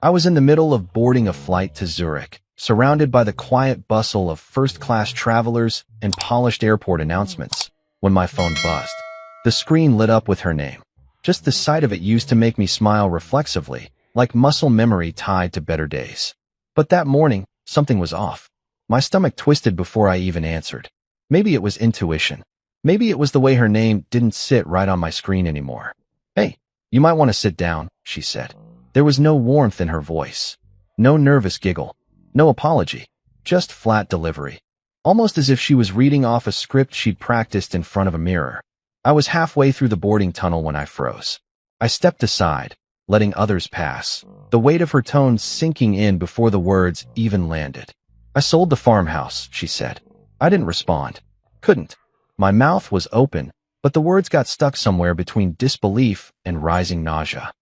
I was in the middle of boarding a flight to Zurich, surrounded by the quiet bustle of first-class travelers and polished airport announcements, when my phone buzzed. The screen lit up with her name. Just the sight of it used to make me smile reflexively, like muscle memory tied to better days. But that morning, something was off. My stomach twisted before I even answered. Maybe it was intuition. Maybe it was the way her name didn't sit right on my screen anymore. "Hey, you might want to sit down," she said. There was no warmth in her voice. No nervous giggle. No apology. Just flat delivery. Almost as if she was reading off a script she'd practiced in front of a mirror. I was halfway through the boarding tunnel when I froze. I stepped aside, letting others pass, the weight of her tone sinking in before the words even landed. "I sold the farmhouse," she said. I didn't respond. Couldn't. My mouth was open, but the words got stuck somewhere between disbelief and rising nausea.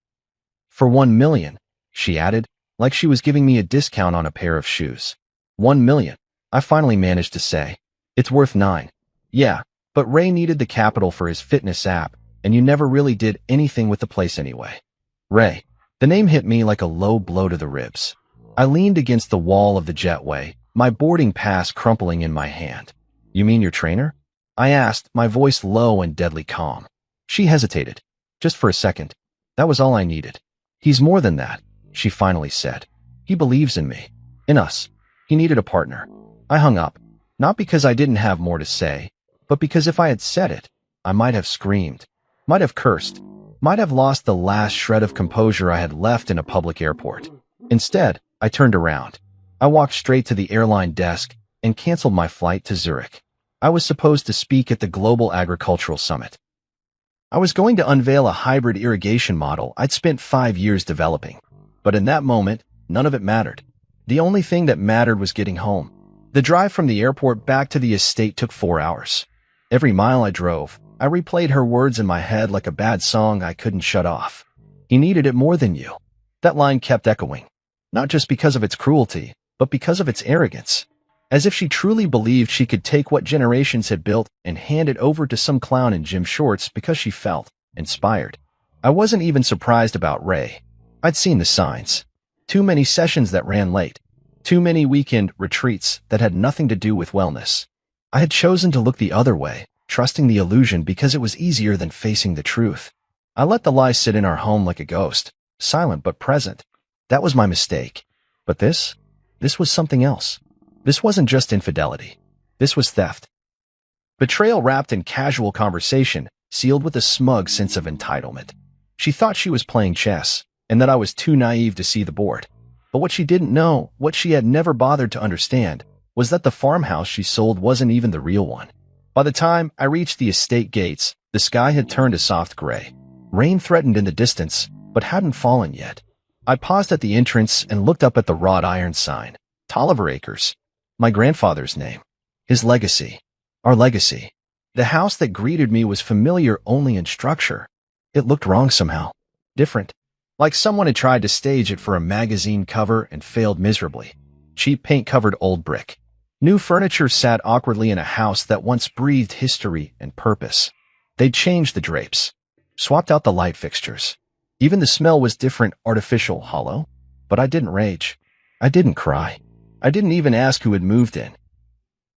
"For 1 million, she added, like she was giving me a discount on a pair of shoes. 1 million, I finally managed to say. "It's worth 9. Yeah, but Ray needed the capital for his fitness app, and you never really did anything with the place anyway." Ray. The name hit me like a low blow to the ribs. I leaned against the wall of the jetway, my boarding pass crumpling in my hand. "You mean your trainer?" I asked, my voice low and deadly calm. She hesitated. Just for a second. That was all I needed. "He's more than that," she finally said. "He believes in me. In us. He needed a partner." I hung up. Not because I didn't have more to say, but because if I had said it, I might have screamed, might have cursed, might have lost the last shred of composure I had left in a public airport. Instead, I turned around. I walked straight to the airline desk and canceled my flight to Zurich. I was supposed to speak at the Global Agricultural Summit. I was going to unveil a hybrid irrigation model I'd spent 5 years developing. But in that moment, none of it mattered. The only thing that mattered was getting home. The drive from the airport back to the estate took 4 hours. Every mile I drove, I replayed her words in my head like a bad song I couldn't shut off. "He needed it more than you." That line kept echoing. Not just because of its cruelty, but because of its arrogance. As if she truly believed she could take what generations had built and hand it over to some clown in gym shorts because she felt inspired. I wasn't even surprised about Ray. I'd seen the signs. Too many sessions that ran late. Too many weekend retreats that had nothing to do with wellness. I had chosen to look the other way, trusting the illusion because it was easier than facing the truth. I let the lie sit in our home like a ghost, silent but present. That was my mistake. But this was something else. This wasn't just infidelity. This was theft. Betrayal wrapped in casual conversation, sealed with a smug sense of entitlement. She thought she was playing chess, and that I was too naive to see the board. But what she didn't know, what she had never bothered to understand, was that the farmhouse she sold wasn't even the real one. By the time I reached the estate gates, the sky had turned a soft gray. Rain threatened in the distance, but hadn't fallen yet. I paused at the entrance and looked up at the wrought iron sign. Tolliver Acres. My grandfather's name. His legacy. Our legacy. The house that greeted me was familiar only in structure. It looked wrong somehow. Different. Like someone had tried to stage it for a magazine cover and failed miserably. Cheap paint-covered old brick. New furniture sat awkwardly in a house that once breathed history and purpose. They'd changed the drapes. Swapped out the light fixtures. Even the smell was different, artificial, hollow. But I didn't rage. I didn't cry. I didn't even ask who had moved in.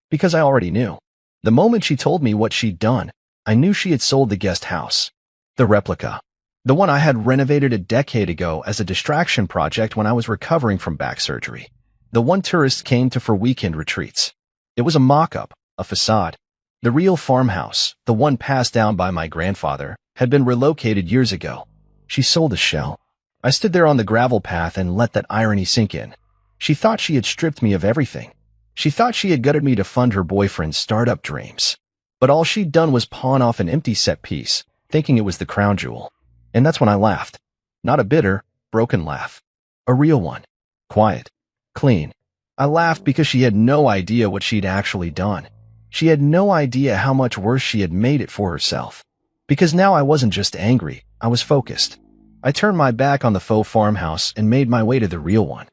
Because I already knew. The moment she told me what she'd done, I knew she had sold the guest house. The replica. The one I had renovated a decade ago as a distraction project when I was recovering from back surgery. The one tourists came to for weekend retreats. It was a mock-up, a facade. The real farmhouse, the one passed down by my grandfather, had been relocated years ago. She sold a shell. I stood there on the gravel path and let that irony sink in. She thought she had stripped me of everything. She thought she had gutted me to fund her boyfriend's startup dreams. But all she'd done was pawn off an empty set piece, thinking it was the crown jewel. And that's when I laughed. Not a bitter, broken laugh. A real one. Quiet. Clean. I laughed because she had no idea what she'd actually done. She had no idea how much worse she had made it for herself. Because now I wasn't just angry, I was focused. I turned my back on the faux farmhouse and made my way to the real one.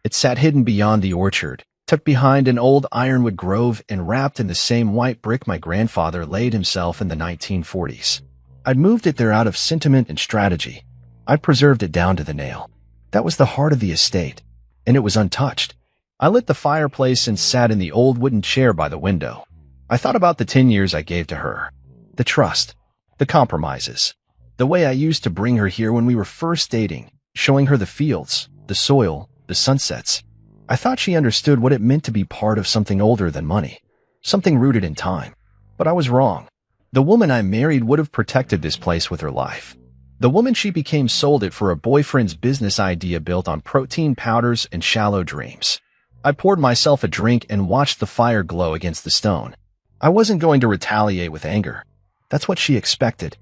It sat hidden beyond the orchard, tucked behind an old ironwood grove and wrapped in the same white brick my grandfather laid himself in the 1940s. I'd moved it there out of sentiment and strategy. I'd preserved it down to the nail. That was the heart of the estate, and it was untouched. I lit the fireplace and sat in the old wooden chair by the window. I thought about the 10 years I gave to her. The trust, the compromises, the way I used to bring her here when we were first dating, showing her the fields, the soil, the sunsets. I thought she understood what it meant to be part of something older than money, something rooted in time. But I was wrong. The woman I married would have protected this place with her life. The woman she became sold it for a boyfriend's business idea built on protein powders and shallow dreams. I poured myself a drink and watched the fire glow against the stone. I wasn't going to retaliate with anger. That's what she expected.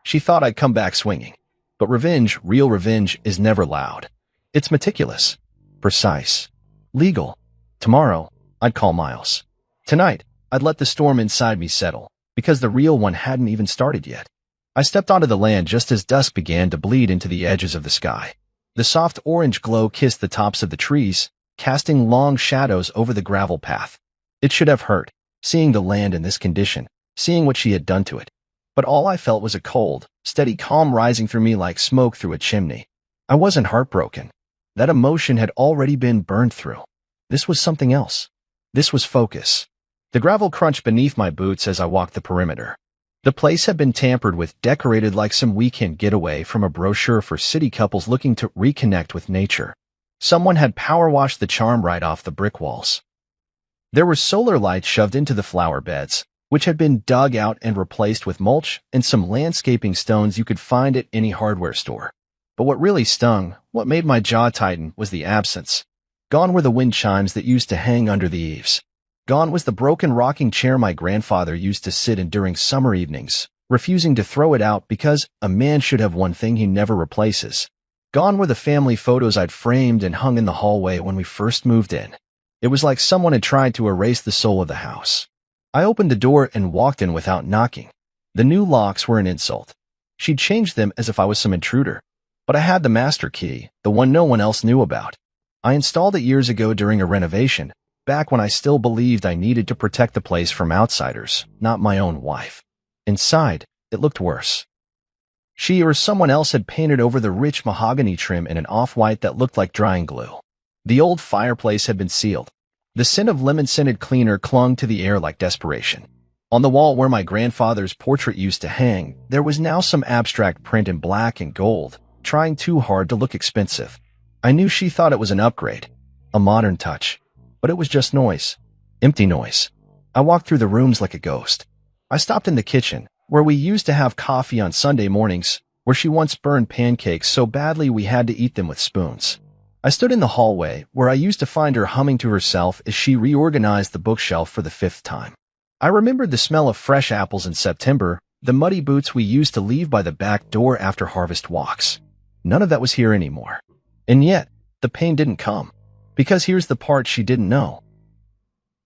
She thought I'd come back swinging. But revenge, real revenge, is never loud. It's meticulous, precise, legal. Tomorrow, I'd call Miles. Tonight, I'd let the storm inside me settle, because the real one hadn't even started yet. I stepped onto the land just as dusk began to bleed into the edges of the sky. The soft orange glow kissed the tops of the trees, casting long shadows over the gravel path. It should have hurt, seeing the land in this condition, seeing what she had done to it. But all I felt was a cold, steady calm rising through me like smoke through a chimney. I wasn't heartbroken. That emotion had already been burned through. This was something else. This was focus. The gravel crunched beneath my boots as I walked the perimeter. The place had been tampered with, decorated like some weekend getaway from a brochure for city couples looking to reconnect with nature. Someone had power washed the charm right off the brick walls. There were solar lights shoved into the flower beds, which had been dug out and replaced with mulch and some landscaping stones you could find at any hardware store. But what really stung, what made my jaw tighten, was the absence. Gone were the wind chimes that used to hang under the eaves. Gone was the broken rocking chair my grandfather used to sit in during summer evenings, refusing to throw it out because a man should have one thing he never replaces. Gone were the family photos I'd framed and hung in the hallway when we first moved in. It was like someone had tried to erase the soul of the house. I opened the door and walked in without knocking. The new locks were an insult. She'd changed them as if I was some intruder. But I had the master key, the one no one else knew about. I installed it years ago during a renovation, back when I still believed I needed to protect the place from outsiders, not my own wife. Inside, it looked worse. She or someone else had painted over the rich mahogany trim in an off-white that looked like drying glue. The old fireplace had been sealed. The scent of lemon-scented cleaner clung to the air like desperation. On the wall where my grandfather's portrait used to hang, there was now some abstract print in black and gold, trying too hard to look expensive. I knew she thought it was an upgrade, a modern touch. But it was just noise. Empty noise. I walked through the rooms like a ghost. I stopped in the kitchen, where we used to have coffee on Sunday mornings, where she once burned pancakes so badly we had to eat them with spoons. I stood in the hallway, where I used to find her humming to herself as she reorganized the bookshelf for the 5th time. I remembered the smell of fresh apples in September, the muddy boots we used to leave by the back door after harvest walks. None of that was here anymore. And yet, the pain didn't come. Because here's the part she didn't know.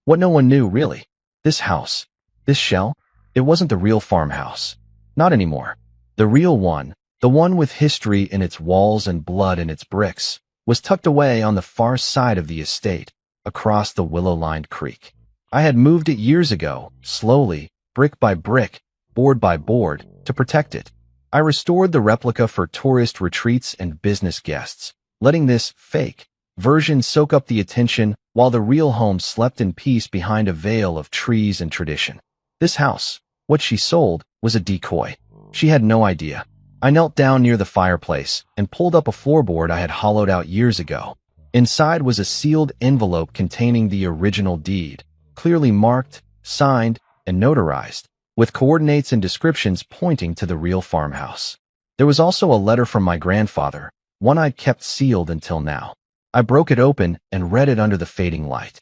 What no one knew, really. This house, this shell, it wasn't the real farmhouse. Not anymore. The real one, the one with history in its walls and blood in its bricks, was tucked away on the far side of the estate, across the willow-lined creek. I had moved it years ago, slowly, brick by brick, board by board, to protect it. I restored the replica for tourist retreats and business guests, letting this fake version soak up the attention while the real home slept in peace behind a veil of trees and tradition. This house, what she sold, was a decoy. She had no idea. I knelt down near the fireplace and pulled up a floorboard I had hollowed out years ago. Inside was a sealed envelope containing the original deed, clearly marked, signed, and notarized, with coordinates and descriptions pointing to the real farmhouse. There was also a letter from my grandfather, one I'd kept sealed until now. I broke it open and read it under the fading light.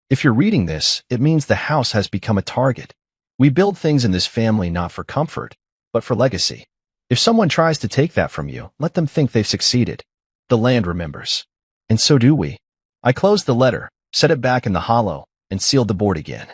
If you're reading this, it means the house has become a target. We build things in this family not for comfort, but for legacy. If someone tries to take that from you, let them think they've succeeded. The land remembers. And so do we. I closed the letter, set it back in the hollow, and sealed the board again.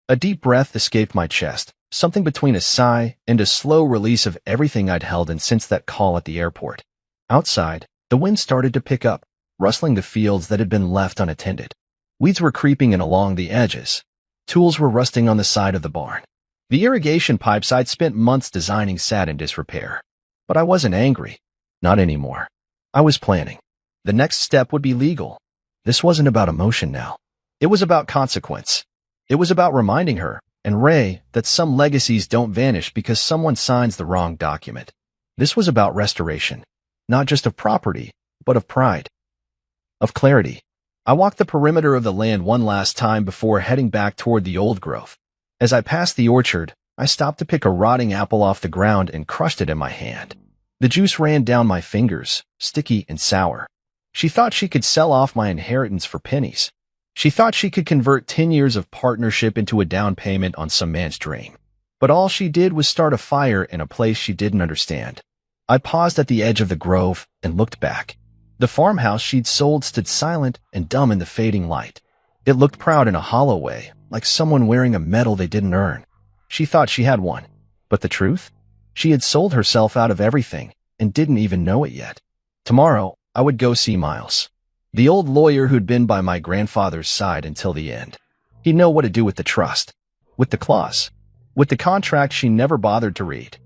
A deep breath escaped my chest, something between a sigh and a slow release of everything I'd held in since that call at the airport. Outside, the wind started to pick up, rustling the fields that had been left unattended. Weeds were creeping in along the edges. Tools were rusting on the side of the barn. The irrigation pipes I'd spent months designing sat in disrepair. But I wasn't angry. Not anymore. I was planning. The next step would be legal. This wasn't about emotion now. It was about consequence. It was about reminding her, and Ray, that some legacies don't vanish because someone signs the wrong document. This was about restoration, not just of property, but of pride, of clarity. I walked the perimeter of the land one last time before heading back toward the old growth. As I passed the orchard, I stopped to pick a rotting apple off the ground and crushed it in my hand. The juice ran down my fingers, sticky and sour. She thought she could sell off my inheritance for pennies. She thought she could convert 10 years of partnership into a down payment on some man's dream. But all she did was start a fire in a place she didn't understand. I paused at the edge of the grove and looked back. The farmhouse she'd sold stood silent and dumb in the fading light. It looked proud in a hollow way, like someone wearing a medal they didn't earn. She thought she had one. But the truth? She had sold herself out of everything and didn't even know it yet. Tomorrow, I would go see Miles, the old lawyer who'd been by my grandfather's side until the end. He'd know what to do with the trust, with the clause, with the contract she never bothered to read.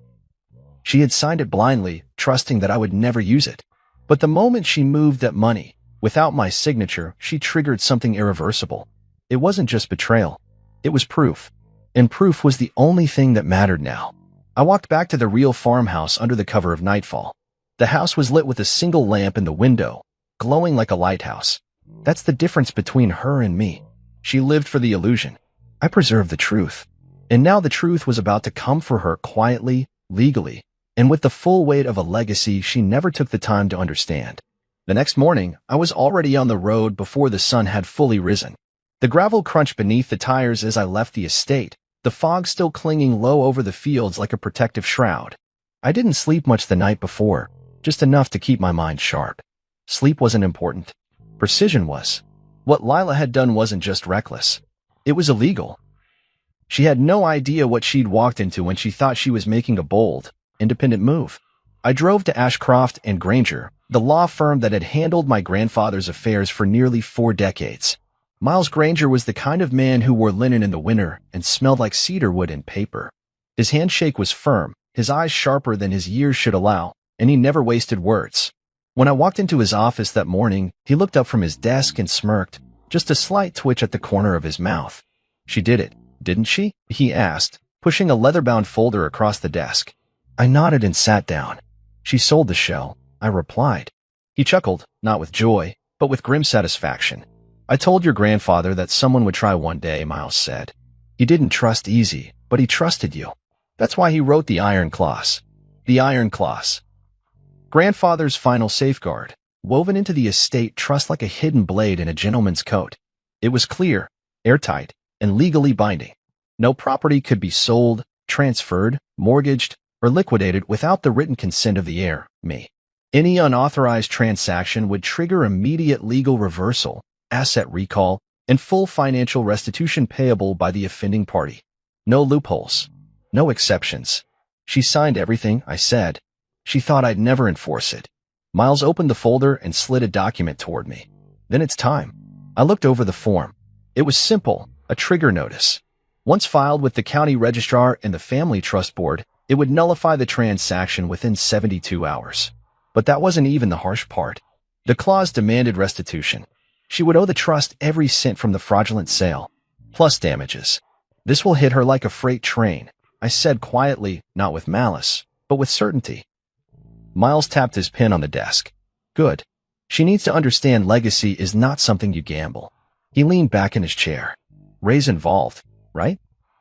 She had signed it blindly, trusting that I would never use it. But the moment she moved that money, without my signature, she triggered something irreversible. It wasn't just betrayal. It was proof. And proof was the only thing that mattered now. I walked back to the real farmhouse under the cover of nightfall. The house was lit with a single lamp in the window, glowing like a lighthouse. That's the difference between her and me. She lived for the illusion. I preserved the truth. And now the truth was about to come for her quietly, legally, and with the full weight of a legacy she never took the time to understand. The next morning, I was already on the road before the sun had fully risen. The gravel crunched beneath the tires as I left the estate, the fog still clinging low over the fields like a protective shroud. I didn't sleep much the night before, just enough to keep my mind sharp. Sleep wasn't important. Precision was. What Lila had done wasn't just reckless. It was illegal. She had no idea what she'd walked into when she thought she was making a bold, independent move. I drove to Ashcroft and Granger, the law firm that had handled my grandfather's affairs for nearly 4 decades. Miles Granger was the kind of man who wore linen in the winter and smelled like cedar wood and paper. His handshake was firm, his eyes sharper than his years should allow, and he never wasted words. When I walked into his office that morning, he looked up from his desk and smirked, just a slight twitch at the corner of his mouth. "She did it, didn't she?" he asked, pushing a leather-bound folder across the desk. I nodded and sat down. "She sold the shell," I replied. He chuckled, not with joy, but with grim satisfaction. "I told your grandfather that someone would try one day," Miles said. "He didn't trust easy, but he trusted you. That's why he wrote the iron clause." The iron clause. Grandfather's final safeguard, woven into the estate trust like a hidden blade in a gentleman's coat. It was clear, airtight, and legally binding. No property could be sold, transferred, mortgaged, or liquidated without the written consent of the heir, me. Any unauthorized transaction would trigger immediate legal reversal, asset recall, and full financial restitution payable by the offending party. No loopholes. No exceptions. "She signed everything," I said. She thought I'd never enforce it. Miles opened the folder and slid a document toward me. "Then it's time." I looked over the form. It was simple, a trigger notice. Once filed with the county registrar and the family trust board, it would nullify the transaction within 72 hours. But that wasn't even the harsh part. The clause demanded restitution. She would owe the trust every cent from the fraudulent sale, plus damages. "This will hit her like a freight train," I said quietly, not with malice, but with certainty. Miles tapped his pen on the desk. "Good. She needs to understand legacy is not something you gamble." He leaned back in his chair. "Ray's involved, right?"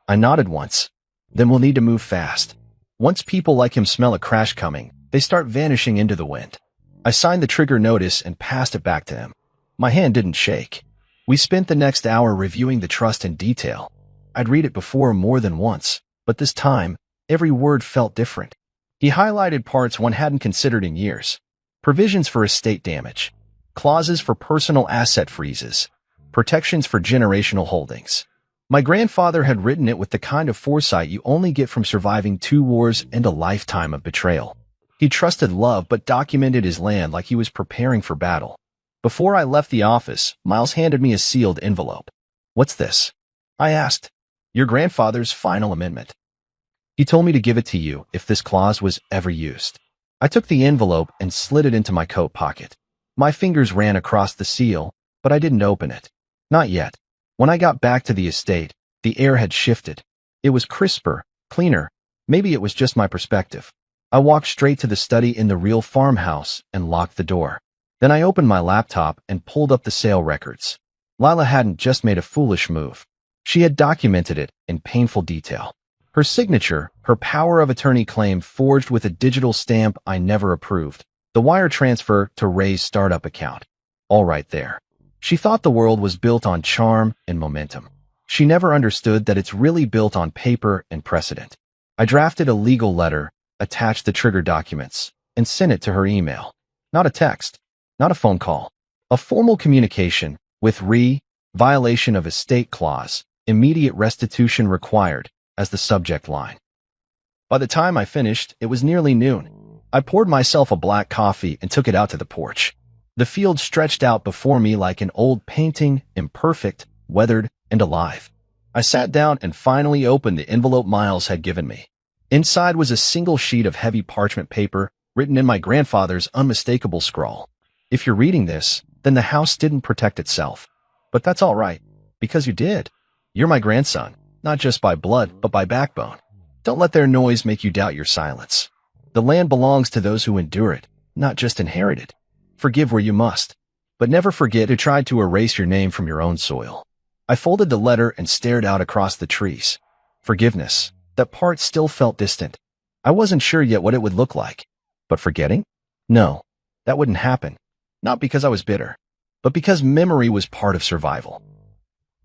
I nodded once. "Then we'll need to move fast. Once people like him smell a crash coming, they start vanishing into the wind." I signed the trigger notice and passed it back to him. My hand didn't shake. We spent the next hour reviewing the trust in detail. I'd read it before more than once, but this time, every word felt different. He highlighted parts one hadn't considered in years. Provisions for estate damage, clauses for personal asset freezes, protections for generational holdings. My grandfather had written it with the kind of foresight you only get from surviving 2 wars and a lifetime of betrayal. He trusted love but documented his land like he was preparing for battle. Before I left the office, Miles handed me a sealed envelope. "What's this?" I asked. "Your grandfather's final amendment. He told me to give it to you if this clause was ever used." I took the envelope and slid it into my coat pocket. My fingers ran across the seal, but I didn't open it. Not yet. When I got back to the estate, the air had shifted. It was crisper, cleaner. Maybe it was just my perspective. I walked straight to the study in the real farmhouse and locked the door. Then I opened my laptop and pulled up the sale records. Lila hadn't just made a foolish move. She had documented it in painful detail. Her signature, her power of attorney claim forged with a digital stamp I never approved. The wire transfer to Ray's startup account. All right there. She thought the world was built on charm and momentum. She never understood that it's really built on paper and precedent. I drafted a legal letter, attached the trigger documents, and sent it to her email. Not a text, not a phone call. A formal communication with violation of estate clause, immediate restitution required, as the subject line. By the time I finished, it was nearly noon. I poured myself a black coffee and took it out to the porch. The field stretched out before me like an old painting, imperfect, weathered, and alive. I sat down and finally opened the envelope Miles had given me. Inside was a single sheet of heavy parchment paper written in my grandfather's unmistakable scrawl. If you're reading this, then the house didn't protect itself. But that's all right, because you did. You're my grandson, not just by blood, but by backbone. Don't let their noise make you doubt your silence. The land belongs to those who endure it, not just inherit it. Forgive where you must, but never forget who tried to erase your name from your own soil. I folded the letter and stared out across the trees. Forgiveness, that part still felt distant. I wasn't sure yet what it would look like. But forgetting? No, that wouldn't happen. Not because I was bitter, but because memory was part of survival.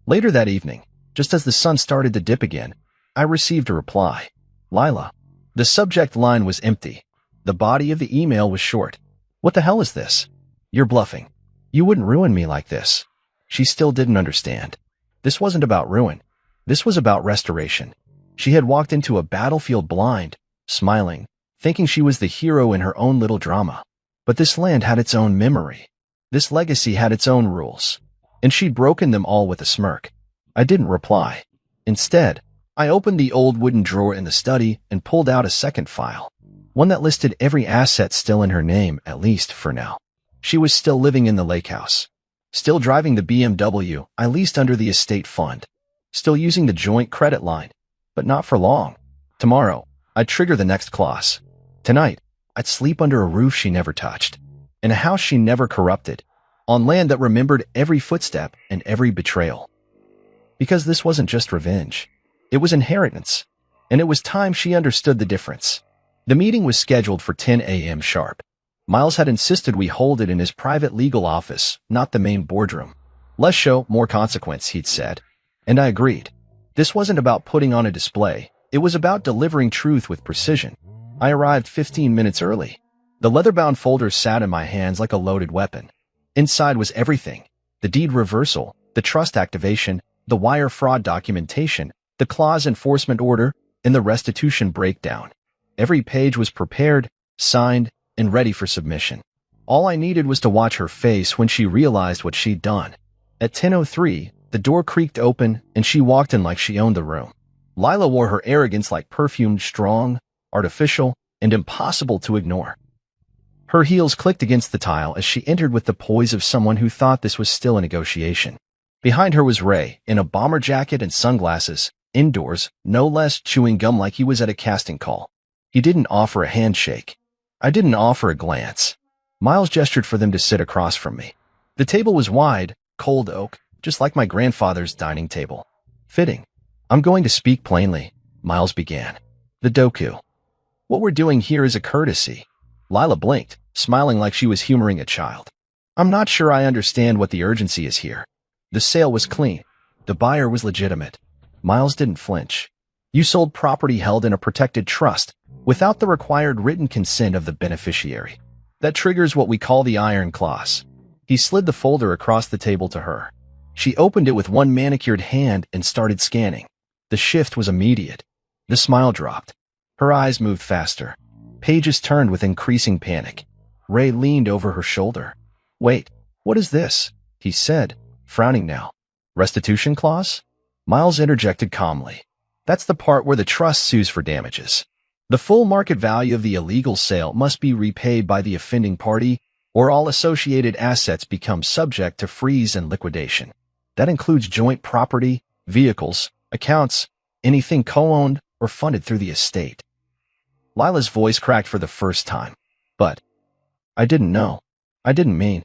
Later that evening, just as the sun started to dip again, I received a reply. Lila. The subject line was empty. The body of the email was short. What the hell is this? You're bluffing. You wouldn't ruin me like this. She still didn't understand. This wasn't about ruin. This was about restoration. She had walked into a battlefield blind, smiling, thinking she was the hero in her own little drama. But this land had its own memory. This legacy had its own rules. And she'd broken them all with a smirk. I didn't reply. Instead, I opened the old wooden drawer in the study and pulled out a second file. One that listed every asset still in her name, at least for now. She was still living in the lake house. Still driving the BMW I leased under the estate fund. Still using the joint credit line. But not for long. Tomorrow, I'd trigger the next clause. Tonight, I'd sleep under a roof she never touched. In a house she never corrupted. On land that remembered every footstep and every betrayal. Because this wasn't just revenge. It was inheritance. And it was time she understood the difference. The meeting was scheduled for 10 a.m. sharp. Miles had insisted we hold it in his private legal office, not the main boardroom. Less show, more consequence, he'd said. And I agreed. This wasn't about putting on a display. It was about delivering truth with precision. I arrived 15 minutes early. The leather-bound folder sat in my hands like a loaded weapon. Inside was everything. The deed reversal, the trust activation, the wire fraud documentation, the clause enforcement order, and the restitution breakdown. Every page was prepared, signed, and ready for submission. All I needed was to watch her face when she realized what she'd done. At 10:03, the door creaked open, and she walked in like she owned the room. Lila wore her arrogance like perfumed, strong, artificial, and impossible to ignore. Her heels clicked against the tile as she entered with the poise of someone who thought this was still a negotiation. Behind her was Ray, in a bomber jacket and sunglasses, indoors, no less, chewing gum like he was at a casting call. He didn't offer a handshake. I didn't offer a glance. Miles gestured for them to sit across from me. The table was wide, cold oak, just like my grandfather's dining table. Fitting. I'm going to speak plainly, Miles began. The doku. What we're doing here is a courtesy. Lila blinked, smiling like she was humoring a child. I'm not sure I understand what the urgency is here. The sale was clean. The buyer was legitimate. Miles didn't flinch. You sold property held in a protected trust, without the required written consent of the beneficiary. That triggers what we call the iron clause. He slid the folder across the table to her. She opened it with one manicured hand and started scanning. The shift was immediate. The smile dropped. Her eyes moved faster. Pages turned with increasing panic. Ray leaned over her shoulder. Wait, what is this? He said, frowning now. Restitution clause? Miles interjected calmly. That's the part where the trust sues for damages. The full market value of the illegal sale must be repaid by the offending party, or all associated assets become subject to freeze and liquidation. That includes joint property, vehicles, accounts, anything co-owned or funded through the estate. Lila's voice cracked for the first time. But I didn't know. I didn't mean.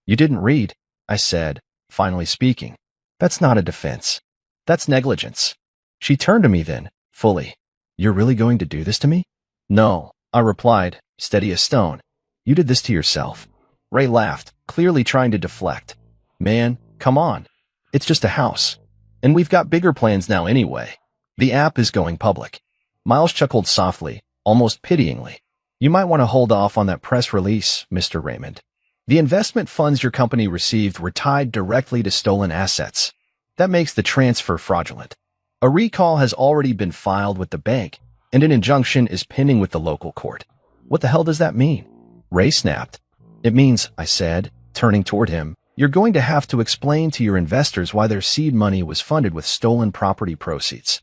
You didn't read, I said, finally speaking. That's not a defense. That's negligence. She turned to me then, fully. You're really going to do this to me? No, I replied, steady as stone. You did this to yourself. Ray laughed, clearly trying to deflect. Man, come on. It's just a house. And we've got bigger plans now anyway. The app is going public. Miles chuckled softly, almost pityingly. You might want to hold off on that press release, Mr. Raymond. The investment funds your company received were tied directly to stolen assets. That makes the transfer fraudulent. A recall has already been filed with the bank, and an injunction is pending with the local court. What the hell does that mean? Ray snapped. It means, I said, turning toward him, you're going to have to explain to your investors why their seed money was funded with stolen property proceeds.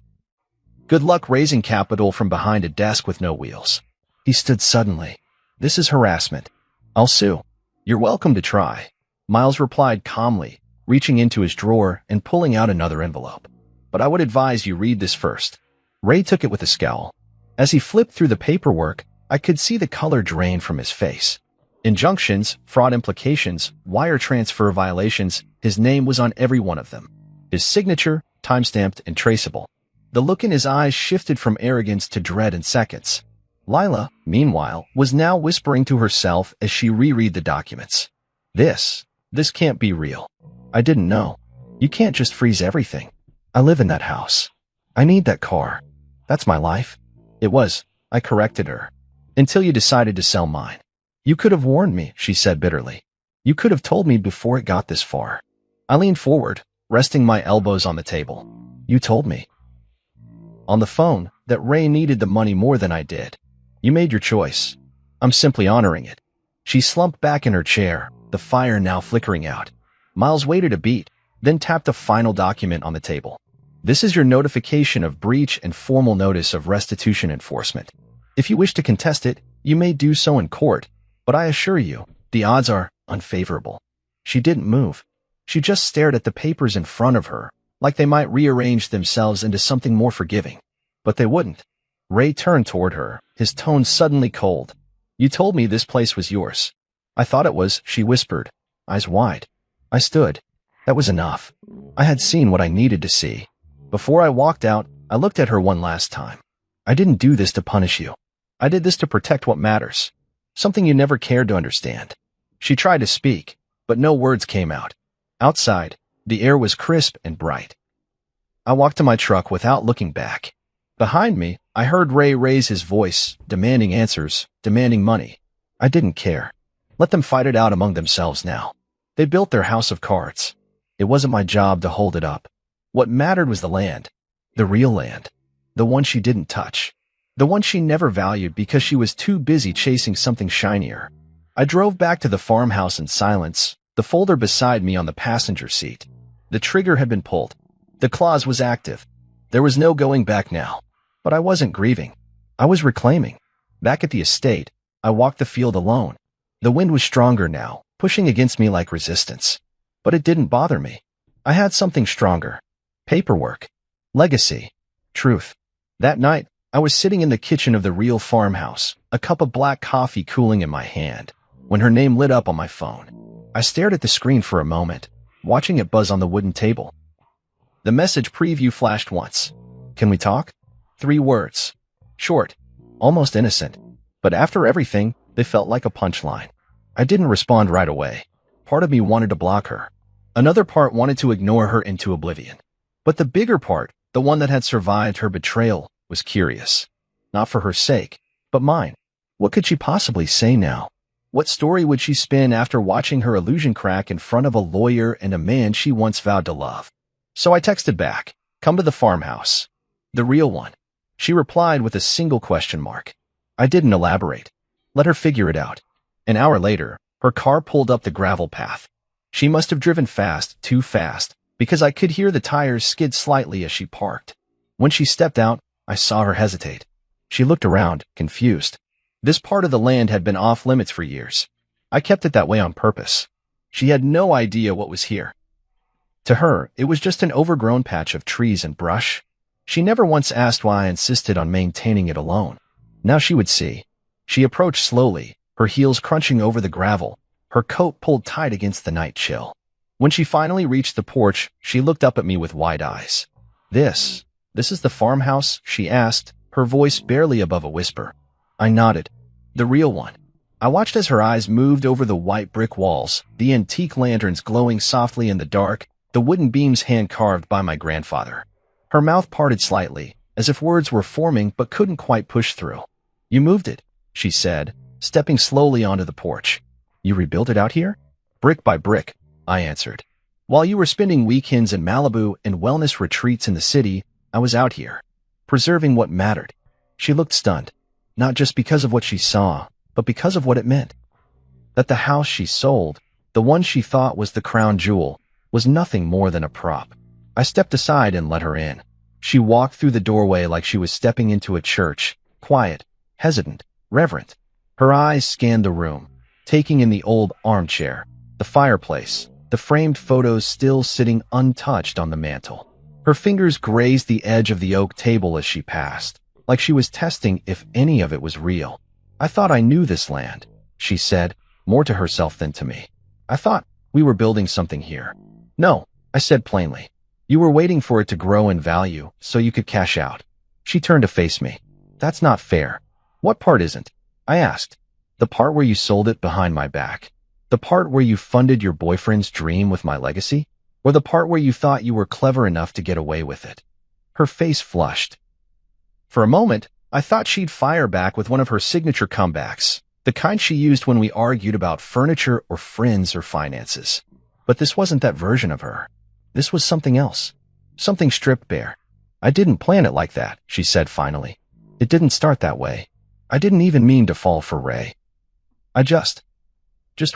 Good luck raising capital from behind a desk with no wheels. He stood suddenly. This is harassment. I'll sue. You're welcome to try. Miles replied calmly, reaching into his drawer and pulling out another envelope. But I would advise you read this first. Ray took it with a scowl. As he flipped through the paperwork, I could see the color drain from his face. Injunctions, fraud implications, wire transfer violations, his name was on every one of them. His signature, timestamped and traceable. The look in his eyes shifted from arrogance to dread in seconds. Lila, meanwhile, was now whispering to herself as she reread the documents. This can't be real. I didn't know. You can't just freeze everything. I live in that house. I need that car. That's my life. It was, I corrected her. Until you decided to sell mine. You could have warned me, she said bitterly. You could have told me before it got this far. I leaned forward, resting my elbows on the table. You told me. On the phone, that Ray needed the money more than I did. You made your choice. I'm simply honoring it. She slumped back in her chair, the fire now flickering out. Miles waited a beat, then tapped a final document on the table. This is your notification of breach and formal notice of restitution enforcement. If you wish to contest it, you may do so in court, but I assure you, the odds are unfavorable. She didn't move. She just stared at the papers in front of her, like they might rearrange themselves into something more forgiving. But they wouldn't. Ray turned toward her, his tone suddenly cold. You told me this place was yours. I thought it was, she whispered, eyes wide. I stood. That was enough. I had seen what I needed to see. Before I walked out, I looked at her one last time. I didn't do this to punish you. I did this to protect what matters. Something you never cared to understand. She tried to speak, but no words came out. Outside, the air was crisp and bright. I walked to my truck without looking back. Behind me, I heard Ray raise his voice, demanding answers, demanding money. I didn't care. Let them fight it out among themselves now. They built their house of cards. It wasn't my job to hold it up. What mattered was the land. The real land. The one she didn't touch. The one she never valued because she was too busy chasing something shinier. I drove back to the farmhouse in silence, the folder beside me on the passenger seat. The trigger had been pulled. The clause was active. There was no going back now. But I wasn't grieving. I was reclaiming. Back at the estate, I walked the field alone. The wind was stronger now, pushing against me like resistance. But it didn't bother me. I had something stronger. Paperwork. Legacy. Truth. That night, I was sitting in the kitchen of the real farmhouse, a cup of black coffee cooling in my hand, when her name lit up on my phone. I stared at the screen for a moment, watching it buzz on the wooden table. The message preview flashed once. Can we talk? 3 words. Short. Almost innocent. But after everything, they felt like a punchline. I didn't respond right away. Part of me wanted to block her. Another part wanted to ignore her into oblivion. But the bigger part, the one that had survived her betrayal, was curious. Not for her sake, but mine. What could she possibly say now? What story would she spin after watching her illusion crack in front of a lawyer and a man she once vowed to love? So I texted back, come to the farmhouse. The real one. She replied with a single question mark. I didn't elaborate. Let her figure it out. An hour later, her car pulled up the gravel path. She must have driven fast, too fast, because I could hear the tires skid slightly as she parked. When she stepped out, I saw her hesitate. She looked around, confused. This part of the land had been off limits for years. I kept it that way on purpose. She had no idea what was here. To her, it was just an overgrown patch of trees and brush. She never once asked why I insisted on maintaining it alone. Now she would see. She approached slowly, her heels crunching over the gravel, her coat pulled tight against the night chill. When she finally reached the porch, she looked up at me with wide eyes. This is the farmhouse?" she asked, her voice barely above a whisper. I nodded. The real one. I watched as her eyes moved over the white brick walls, the antique lanterns glowing softly in the dark, the wooden beams hand-carved by my grandfather. Her mouth parted slightly, as if words were forming but couldn't quite push through. "You moved it," she said, stepping slowly onto the porch. "You rebuilt it out here?" "Brick by brick," I answered. "While you were spending weekends in Malibu and wellness retreats in the city, I was out here, preserving what mattered." She looked stunned, not just because of what she saw, but because of what it meant. That the house she sold, the one she thought was the crown jewel, was nothing more than a prop. I stepped aside and let her in. She walked through the doorway like she was stepping into a church, quiet, hesitant, reverent. Her eyes scanned the room, taking in the old armchair, the fireplace, the framed photos still sitting untouched on the mantel. Her fingers grazed the edge of the oak table as she passed, like she was testing if any of it was real. "I thought I knew this land," she said, more to herself than to me. "I thought we were building something here." "No," I said plainly. "You were waiting for it to grow in value so you could cash out." She turned to face me. "That's not fair." "What part isn't?" I asked. "The part where you sold it behind my back? The part where you funded your boyfriend's dream with my legacy? Or the part where you thought you were clever enough to get away with it?" Her face flushed. For a moment, I thought she'd fire back with one of her signature comebacks, the kind she used when we argued about furniture or friends or finances. But this wasn't that version of her. This was something else. Something stripped bare. "I didn't plan it like that," she said finally. "It didn't start that way. I didn't even mean to fall for Ray. I just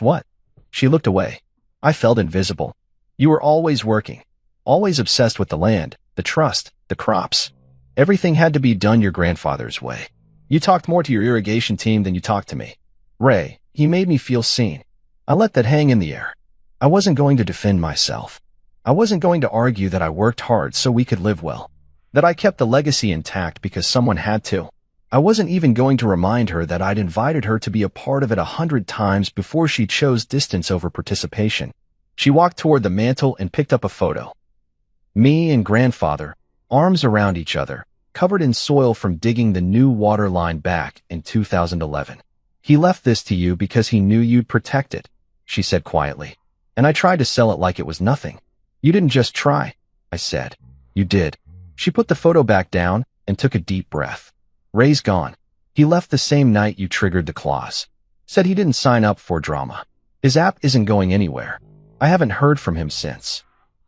what?" She looked away. I felt invisible. "You were always working, always obsessed with the land, the trust, the crops. Everything had to be done your grandfather's way. You talked more to your irrigation team than you talked to me. Ray, he made me feel seen. I let that hang in the air. I wasn't going to defend myself. I wasn't going to argue that I worked hard so we could live well, that I kept the legacy intact because someone had to. I wasn't even going to remind her that I'd invited her to be a part of it 100 times before she chose distance over participation." She walked toward the mantel and picked up a photo. Me and grandfather, arms around each other, covered in soil from digging the new water line back in 2011. "He left this to you because he knew you'd protect it," she said quietly. "And I tried to sell it like it was nothing." "You didn't just try," I said. "You did." She put the photo back down and took a deep breath. "Ray's gone. He left the same night you triggered the clause. Said he didn't sign up for drama. His app isn't going anywhere. I haven't heard from him since."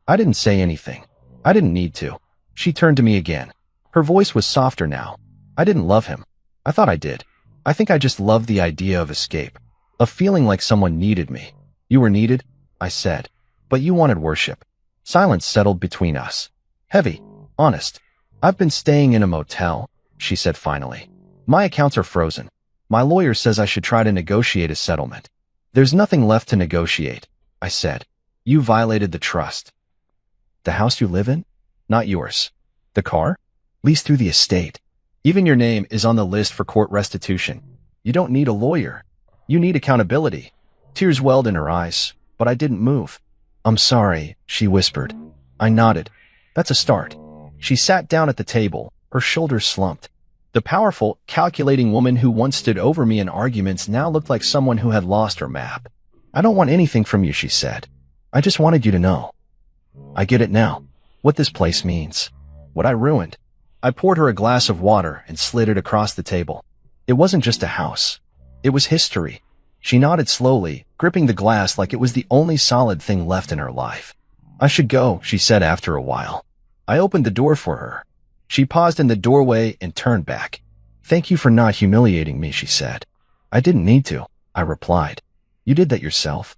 I didn't say anything. I didn't need to. She turned to me again. Her voice was softer now. "I didn't love him. I thought I did. I think I just loved the idea of escape, of feeling like someone needed me." "You were needed," I said. "But you wanted worship." Silence settled between us. Heavy, honest. "I've been staying in a motel," she said finally. "My accounts are frozen. My lawyer says I should try to negotiate a settlement." "There's nothing left to negotiate," I said. "You violated the trust." "The house you live in? Not yours. The car? Leased through the estate. Even your name is on the list for court restitution. You don't need a lawyer. You need accountability." Tears welled in her eyes, but I didn't move. "I'm sorry," she whispered. I nodded. "That's a start." She sat down at the table, her shoulders slumped. The powerful, calculating woman who once stood over me in arguments now looked like someone who had lost her map. "I don't want anything from you," she said. "I just wanted you to know. I get it now. What this place means. What I ruined." I poured her a glass of water and slid it across the table. It wasn't just a house. It was history. She nodded slowly, gripping the glass like it was the only solid thing left in her life. "I should go," she said after a while. I opened the door for her. She paused in the doorway and turned back. "Thank you for not humiliating me," she said. "I didn't need to," I replied. "You did that yourself."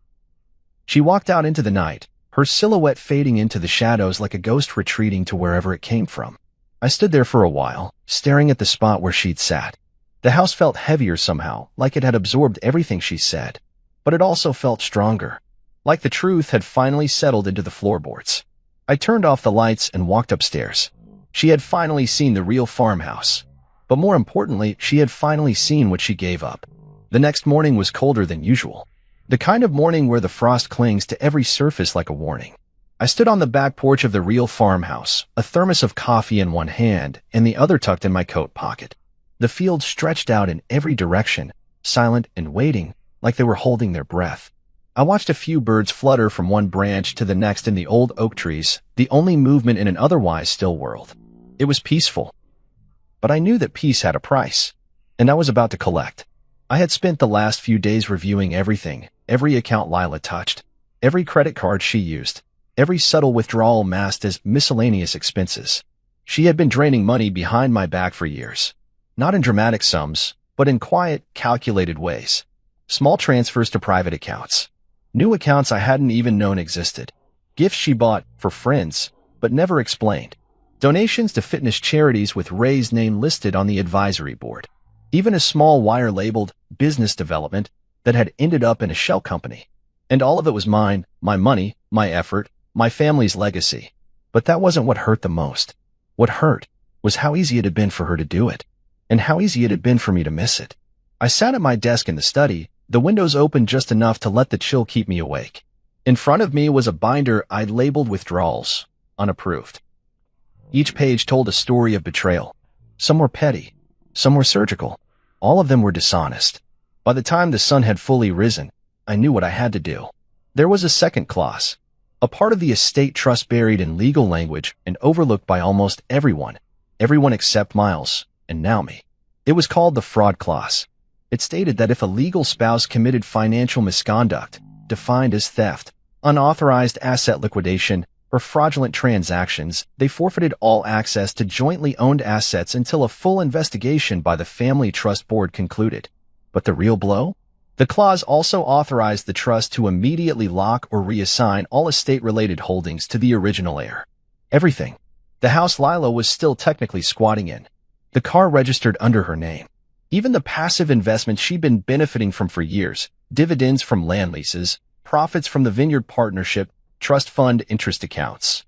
She walked out into the night, her silhouette fading into the shadows like a ghost retreating to wherever it came from. I stood there for a while, staring at the spot where she'd sat. The house felt heavier somehow, like it had absorbed everything she said. But it also felt stronger, like the truth had finally settled into the floorboards. I turned off the lights and walked upstairs. She had finally seen the real farmhouse. But more importantly, she had finally seen what she gave up. The next morning was colder than usual. The kind of morning where the frost clings to every surface like a warning. I stood on the back porch of the real farmhouse, a thermos of coffee in one hand and the other tucked in my coat pocket. The field stretched out in every direction, silent and waiting, like they were holding their breath. I watched a few birds flutter from one branch to the next in the old oak trees, the only movement in an otherwise still world. It was peaceful. But I knew that peace had a price, and I was about to collect. I had spent the last few days reviewing everything, every account Lila touched, every credit card she used, every subtle withdrawal masked as miscellaneous expenses. She had been draining money behind my back for years. Not in dramatic sums, but in quiet, calculated ways. Small transfers to private accounts. New accounts I hadn't even known existed. Gifts she bought for friends, but never explained. Donations to fitness charities with Ray's name listed on the advisory board. Even a small wire labeled business development that had ended up in a shell company. And all of it was mine, my money, my effort, my family's legacy. But that wasn't what hurt the most. What hurt was how easy it had been for her to do it, and how easy it had been for me to miss it. I sat at my desk in the study, the windows open just enough to let the chill keep me awake. In front of me was a binder I'd labeled withdrawals, unapproved. Each page told a story of betrayal. Some were petty, some were surgical. All of them were dishonest. By the time the sun had fully risen, I knew what I had to do. There was a second clause, a part of the estate trust buried in legal language and overlooked by almost everyone except Miles, and now me. It was called the fraud clause. It stated that if a legal spouse committed financial misconduct, defined as theft, unauthorized asset liquidation, or fraudulent transactions, they forfeited all access to jointly owned assets until a full investigation by the Family Trust Board concluded. But the real blow? The clause also authorized the trust to immediately lock or reassign all estate-related holdings to the original heir. Everything. The house Lila was still technically squatting in. The car registered under her name. Even the passive investments she'd been benefiting from for years, dividends from land leases, profits from the Vineyard Partnership, trust fund interest accounts.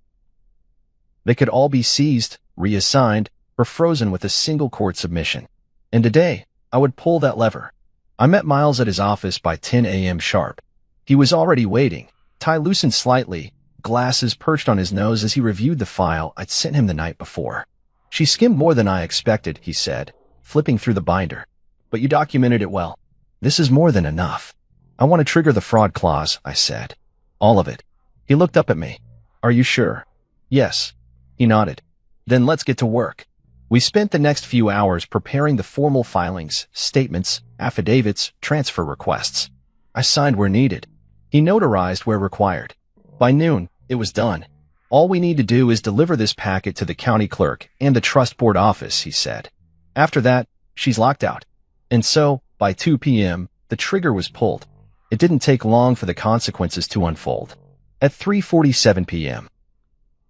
They could all be seized, reassigned, or frozen with a single court submission. And today, I would pull that lever. I met Miles at his office by 10 a.m. sharp. He was already waiting, tie loosened slightly, glasses perched on his nose as he reviewed the file I'd sent him the night before. She skimmed more than I expected, he said, flipping through the binder. But you documented it well. This is more than enough. I want to trigger the fraud clause, I said. All of it. He looked up at me. Are you sure? Yes. He nodded. Then let's get to work. We spent the next few hours preparing the formal filings, statements, affidavits, transfer requests. I signed where needed. He notarized where required. By noon, it was done. All we need to do is deliver this packet to the county clerk and the trust board office, he said. After that, she's locked out. And so, by 2 p.m., the trigger was pulled. It didn't take long for the consequences to unfold. At 3:47 p.m.,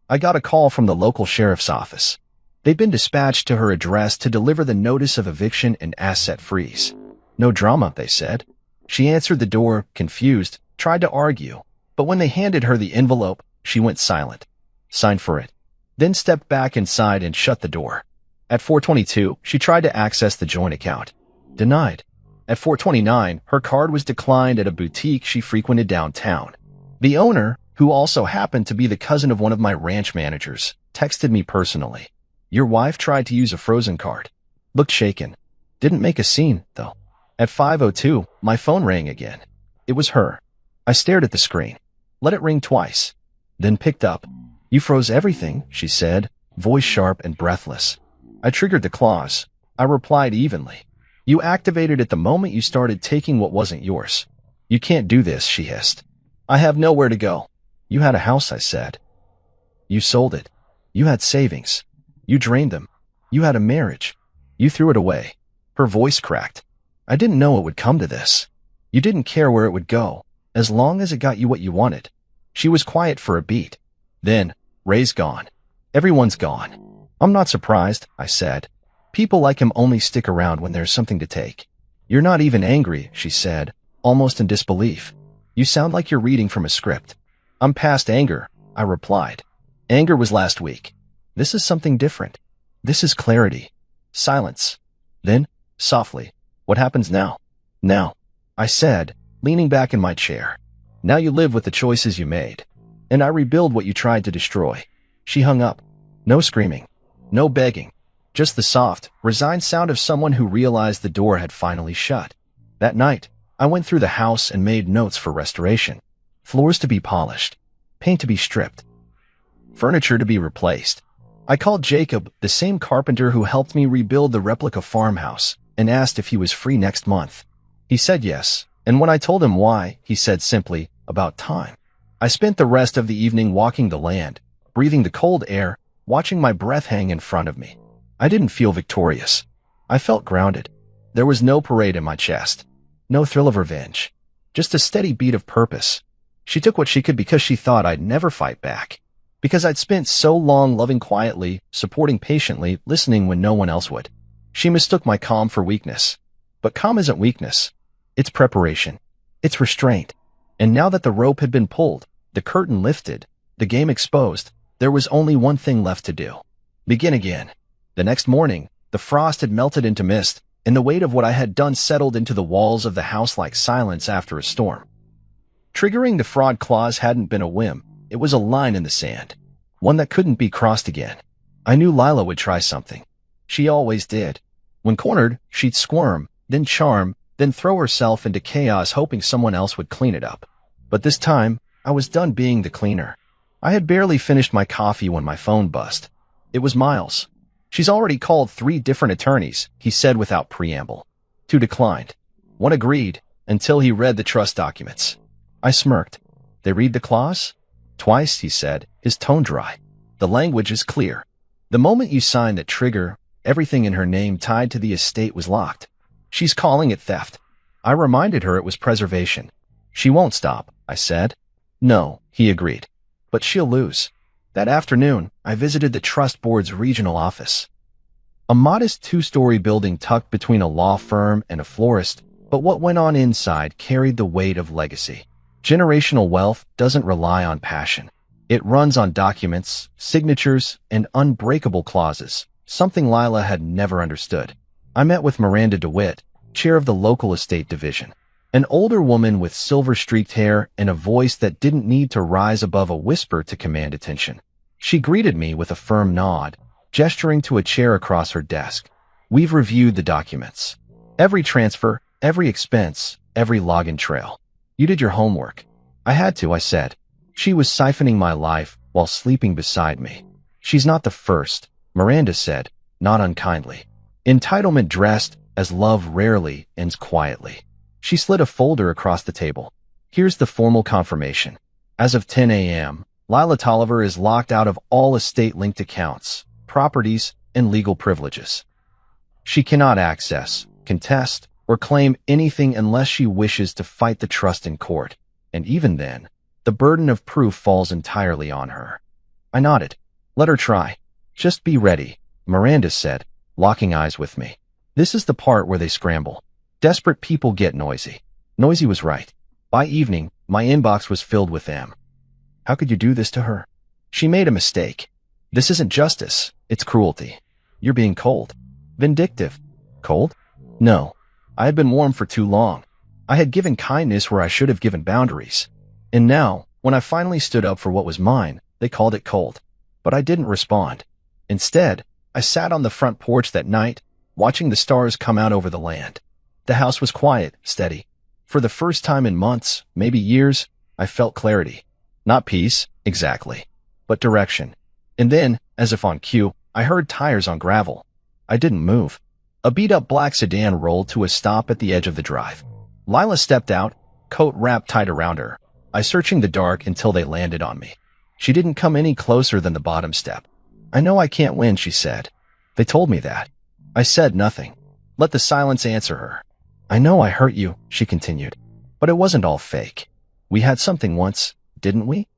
I got a call from the local sheriff's office. They'd been dispatched to her address to deliver the notice of eviction and asset freeze. No drama, they said. She answered the door, confused, tried to argue, but when they handed her the envelope, she went silent, signed for it, then stepped back inside and shut the door. At 4:22, she tried to access the joint account. Denied. At 4:29, her card was declined at a boutique she frequented downtown. The owner, who also happened to be the cousin of one of my ranch managers, texted me personally. Your wife tried to use a frozen card. Looked shaken. Didn't make a scene, though. At 5:02, my phone rang again. It was her. I stared at the screen. Let it ring twice. Then picked up. You froze everything, she said, voice sharp and breathless. I triggered the clause. I replied evenly. You activated it the moment you started taking what wasn't yours. You can't do this, she hissed. I have nowhere to go. You had a house, I said. You sold it. You had savings. You drained them. You had a marriage. You threw it away. Her voice cracked. I didn't know it would come to this. You didn't care where it would go, as long as it got you what you wanted. She was quiet for a beat. Then, Ray's gone. Everyone's gone. I'm not surprised, I said. People like him only stick around when there's something to take. You're not even angry, she said, almost in disbelief. You sound like you're reading from a script. I'm past anger, I replied. Anger was last week. This is something different. This is clarity. Silence. Then, softly, what happens now? Now, I said, leaning back in my chair. Now you live with the choices you made. And I rebuild what you tried to destroy. She hung up. No screaming. No begging. Just the soft, resigned sound of someone who realized the door had finally shut. That night, I went through the house and made notes for restoration. Floors to be polished. Paint to be stripped. Furniture to be replaced. I called Jacob, the same carpenter who helped me rebuild the replica farmhouse, and asked if he was free next month. He said yes, and when I told him why, he said simply, about time. I spent the rest of the evening walking the land, breathing the cold air, watching my breath hang in front of me. I didn't feel victorious. I felt grounded. There was no parade in my chest. No thrill of revenge. Just a steady beat of purpose. She took what she could because she thought I'd never fight back. Because I'd spent so long loving quietly, supporting patiently, listening when no one else would. She mistook my calm for weakness. But calm isn't weakness. It's preparation. It's restraint. And now that the rope had been pulled, the curtain lifted, the game exposed, there was only one thing left to do. Begin again. The next morning, the frost had melted into mist, and the weight of what I had done settled into the walls of the house like silence after a storm. Triggering the fraud clause hadn't been a whim. It was a line in the sand. One that couldn't be crossed again. I knew Lila would try something. She always did. When cornered, she'd squirm, then charm, then throw herself into chaos hoping someone else would clean it up. But this time, I was done being the cleaner. I had barely finished my coffee when my phone buzzed. It was Miles. She's already called 3 different attorneys, he said without preamble. 2 declined. 1 agreed, until he read the trust documents. I smirked. They read the clause? Twice, he said, his tone dry. The language is clear. The moment you sign that trigger, everything in her name tied to the estate was locked. She's calling it theft. I reminded her it was preservation. She won't stop, I said. No, he agreed. But she'll lose. That afternoon, I visited the Trust Board's regional office. A modest 2-story building tucked between a law firm and a florist, but what went on inside carried the weight of legacy. Generational wealth doesn't rely on passion. It runs on documents, signatures, and unbreakable clauses, something Lila had never understood. I met with Miranda DeWitt, chair of the local estate division. An older woman with silver-streaked hair and a voice that didn't need to rise above a whisper to command attention. She greeted me with a firm nod, gesturing to a chair across her desk. We've reviewed the documents. Every transfer, every expense, every login trail. You did your homework. I had to, I said. She was siphoning my life while sleeping beside me. She's not the first, Miranda said, not unkindly. Entitlement dressed as love rarely ends quietly. She slid a folder across the table. Here's the formal confirmation. As of 10 a.m., Lila Tolliver is locked out of all estate-linked accounts, properties, and legal privileges. She cannot access, contest, or claim anything unless she wishes to fight the trust in court, and even then, the burden of proof falls entirely on her. I nodded. Let her try. Just be ready, Miranda said, locking eyes with me. This is the part where they scramble. Desperate people get noisy. Noisy was right. By evening, my inbox was filled with them. How could you do this to her? She made a mistake. This isn't justice, it's cruelty. You're being cold. Vindictive. Cold? No. I had been warm for too long. I had given kindness where I should have given boundaries. And now, when I finally stood up for what was mine, they called it cold. But I didn't respond. Instead, I sat on the front porch that night, watching the stars come out over the land. The house was quiet, steady. For the first time in months, maybe years, I felt clarity. Not peace, exactly, but direction. And then, as if on cue, I heard tires on gravel. I didn't move. A beat-up black sedan rolled to a stop at the edge of the drive. Lila stepped out, coat wrapped tight around her. I searching the dark until they landed on me. She didn't come any closer than the bottom step. I know I can't win, she said. They told me that. I said nothing. Let the silence answer her. I know I hurt you, she continued. But it wasn't all fake. We had something once, didn't we?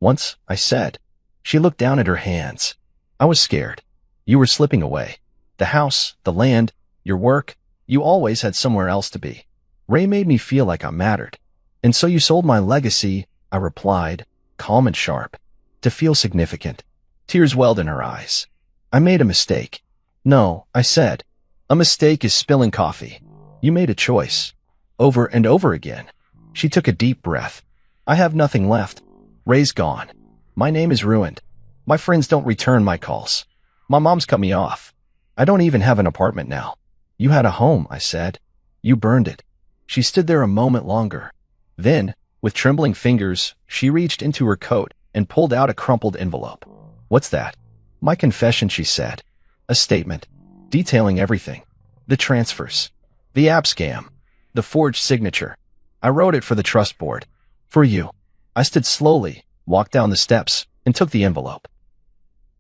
Once, I said. She looked down at her hands. I was scared. You were slipping away. The house, the land, your work, you always had somewhere else to be. Ray made me feel like I mattered. And so you sold my legacy, I replied, calm and sharp, to feel significant. Tears welled in her eyes. I made a mistake. No, I said. A mistake is spilling coffee. You made a choice. Over and over again. She took a deep breath. I have nothing left. Ray's gone. My name is ruined. My friends don't return my calls. My mom's cut me off. I don't even have an apartment now. You had a home, I said. You burned it. She stood there a moment longer. Then, with trembling fingers, she reached into her coat and pulled out a crumpled envelope. What's that? My confession, she said. A statement, detailing everything. The transfers. The app scam. The forged signature. I wrote it for the trust board. For you. I stood slowly, walked down the steps, and took the envelope.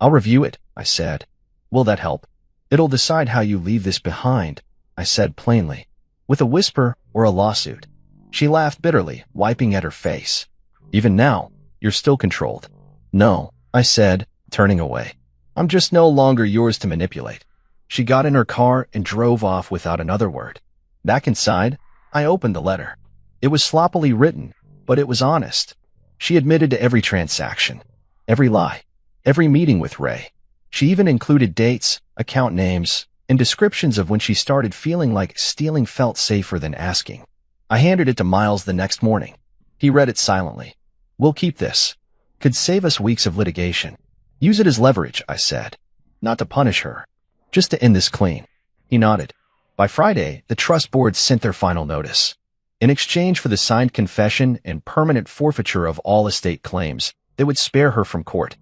I'll review it, I said. Will that help? It'll decide how you leave this behind, I said plainly. With a whisper or a lawsuit. She laughed bitterly, wiping at her face. Even now, you're still controlled. No, I said, turning away. I'm just no longer yours to manipulate. She got in her car and drove off without another word. Back inside, I opened the letter. It was sloppily written, but it was honest. She admitted to every transaction, every lie, every meeting with Ray. She even included dates, account names, and descriptions of when she started feeling like stealing felt safer than asking. I handed it to Miles the next morning. He read it silently. We'll keep this. Could save us weeks of litigation. Use it as leverage, I said. Not to punish her. Just to end this clean. He nodded. By Friday, the trust board sent their final notice. In exchange for the signed confession and permanent forfeiture of all estate claims, they would spare her from court.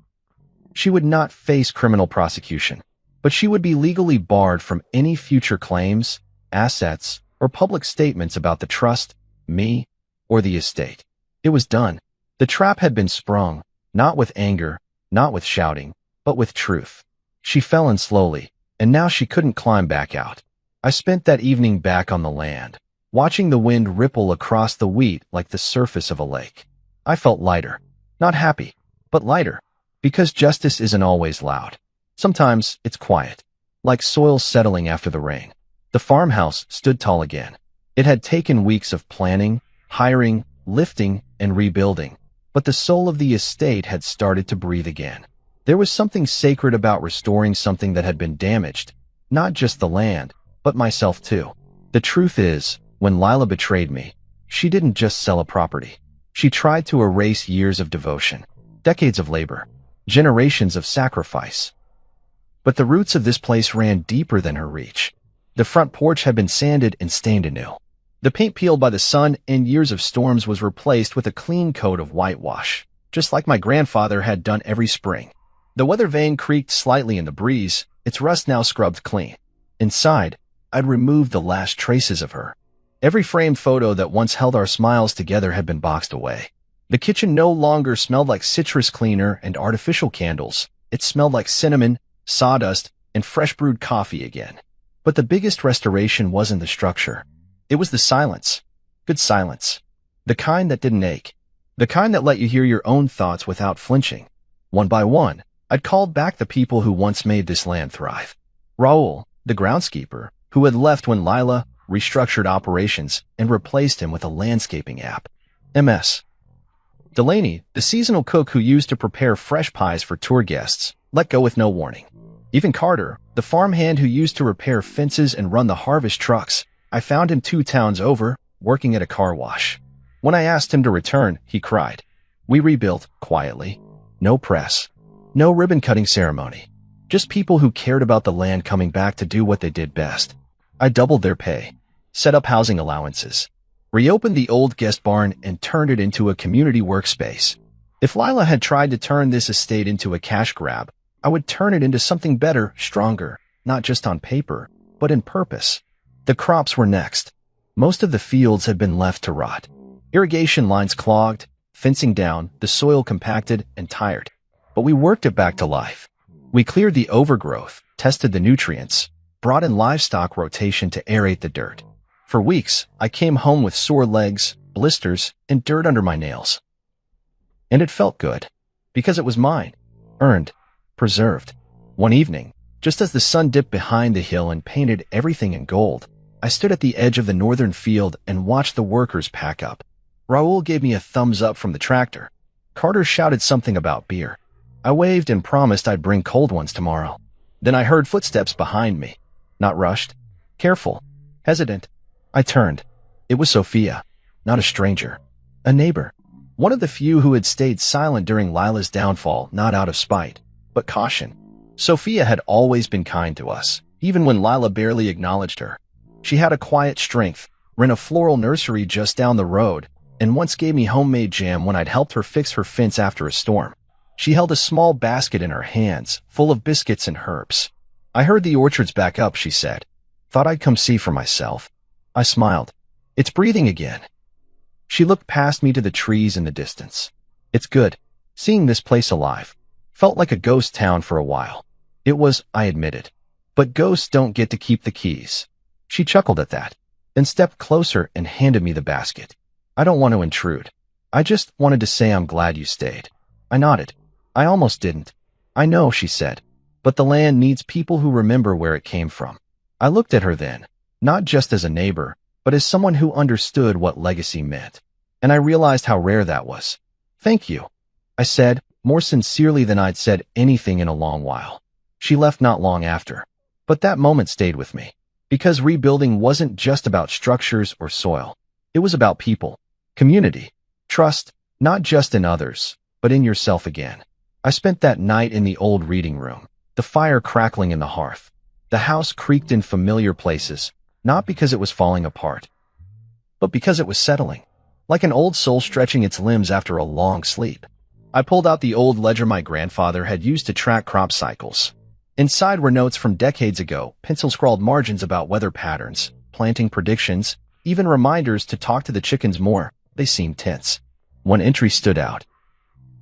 She would not face criminal prosecution, but she would be legally barred from any future claims, assets, or public statements about the trust, me, or the estate. It was done. The trap had been sprung, not with anger, not with shouting, but with truth. She fell in slowly, and now she couldn't climb back out. I spent that evening back on the land, watching the wind ripple across the wheat like the surface of a lake. I felt lighter. Not happy, but lighter. Because justice isn't always loud. Sometimes it's quiet, like soil settling after the rain. The farmhouse stood tall again. It had taken weeks of planning, hiring, lifting, and rebuilding, but the soul of the estate had started to breathe again. There was something sacred about restoring something that had been damaged, not just the land, but myself too. The truth is, when Lila betrayed me, she didn't just sell a property. She tried to erase years of devotion, decades of labor, generations of sacrifice. But the roots of this place ran deeper than her reach. The front porch had been sanded and stained anew. The paint peeled by the sun and years of storms was replaced with a clean coat of whitewash, just like my grandfather had done every spring. The weather vane creaked slightly in the breeze, its rust now scrubbed clean. Inside, I'd removed the last traces of her. Every framed photo that once held our smiles together had been boxed away. The kitchen no longer smelled like citrus cleaner and artificial candles. It smelled like cinnamon, sawdust, and fresh brewed coffee again. But the biggest restoration wasn't the structure. It was the silence. Good silence. The kind that didn't ache. The kind that let you hear your own thoughts without flinching. One by one, I'd called back the people who once made this land thrive. Raul, the groundskeeper, who had left when Lila restructured operations and replaced him with a landscaping app. MS. Delaney, the seasonal cook who used to prepare fresh pies for tour guests, let go with no warning. Even Carter, the farmhand who used to repair fences and run the harvest trucks, I found him 2 towns over, working at a car wash. When I asked him to return, he cried. We rebuilt, quietly. No press. No ribbon-cutting ceremony. Just people who cared about the land coming back to do what they did best. I doubled their pay, set up housing allowances, reopened the old guest barn and turned it into a community workspace. If Lila had tried to turn this estate into a cash grab, I would turn it into something better, stronger, not just on paper, but in purpose. The crops were next. Most of the fields had been left to rot. Irrigation lines clogged, fencing down, the soil compacted and tired. But we worked it back to life. We cleared the overgrowth, tested the nutrients, brought in livestock rotation to aerate the dirt. For weeks, I came home with sore legs, blisters, and dirt under my nails. And it felt good, because it was mine, earned, preserved. One evening, Just as the sun dipped behind the hill and painted everything in gold, I stood at the edge of the northern field and watched the workers pack up. Raoul gave me a thumbs up from the tractor. Carter shouted something about beer. I waved and promised I'd bring cold ones tomorrow. Then I heard footsteps behind me. Not rushed. Careful. Hesitant. I turned. It was Sophia. Not a stranger. A neighbor. One of the few who had stayed silent during Lila's downfall, not out of spite, but caution. Sophia had always been kind to us, even when Lila barely acknowledged her. She had a quiet strength, ran a floral nursery just down the road, and once gave me homemade jam when I'd helped her fix her fence after a storm. She held a small basket in her hands, full of biscuits and herbs. I heard the orchard's back up, she said. Thought I'd come see for myself. I smiled. It's breathing again. She looked past me to the trees in the distance. It's good. Seeing this place alive. Felt like a ghost town for a while. It was, I admitted. But ghosts don't get to keep the keys. She chuckled at that, then stepped closer and handed me the basket. I don't want to intrude. I just wanted to say I'm glad you stayed. I nodded. I almost didn't. I know, she said. But the land needs people who remember where it came from. I looked at her then, not just as a neighbor, but as someone who understood what legacy meant. And I realized how rare that was. Thank you, I said, more sincerely than I'd said anything in a long while. She left not long after. But that moment stayed with me. Because rebuilding wasn't just about structures or soil. It was about people, community, trust, not just in others, but in yourself again. I spent that night in the old reading room, the fire crackling in the hearth. The house creaked in familiar places, not because it was falling apart, but because it was settling, like an old soul stretching its limbs after a long sleep. I pulled out the old ledger my grandfather had used to track crop cycles. Inside were notes from decades ago, pencil-scrawled margins about weather patterns, planting predictions, even reminders to talk to the chickens more. They seemed tense. One entry stood out.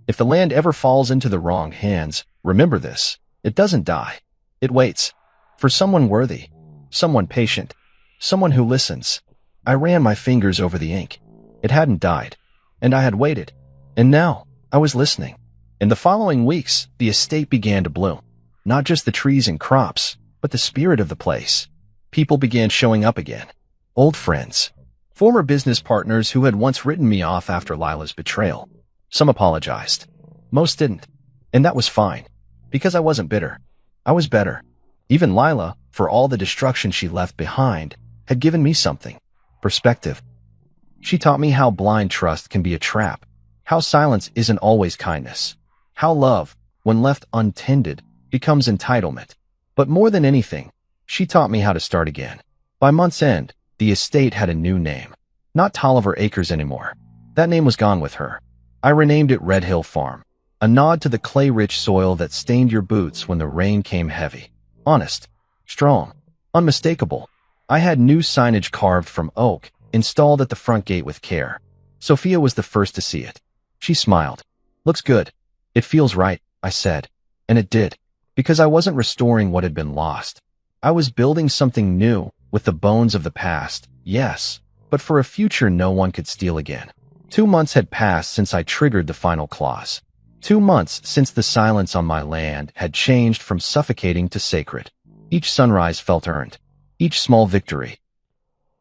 If the land ever falls into the wrong hands, remember this. It doesn't die. It waits. For someone worthy. Someone patient. Someone who listens. I ran my fingers over the ink. It hadn't died. And I had waited. And now, I was listening. In the following weeks, the estate began to bloom. Not just the trees and crops, but the spirit of the place. People began showing up again. Old friends. Former business partners who had once written me off after Lila's betrayal. Some apologized. Most didn't. And that was fine. Because I wasn't bitter. I was better. Even Lila, for all the destruction she left behind, had given me something. Perspective. She taught me how blind trust can be a trap. How silence isn't always kindness. How love, when left untended, becomes entitlement. But more than anything, she taught me how to start again. By month's end, the estate had a new name. Not Tolliver Acres anymore. That name was gone with her. I renamed it Red Hill Farm, a nod to the clay-rich soil that stained your boots when the rain came heavy. Honest, strong, unmistakable. I had new signage carved from oak, installed at the front gate with care. Sophia was the first to see it. She smiled. Looks good. It feels right, I said. And it did. Because I wasn't restoring what had been lost. I was building something new, with the bones of the past, yes, but for a future no one could steal again. 2 months had passed since I triggered the final clause. 2 months since the silence on my land had changed from suffocating to sacred. Each sunrise felt earned. Each small victory.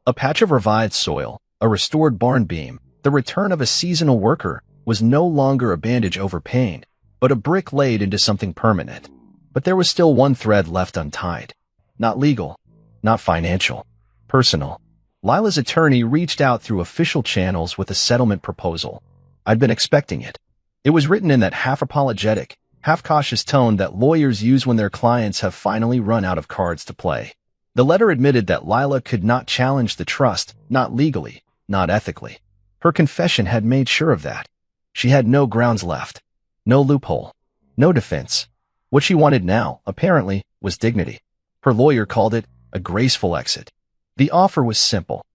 A patch of revived soil, a restored barn beam, the return of a seasonal worker was no longer a bandage over pain, but a brick laid into something permanent. But there was still one thread left untied. Not legal, not financial, personal. Lila's attorney reached out through official channels with a settlement proposal. I'd been expecting it. It was written in that half-apologetic, half-cautious tone that lawyers use when their clients have finally run out of cards to play. The letter admitted that Lila could not challenge the trust, not legally, not ethically. Her confession had made sure of that. She had no grounds left, no loophole, no defense. What she wanted now, apparently, was dignity. Her lawyer called it a graceful exit. The offer was simple.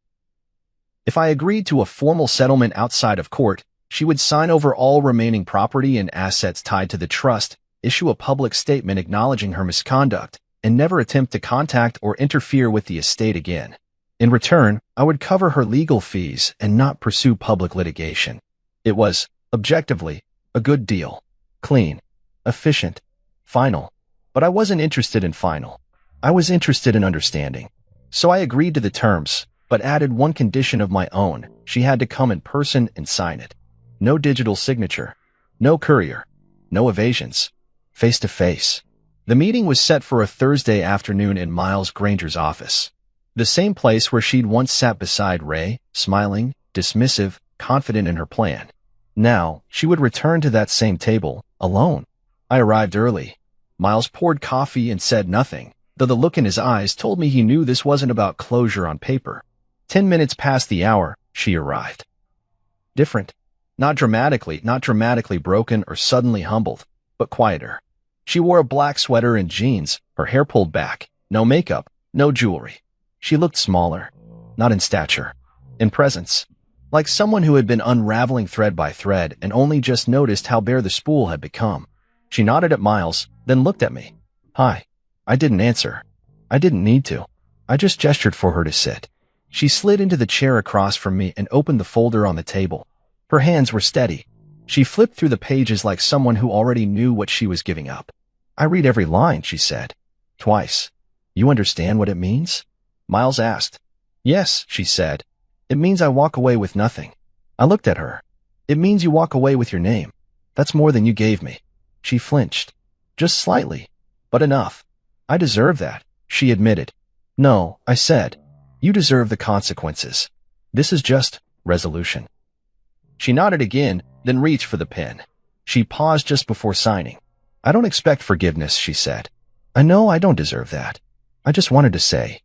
If I agreed to a formal settlement outside of court, she would sign over all remaining property and assets tied to the trust, issue a public statement acknowledging her misconduct, and never attempt to contact or interfere with the estate again. In return, I would cover her legal fees and not pursue public litigation. It was, objectively, a good deal. Clean. Efficient. Final. But I wasn't interested in final. I was interested in understanding. So I agreed to the terms, but added one condition of my own. She had to come in person and sign it. No digital signature. No courier. No evasions. Face to face. The meeting was set for a Thursday afternoon in Miles Granger's office. The same place where she'd once sat beside Ray, smiling, dismissive, confident in her plan. Now, she would return to that same table, alone. I arrived early. Miles poured coffee and said nothing, though the look in his eyes told me he knew this wasn't about closure on paper. 10 minutes past the hour, she arrived. Different. Not dramatically broken or suddenly humbled, but quieter. She wore a black sweater and jeans, her hair pulled back, no makeup, no jewelry. She looked smaller, not in stature, in presence, like someone who had been unraveling thread by thread and only just noticed how bare the spool had become. She nodded at Miles, then looked at me. Hi. I didn't answer. I didn't need to. I just gestured for her to sit. She slid into the chair across from me and opened the folder on the table. Her hands were steady. She flipped through the pages like someone who already knew what she was giving up. I read every line, she said. Twice. You understand what it means? Miles asked. Yes, she said. It means I walk away with nothing. I looked at her. It means you walk away with your name. That's more than you gave me. She flinched. Just slightly. But enough. I deserve that, she admitted. No, I said. You deserve the consequences. This is just resolution. She nodded again, then reached for the pen. She paused just before signing. I don't expect forgiveness, she said. I know I don't deserve that. I just wanted to say.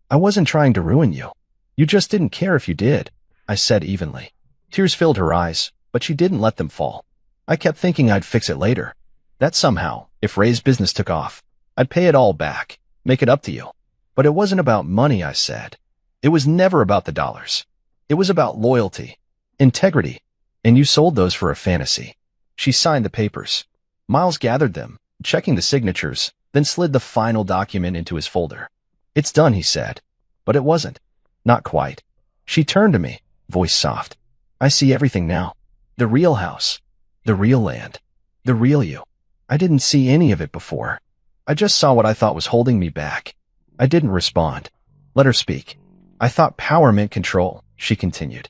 I wasn't trying to ruin you. You just didn't care if you did, I said evenly. Tears filled her eyes, but she didn't let them fall. I kept thinking I'd fix it later. That somehow, if Ray's business took off, I'd pay it all back, make it up to you. But it wasn't about money, I said. It was never about the dollars. It was about loyalty, integrity, and you sold those for a fantasy. She signed the papers. Miles gathered them, checking the signatures, then slid the final document into his folder. It's done, he said. But it wasn't. Not quite. She turned to me, voice soft. I see everything now. The real house. The real land. The real you. I didn't see any of it before. I just saw what I thought was holding me back. I didn't respond. Let her speak. I thought power meant control, she continued.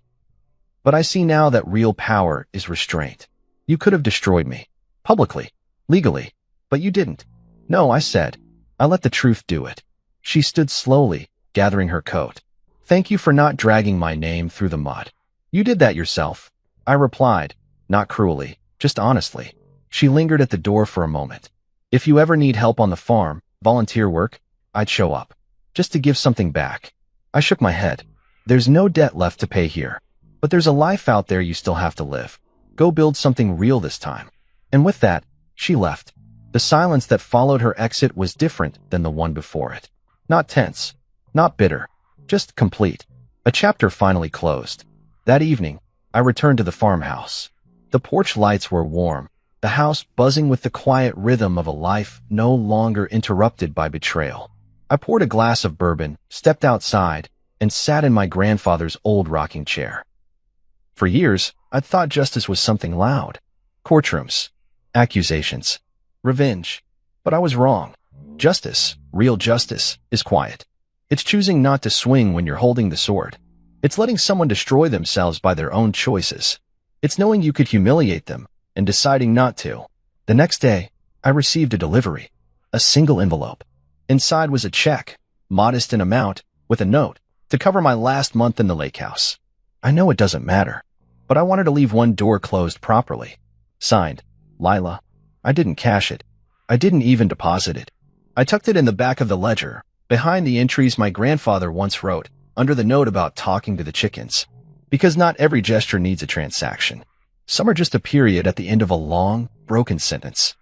But I see now that real power is restraint. You could have destroyed me. Publicly. Legally. But you didn't. No, I said. I let the truth do it. She stood slowly, gathering her coat. Thank you for not dragging my name through the mud. You did that yourself. I replied, not cruelly, just honestly. She lingered at the door for a moment. If you ever need help on the farm, volunteer work, I'd show up. Just to give something back. I shook my head. There's no debt left to pay here. But there's a life out there you still have to live. Go build something real this time. And with that, she left. The silence that followed her exit was different than the one before it. Not tense. Not bitter. Just complete. A chapter finally closed. That evening, I returned to the farmhouse. The porch lights were warm, the house buzzing with the quiet rhythm of a life no longer interrupted by betrayal. I poured a glass of bourbon, stepped outside, and sat in my grandfather's old rocking chair. For years, I'd thought justice was something loud. Courtrooms, accusations, revenge. But I was wrong. Justice, real justice, is quiet. It's choosing not to swing when you're holding the sword. It's letting someone destroy themselves by their own choices. It's knowing you could humiliate them and deciding not to. The next day, I received a delivery. A single envelope. Inside was a check, modest in amount, with a note, to cover my last month in the lake house. I know it doesn't matter, but I wanted to leave one door closed properly. Signed, Lila. I didn't cash it. I didn't even deposit it. I tucked it in the back of the ledger, behind the entries my grandfather once wrote, under the note about talking to the chickens. Because not every gesture needs a transaction. Some are just a period at the end of a long, broken sentence.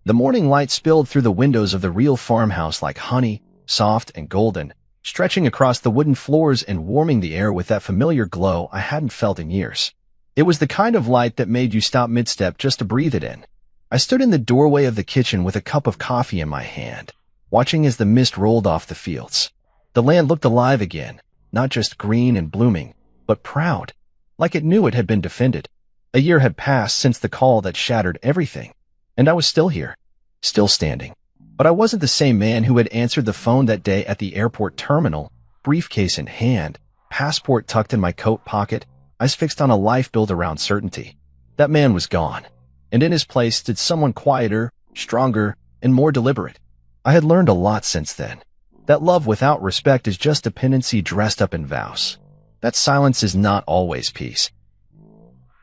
The morning light spilled through the windows of the real farmhouse like honey, soft and golden, stretching across the wooden floors and warming the air with that familiar glow I hadn't felt in years. It was the kind of light that made you stop mid-step just to breathe it in. I stood in the doorway of the kitchen with a cup of coffee in my hand, watching as the mist rolled off the fields. The land looked alive again, not just green and blooming, but proud, like it knew it had been defended. A year had passed since the call that shattered everything, and I was still here, still standing. But I wasn't the same man who had answered the phone that day at the airport terminal, briefcase in hand, passport tucked in my coat pocket, eyes fixed on a life built around certainty. That man was gone, and in his place stood someone quieter, stronger, and more deliberate. I had learned a lot since then. That love without respect is just dependency dressed up in vows. That silence is not always peace.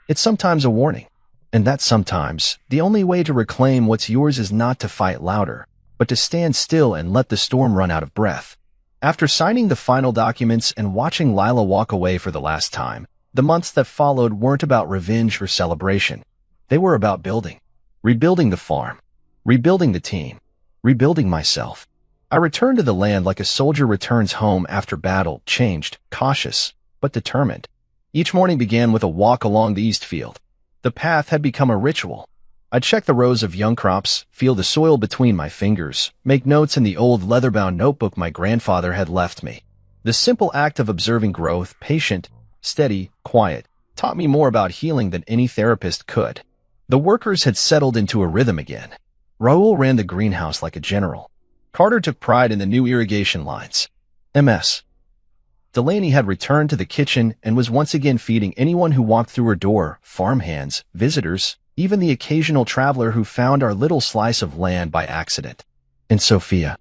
It's sometimes a warning, and that sometimes the only way to reclaim what's yours is not to fight louder, but to stand still and let the storm run out of breath. After signing the final documents and watching Lila walk away for the last time, the months that followed weren't about revenge or celebration. They were about building. Rebuilding the farm. Rebuilding the team. Rebuilding myself. I returned to the land like a soldier returns home after battle, changed, cautious, but determined. Each morning began with a walk along the east field. The path had become a ritual. I'd check the rows of young crops, feel the soil between my fingers, make notes in the old leather-bound notebook my grandfather had left me. The simple act of observing growth, patient, steady, quiet, taught me more about healing than any therapist could. The workers had settled into a rhythm again. Raul ran the greenhouse like a general. Carter took pride in the new irrigation lines. Ms. Delaney had returned to the kitchen and was once again feeding anyone who walked through her door, farmhands, visitors, even the occasional traveler who found our little slice of land by accident. And Sophia?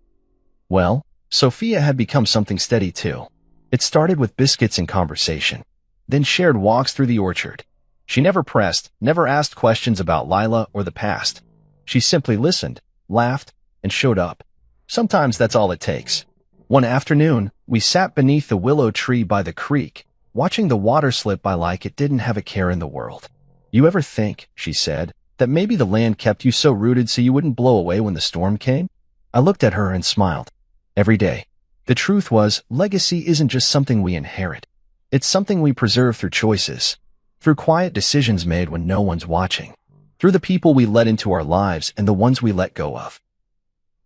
Well, Sophia had become something steady too. It started with biscuits and conversation, then shared walks through the orchard. She never pressed, never asked questions about Lila or the past. She simply listened, laughed, and showed up. Sometimes that's all it takes. One afternoon, we sat beneath the willow tree by the creek, watching the water slip by like it didn't have a care in the world. You ever think, she said, that maybe the land kept you so rooted so you wouldn't blow away when the storm came? I looked at her and smiled. Every day. The truth was, legacy isn't just something we inherit. It's something we preserve through choices, through quiet decisions made when no one's watching, through the people we let into our lives and the ones we let go of.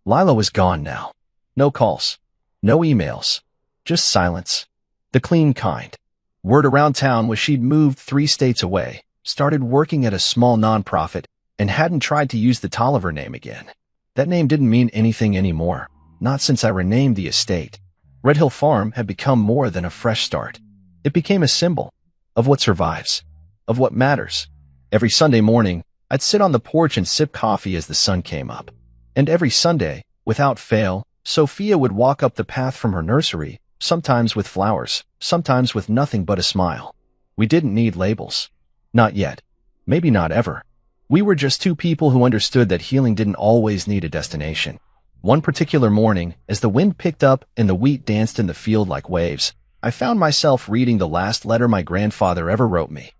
Lila was gone now. No calls. No emails. Just silence. The clean kind. Word around town was she'd moved 3 states away, started working at a small nonprofit, and hadn't tried to use the Tolliver name again. That name didn't mean anything anymore, not since I renamed the estate. Red Hill Farm had become more than a fresh start. It became a symbol of what survives, of what matters. Every Sunday morning, I'd sit on the porch and sip coffee as the sun came up. And every Sunday, without fail, Sophia would walk up the path from her nursery, sometimes with flowers, sometimes with nothing but a smile. We didn't need labels. Not yet. Maybe not ever. We were just 2 people who understood that healing didn't always need a destination. One particular morning, as the wind picked up and the wheat danced in the field like waves, I found myself reading the last letter my grandfather ever wrote me.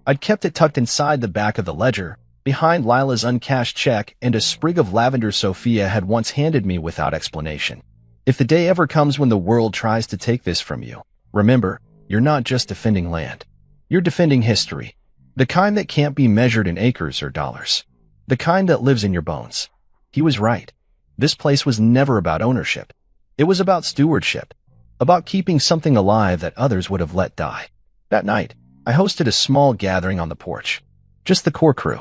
I'd kept it tucked inside the back of the ledger, behind Lila's uncashed check and a sprig of lavender Sophia had once handed me without explanation. If the day ever comes when the world tries to take this from you, remember, you're not just defending land. You're defending history. The kind that can't be measured in acres or dollars. The kind that lives in your bones. He was right. This place was never about ownership. It was about stewardship. About keeping something alive that others would have let die. That night, I hosted a small gathering on the porch. Just the core crew.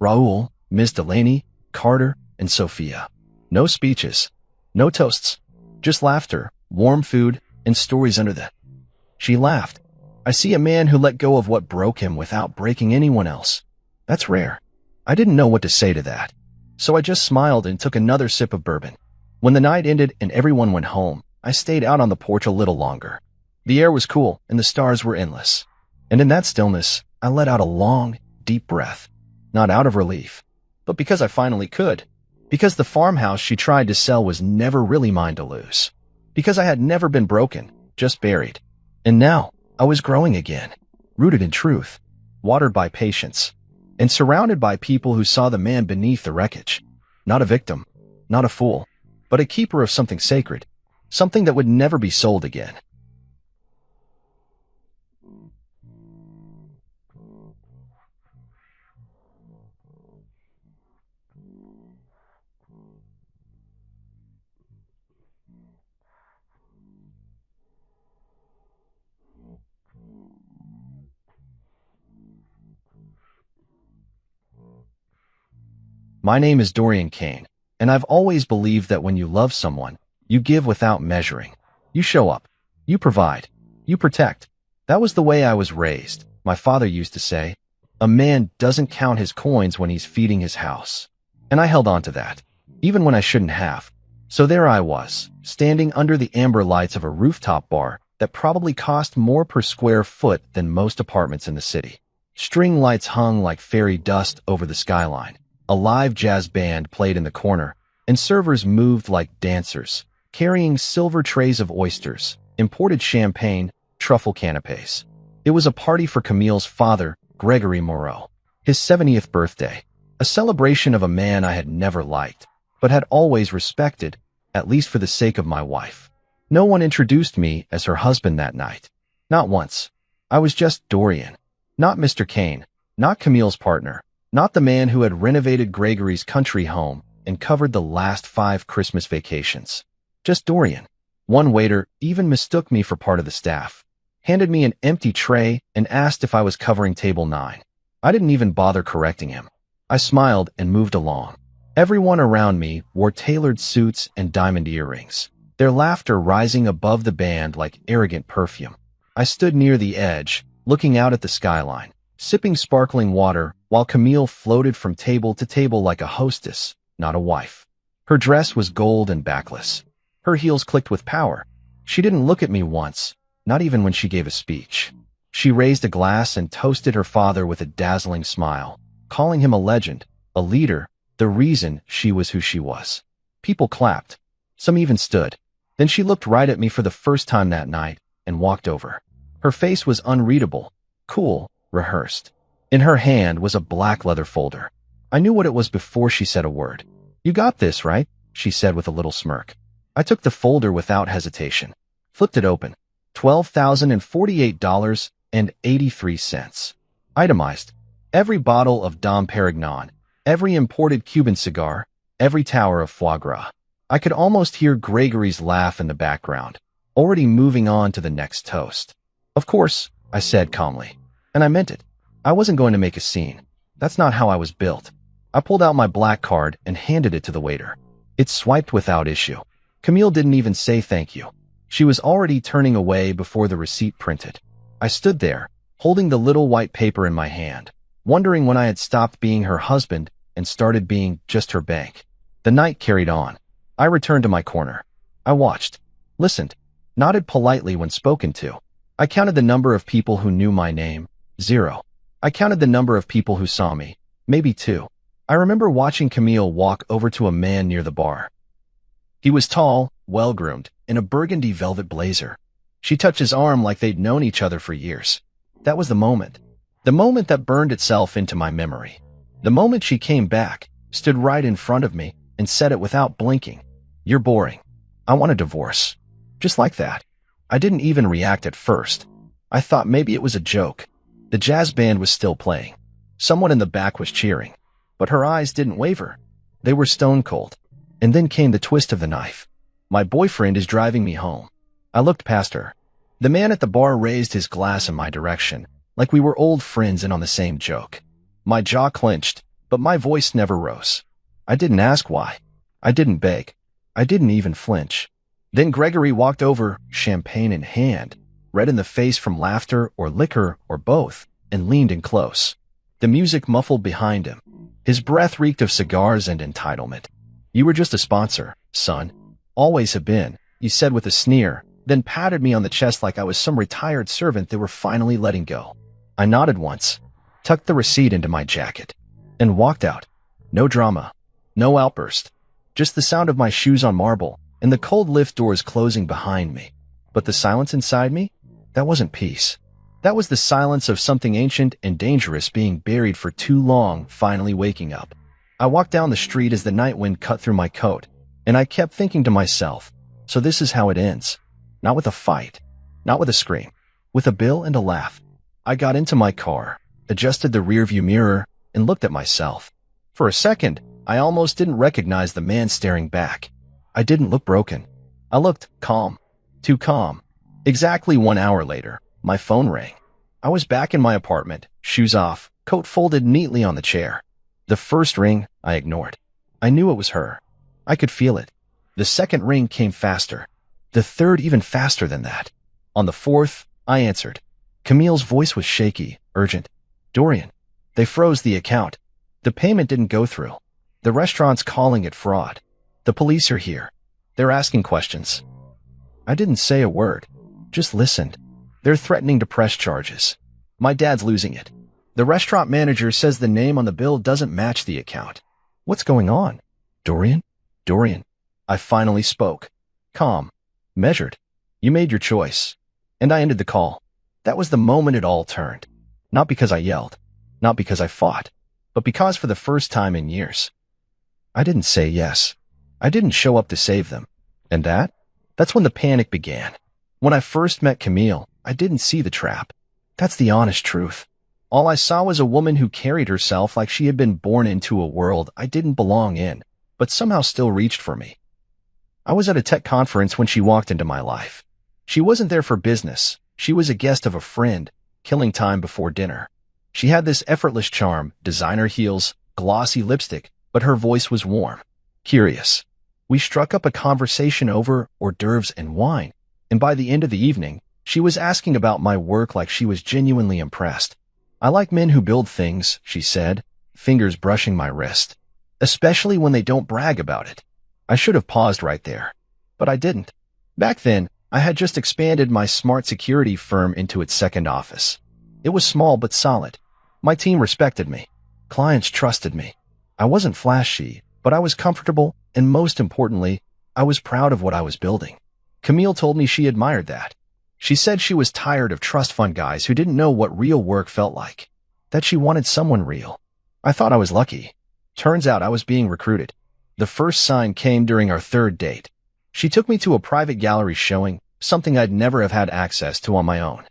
Raul, Ms. Delaney, Carter, and Sophia. No speeches. No toasts. Just laughter, warm food, and stories under the... She laughed. I see a man who let go of what broke him without breaking anyone else. That's rare. I didn't know what to say to that. So I just smiled and took another sip of bourbon. When the night ended and everyone went home, I stayed out on the porch a little longer. The air was cool and the stars were endless. And in that stillness, I let out a long, deep breath. Not out of relief, but because I finally could. Because the farmhouse she tried to sell was never really mine to lose. Because I had never been broken, just buried. And now, I was growing again, rooted in truth, watered by patience, and surrounded by people who saw the man beneath the wreckage. Not a victim, not a fool, but a keeper of something sacred, something that would never be sold again. My name is Dorian Kane, and I've always believed that when you love someone, you give without measuring. You show up. You provide. You protect. That was the way I was raised. My father used to say, a man doesn't count his coins when he's feeding his house. And I held on to that, even when I shouldn't have. So there I was, standing under the amber lights of a rooftop bar that probably cost more per square foot than most apartments in the city. String lights hung like fairy dust over the skyline. A live jazz band played in the corner, and servers moved like dancers, carrying silver trays of oysters, imported champagne, truffle canapes. It was a party for Camille's father, Gregory Moreau. His 70th birthday, a celebration of a man I had never liked, but had always respected, at least for the sake of my wife. No one introduced me as her husband that night. Not once. I was just Dorian. Not Mr. Kane, not Camille's partner, not the man who had renovated Gregory's country home and covered the last 5 Christmas vacations. Just Dorian. One waiter even mistook me for part of the staff, handed me an empty tray and asked if I was covering table 9. I didn't even bother correcting him. I smiled and moved along. Everyone around me wore tailored suits and diamond earrings, their laughter rising above the band like arrogant perfume. I stood near the edge, looking out at the skyline, sipping sparkling water while Camille floated from table to table like a hostess, not a wife. Her dress was gold and backless. Her heels clicked with power. She didn't look at me once, not even when she gave a speech. She raised a glass and toasted her father with a dazzling smile, calling him a legend, a leader, the reason she was who she was. People clapped. Some even stood. Then she looked right at me for the first time that night and walked over. Her face was unreadable, cool, rehearsed. In her hand was a black leather folder. I knew what it was before she said a word. "You got this, right?" she said with a little smirk. I took the folder without hesitation, flipped it open. $12,048.83. Itemized. Every bottle of Dom Perignon, every imported Cuban cigar, every tower of foie gras. I could almost hear Gregory's laugh in the background, already moving on to the next toast. "Of course," I said calmly. And I meant it. I wasn't going to make a scene. That's not how I was built. I pulled out my black card and handed it to the waiter. It swiped without issue. Camille didn't even say thank you. She was already turning away before the receipt printed. I stood there, holding the little white paper in my hand, wondering when I had stopped being her husband and started being just her bank. The night carried on. I returned to my corner. I watched, listened, nodded politely when spoken to. I counted the number of people who knew my name, 0. I counted the number of people who saw me, maybe 2. I remember watching Camille walk over to a man near the bar. He was tall, well-groomed, in a burgundy velvet blazer. She touched his arm like they'd known each other for years. That was the moment that burned itself into my memory. The moment she came back, stood right in front of me, and said it without blinking. "You're boring. I want a divorce." Just like that. I didn't even react at first. I thought maybe it was a joke. The jazz band was still playing. Someone in the back was cheering. But her eyes didn't waver. They were stone cold. And then came the twist of the knife. "My boyfriend is driving me home." I looked past her. The man at the bar raised his glass in my direction, like we were old friends in on the same joke. My jaw clenched, but my voice never rose. I didn't ask why. I didn't beg. I didn't even flinch. Then Gregory walked over, champagne in hand, red in the face from laughter or liquor or both, and leaned in close. The music muffled behind him. His breath reeked of cigars and entitlement. "You were just a sponsor, son. Always have been," he said with a sneer, then patted me on the chest like I was some retired servant they were finally letting go. I nodded once, tucked the receipt into my jacket, and walked out. No drama, no outburst, just the sound of my shoes on marble and the cold lift doors closing behind me. But the silence inside me? That wasn't peace. That was the silence of something ancient and dangerous being buried for too long, finally waking up. I walked down the street as the night wind cut through my coat, and I kept thinking to myself, so this is how it ends. Not with a fight, not with a scream, with a bill and a laugh. I got into my car, adjusted the rearview mirror, and looked at myself. For a second, I almost didn't recognize the man staring back. I didn't look broken. I looked calm. Too calm. Exactly 1 hour later, my phone rang. I was back in my apartment, shoes off, coat folded neatly on the chair. The first ring, I ignored. I knew it was her. I could feel it. The second ring came faster. The third even faster than that. On the fourth, I answered. Camille's voice was shaky, urgent. Dorian, they froze the account. The payment didn't go through. The restaurant's calling it fraud. The police are here. They're asking questions. I didn't say a word, just listened. They're threatening to press charges. My dad's losing it. The restaurant manager says the name on the bill doesn't match the account. What's going on? Dorian? Dorian. I finally spoke. Calm. Measured. You made your choice. And I ended the call. That was the moment it all turned. Not because I yelled. Not because I fought. But because for the first time in years, I didn't say yes. I didn't show up to save them. And that's when the panic began. When I first met Camille, I didn't see the trap. That's the honest truth. All I saw was a woman who carried herself like she had been born into a world I didn't belong in, but somehow still reached for me. I was at a tech conference when she walked into my life. She wasn't there for business. She was a guest of a friend, killing time before dinner. She had this effortless charm, designer heels, glossy lipstick, but her voice was warm, curious. We struck up a conversation over hors d'oeuvres and wine, and by the end of the evening, she was asking about my work like she was genuinely impressed. I like men who build things, she said, fingers brushing my wrist, especially when they don't brag about it. I should have paused right there, but I didn't. Back then, I had just expanded my smart security firm into its second office. It was small but solid. My team respected me. Clients trusted me. I wasn't flashy, but I was comfortable, and most importantly, I was proud of what I was building. Camille told me she admired that. She said she was tired of trust fund guys who didn't know what real work felt like. That she wanted someone real. I thought I was lucky. Turns out I was being recruited. The first sign came during our third date. She took me to a private gallery showing, something I'd never have had access to on my own.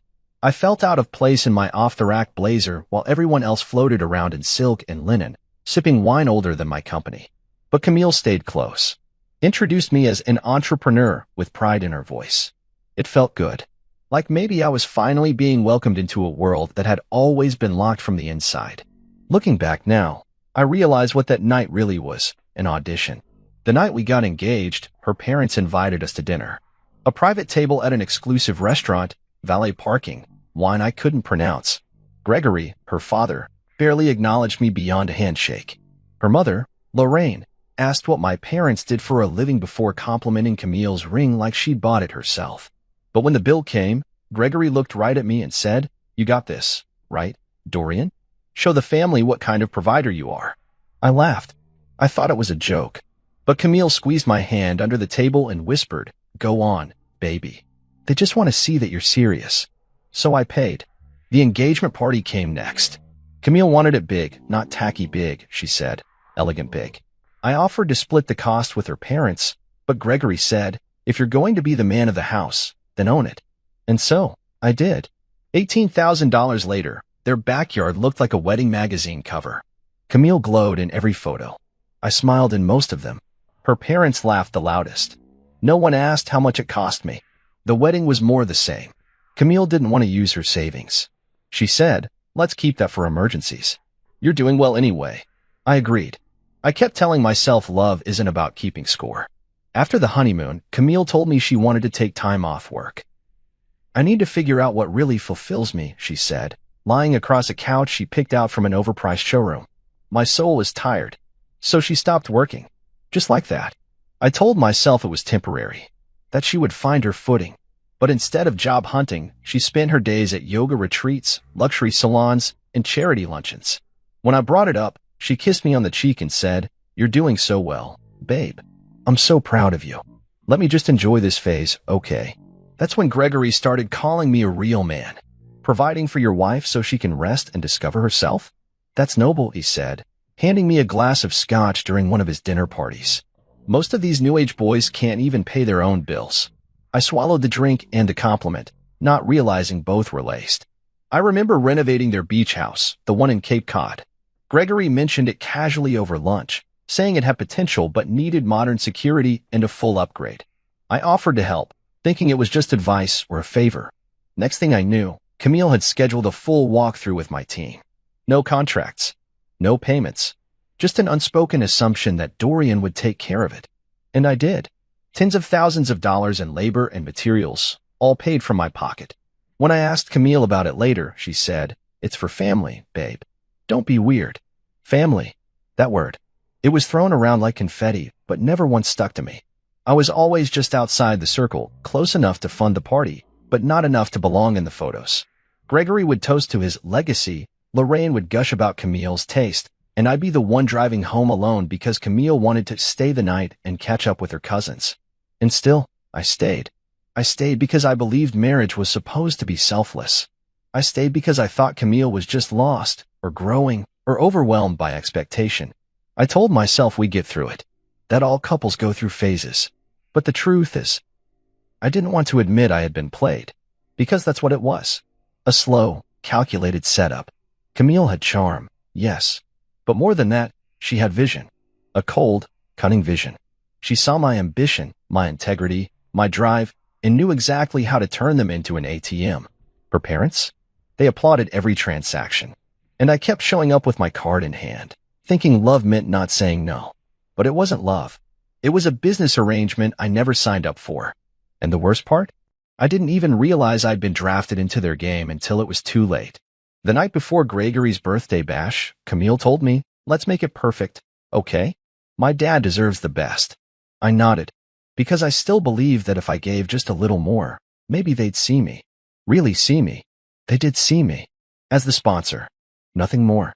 I felt out of place in my off-the-rack blazer while everyone else floated around in silk and linen, sipping wine older than my company. But Camille stayed close. Introduced me as an entrepreneur with pride in her voice. It felt good. Like maybe I was finally being welcomed into a world that had always been locked from the inside. Looking back now, I realize what that night really was, an audition. The night we got engaged, her parents invited us to dinner. A private table at an exclusive restaurant, valet parking, wine I couldn't pronounce. Gregory, her father, barely acknowledged me beyond a handshake. Her mother, Lorraine, asked what my parents did for a living before complimenting Camille's ring like she'd bought it herself. But when the bill came, Gregory looked right at me and said, "You got this, right, Dorian? Show the family what kind of provider you are." I laughed. I thought it was a joke. But Camille squeezed my hand under the table and whispered, "Go on, baby. They just want to see that you're serious." So I paid. The engagement party came next. Camille wanted it big, not tacky big, she said. Elegant big. I offered to split the cost with her parents, but Gregory said, "If you're going to be the man of the house, then own it." And so, I did. $18,000 later, their backyard looked like a wedding magazine cover. Camille glowed in every photo. I smiled in most of them. Her parents laughed the loudest. No one asked how much it cost me. The wedding was more the same. Camille didn't want to use her savings. She said, "Let's keep that for emergencies." "You're doing well anyway." I agreed. I kept telling myself love isn't about keeping score. After the honeymoon, Camille told me she wanted to take time off work. "I need to figure out what really fulfills me," she said, lying across a couch she picked out from an overpriced showroom. My soul was tired, so she stopped working. Just like that. I told myself it was temporary, that she would find her footing. But instead of job hunting, she spent her days at yoga retreats, luxury salons, and charity luncheons. When I brought it up, she kissed me on the cheek and said, "You're doing so well, babe. I'm so proud of you. Let me just enjoy this phase, okay?" That's when Gregory started calling me a real man. "Providing for your wife so she can rest and discover herself? That's noble," he said, handing me a glass of scotch during one of his dinner parties. Most of these new age boys can't even pay their own bills. I swallowed the drink and the compliment, not realizing both were laced. I remember renovating their beach house, the one in Cape Cod. Gregory mentioned it casually over lunch, saying it had potential but needed modern security and a full upgrade. I offered to help, thinking it was just advice or a favor. Next thing I knew, Camille had scheduled a full walkthrough with my team. No contracts, no payments, Just an unspoken assumption that Dorian would take care of it. And I did. Tens of thousands of dollars in labor and materials, all paid from my pocket. When I asked Camille about it later, she said, "It's for family, babe. Don't be weird." Family. That word. It was thrown around like confetti, but never once stuck to me. I was always just outside the circle, close enough to fund the party, but not enough to belong in the photos. Gregory would toast to his legacy, Lorraine would gush about Camille's taste, and I'd be the one driving home alone because Camille wanted to stay the night and catch up with her cousins. And still, I stayed. I stayed because I believed marriage was supposed to be selfless. I stayed because I thought Camille was just lost, or growing, or overwhelmed by expectation. I told myself we'd get through it, that all couples go through phases. But the truth is, I didn't want to admit I had been played, because that's what it was. A slow, calculated setup. Camille had charm, yes. But more than that, she had vision. A cold, cunning vision. She saw my ambition, my integrity, my drive, and knew exactly how to turn them into an ATM. Her parents? They applauded every transaction. And I kept showing up with my card in hand, thinking love meant not saying no. But it wasn't love. It was a business arrangement I never signed up for. And the worst part? I didn't even realize I'd been drafted into their game until it was too late. The night before Gregory's birthday bash, Camille told me, "Let's make it perfect, okay? My dad deserves the best." I nodded, because I still believed that if I gave just a little more, maybe they'd see me. Really see me. They did see me. As the sponsor. Nothing more.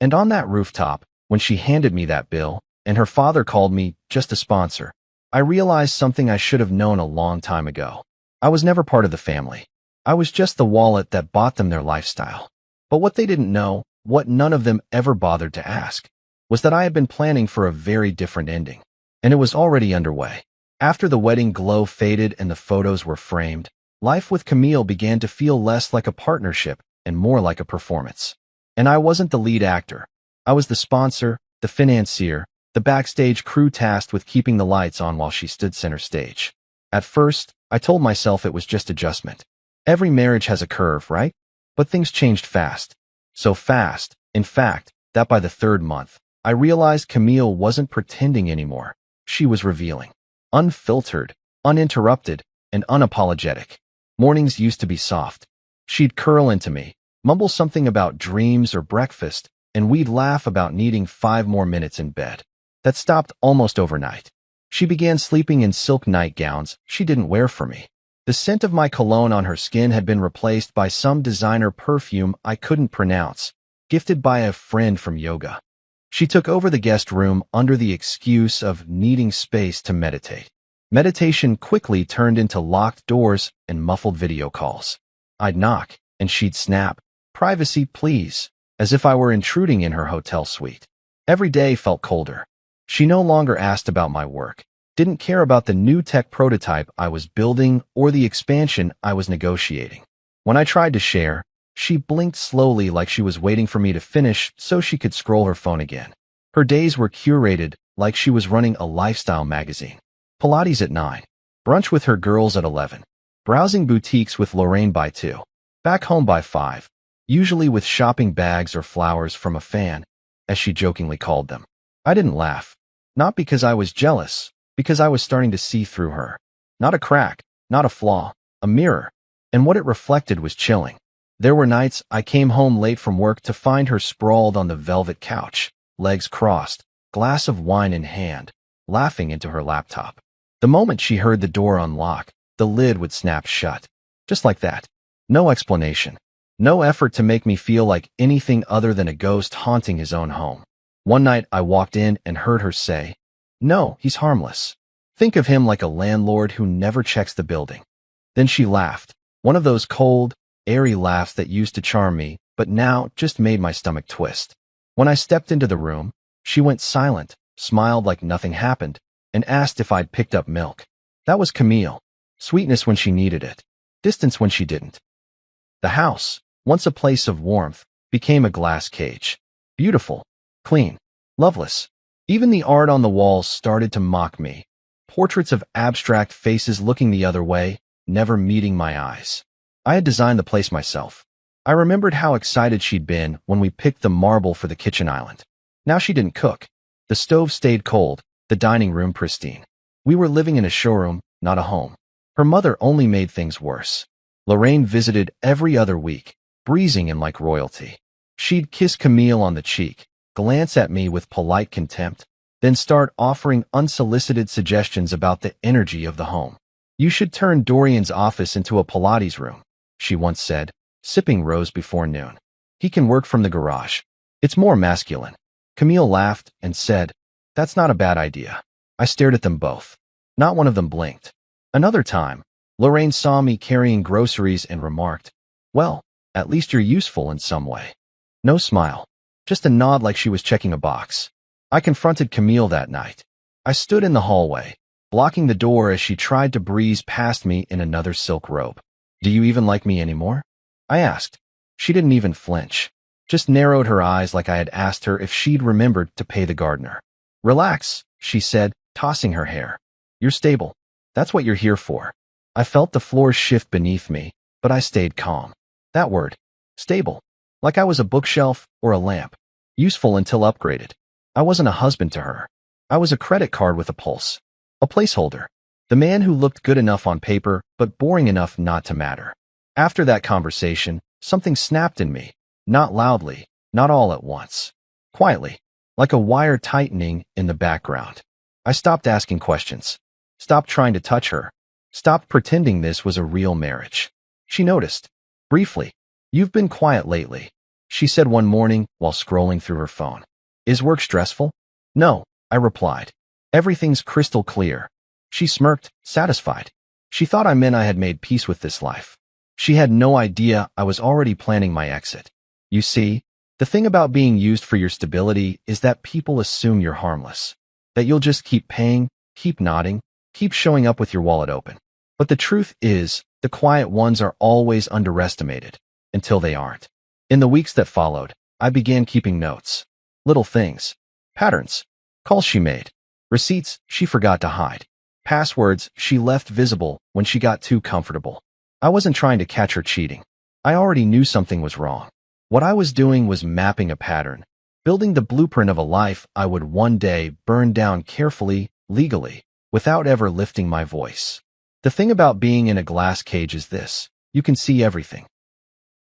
And on that rooftop, when she handed me that bill, and her father called me just a sponsor, I realized something I should have known a long time ago. I was never part of the family. I was just the wallet that bought them their lifestyle. But what they didn't know, what none of them ever bothered to ask, was that I had been planning for a very different ending. And it was already underway. After the wedding glow faded and the photos were framed, life with Camille began to feel less like a partnership and more like a performance. And I wasn't the lead actor. I was the sponsor, the financier, the backstage crew tasked with keeping the lights on while she stood center stage. At first, I told myself it was just adjustment. Every marriage has a curve, right? But things changed fast. So fast, in fact, that by the third month, I realized Camille wasn't pretending anymore. She was revealing. Unfiltered, uninterrupted, and unapologetic. Mornings used to be soft. She'd curl into me, mumble something about dreams or breakfast, and we'd laugh about needing 5 more minutes in bed. That stopped almost overnight. She began sleeping in silk nightgowns she didn't wear for me. The scent of my cologne on her skin had been replaced by some designer perfume I couldn't pronounce, gifted by a friend from yoga. She took over the guest room under the excuse of needing space to meditate. Meditation quickly turned into locked doors and muffled video calls. I'd knock, and she'd snap, "Privacy, please," as if I were intruding in her hotel suite. Every day felt colder. She no longer asked about my work, didn't care about the new tech prototype I was building or the expansion I was negotiating. When I tried to share, she blinked slowly like she was waiting for me to finish so she could scroll her phone again. Her days were curated like she was running a lifestyle magazine. Pilates at 9. Brunch with her girls at 11. Browsing boutiques with Lorraine by 2. Back home by 5. Usually with shopping bags or flowers from a fan, as she jokingly called them. I didn't laugh. Not because I was jealous, because I was starting to see through her. Not a crack, not a flaw, a mirror. And what it reflected was chilling. There were nights I came home late from work to find her sprawled on the velvet couch, legs crossed, glass of wine in hand, laughing into her laptop. The moment she heard the door unlock, the lid would snap shut. Just like that. No explanation. No effort to make me feel like anything other than a ghost haunting his own home. One night I walked in and heard her say, "No, he's harmless. Think of him like a landlord who never checks the building." Then she laughed. One of those cold, airy laughs that used to charm me, but now just made my stomach twist. When I stepped into the room, she went silent, smiled like nothing happened, and asked if I'd picked up milk. That was Camille. Sweetness when she needed it. Distance when she didn't. The house, once a place of warmth, became a glass cage. Beautiful, clean, loveless. Even the art on the walls started to mock me. Portraits of abstract faces looking the other way, never meeting my eyes. I had designed the place myself. I remembered how excited she'd been when we picked the marble for the kitchen island. Now she didn't cook. The stove stayed cold, the dining room pristine. We were living in a showroom, not a home. Her mother only made things worse. Lorraine visited every other week, breezing in like royalty. She'd kiss Camille on the cheek, glance at me with polite contempt, then start offering unsolicited suggestions about the energy of the home. "You should turn Dorian's office into a Pilates room," she once said, sipping rose before noon. "He can work from the garage. It's more masculine." Camille laughed and said, "That's not a bad idea." I stared at them both. Not one of them blinked. Another time, Lorraine saw me carrying groceries and remarked, "Well, at least you're useful in some way." No smile, just a nod like she was checking a box. I confronted Camille that night. I stood in the hallway, blocking the door as she tried to breeze past me in another silk robe. "Do you even like me anymore?" I asked. She didn't even flinch, just narrowed her eyes like I had asked her if she'd remembered to pay the gardener. "Relax," she said, tossing her hair. "You're stable. That's what you're here for." I felt the floor shift beneath me, but I stayed calm. That word, stable, like I was a bookshelf or a lamp, useful until upgraded. I wasn't a husband to her. I was a credit card with a pulse, a placeholder, the man who looked good enough on paper but boring enough not to matter. After that conversation, something snapped in me, not loudly, not all at once, quietly, like a wire tightening in the background. I stopped asking questions, stopped trying to touch her, stopped pretending this was a real marriage. She noticed, briefly. "You've been quiet lately," she said one morning while scrolling through her phone. "Is work stressful?" "No," I replied. "Everything's crystal clear." She smirked, satisfied. She thought I meant I had made peace with this life. She had no idea I was already planning my exit. You see, the thing about being used for your stability is that people assume you're harmless, that you'll just keep paying, keep nodding, keep showing up with your wallet open. But the truth is, the quiet ones are always underestimated, until they aren't. In the weeks that followed, I began keeping notes. Little things. Patterns. Calls she made. Receipts she forgot to hide. Passwords she left visible when she got too comfortable. I wasn't trying to catch her cheating. I already knew something was wrong. What I was doing was mapping a pattern, building the blueprint of a life I would one day burn down carefully, legally, without ever lifting my voice. The thing about being in a glass cage is this: you can see everything.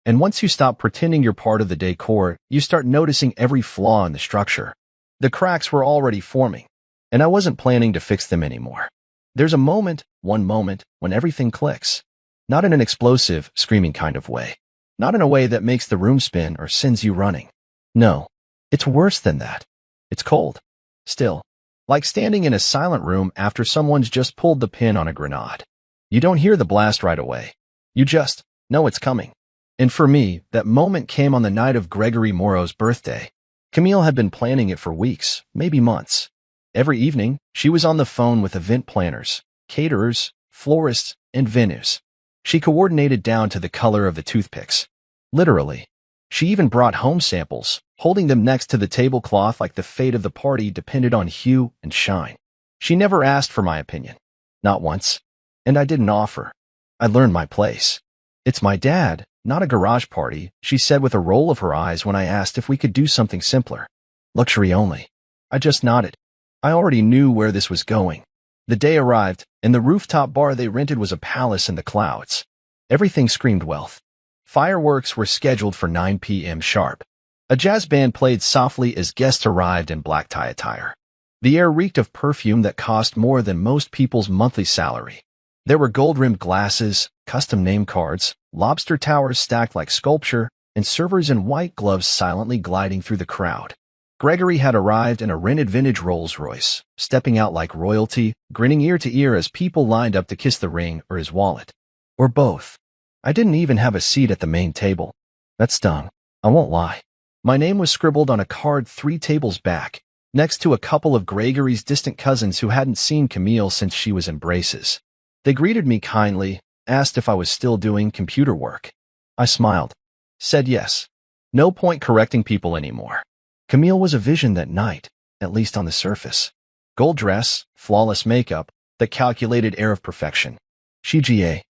And once you stop pretending you're part of the decor, you start noticing every flaw in the structure. The cracks were already forming, and I wasn't planning to fix them anymore. There's a moment, one moment, when everything clicks. Not in an explosive, screaming kind of way. Not in a way that makes the room spin or sends you running. No, it's worse than that. It's cold. Still. Like standing in a silent room after someone's just pulled the pin on a grenade. You don't hear the blast right away. You just know it's coming. And for me, that moment came on the night of Gregory Morrow's birthday. Camille had been planning it for weeks, maybe months. Every evening, she was on the phone with event planners, caterers, florists, and venues. She coordinated down to the color of the toothpicks. Literally. She even brought home samples, holding them next to the tablecloth like the fate of the party depended on hue and shine. She never asked for my opinion. Not once. And I didn't offer. I learned my place. "It's my dad, not a garage party," she said with a roll of her eyes when I asked if we could do something simpler. "Luxury only." I just nodded. I already knew where this was going. The day arrived, and the rooftop bar they rented was a palace in the clouds. Everything screamed wealth. Fireworks were scheduled for 9 p.m. sharp. A jazz band played softly as guests arrived in black tie attire. The air reeked of perfume that cost more than most people's monthly salary. There were gold-rimmed glasses, custom name cards, lobster towers stacked like sculpture, and servers in white gloves silently gliding through the crowd. Gregory had arrived in a rented vintage Rolls-Royce, stepping out like royalty, grinning ear to ear as people lined up to kiss the ring or his wallet. Or both. I didn't even have a seat at the main table. That stung. I won't lie. My name was scribbled on a card 3 tables back, next to a couple of Gregory's distant cousins who hadn't seen Camille since she was in braces. They greeted me kindly, asked if I was still doing computer work. I smiled. Said yes. No point correcting people anymore. Camille was a vision that night, at least on the surface. Gold dress, flawless makeup, the calculated air of perfection. She GA.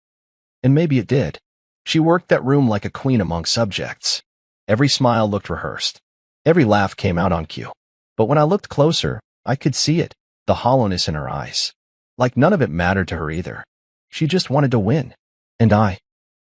And maybe it did. She worked that room like a queen among subjects. Every smile looked rehearsed. Every laugh came out on cue. But when I looked closer, I could see it, the hollowness in her eyes. Like none of it mattered to her either. She just wanted to win. And I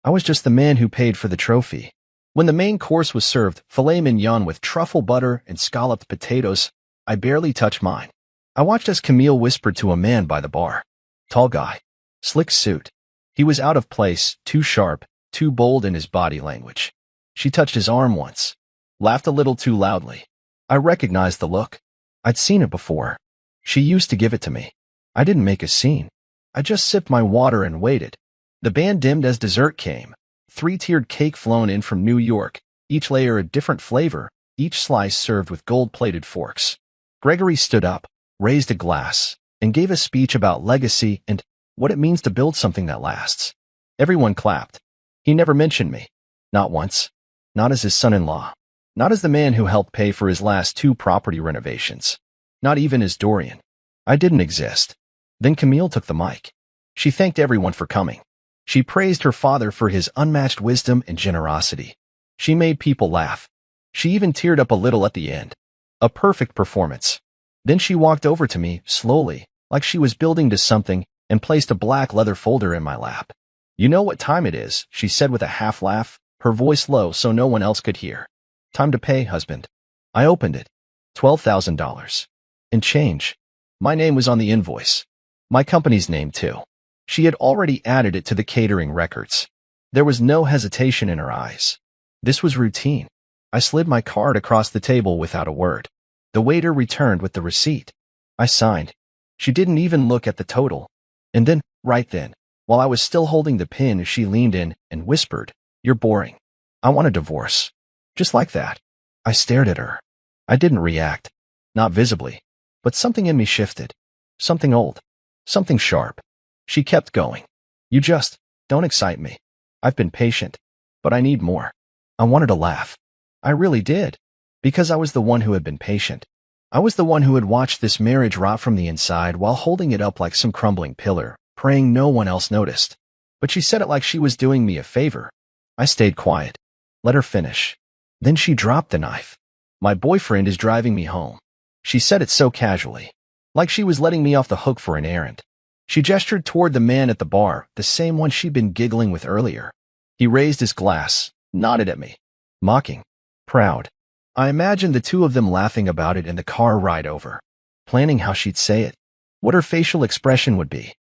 was just the man who paid for the trophy. When the main course was served, filet mignon with truffle butter and scalloped potatoes, I barely touched mine. I watched as Camille whispered to a man by the bar. Tall guy. Slick suit. He was out of place, too sharp, too bold in his body language. She touched his arm once. Laughed a little too loudly. I recognized the look. I'd seen it before. She used to give it to me. I didn't make a scene. I just sipped my water and waited. The band dimmed as dessert came. 3-tiered cake flown in from New York, each layer a different flavor, each slice served with gold-plated forks. Gregory stood up, raised a glass, and gave a speech about legacy and what it means to build something that lasts. Everyone clapped. He never mentioned me. Not once. Not as his son-in-law. Not as the man who helped pay for his last 2 property renovations. Not even as Dorian. I didn't exist. Then Camille took the mic. She thanked everyone for coming. She praised her father for his unmatched wisdom and generosity. She made people laugh. She even teared up a little at the end. A perfect performance. Then she walked over to me, slowly, like she was building to something, and placed a black leather folder in my lap. "You know what time it is," she said with a half laugh, her voice low so no one else could hear. "Time to pay, husband." I opened it. $12,000. And change. My name was on the invoice. My company's name, too. She had already added it to the catering records. There was no hesitation in her eyes. This was routine. I slid my card across the table without a word. The waiter returned with the receipt. I signed. She didn't even look at the total. And then, right then, while I was still holding the pin, she leaned in and whispered, "You're boring. I want a divorce." Just like that. I stared at her. I didn't react. Not visibly. But something in me shifted. Something old. Something sharp. She kept going. "You just don't excite me. I've been patient. But I need more." I wanted to laugh. I really did. Because I was the one who had been patient. I was the one who had watched this marriage rot from the inside while holding it up like some crumbling pillar, praying no one else noticed. But she said it like she was doing me a favor. I stayed quiet. Let her finish. Then she dropped the knife. "My boyfriend is driving me home." She said it so casually. Like she was letting me off the hook for an errand. She gestured toward the man at the bar, the same one she'd been giggling with earlier. He raised his glass, nodded at me. Mocking. Proud. I imagined the two of them laughing about it in the car ride over. Planning how she'd say it. What her facial expression would be.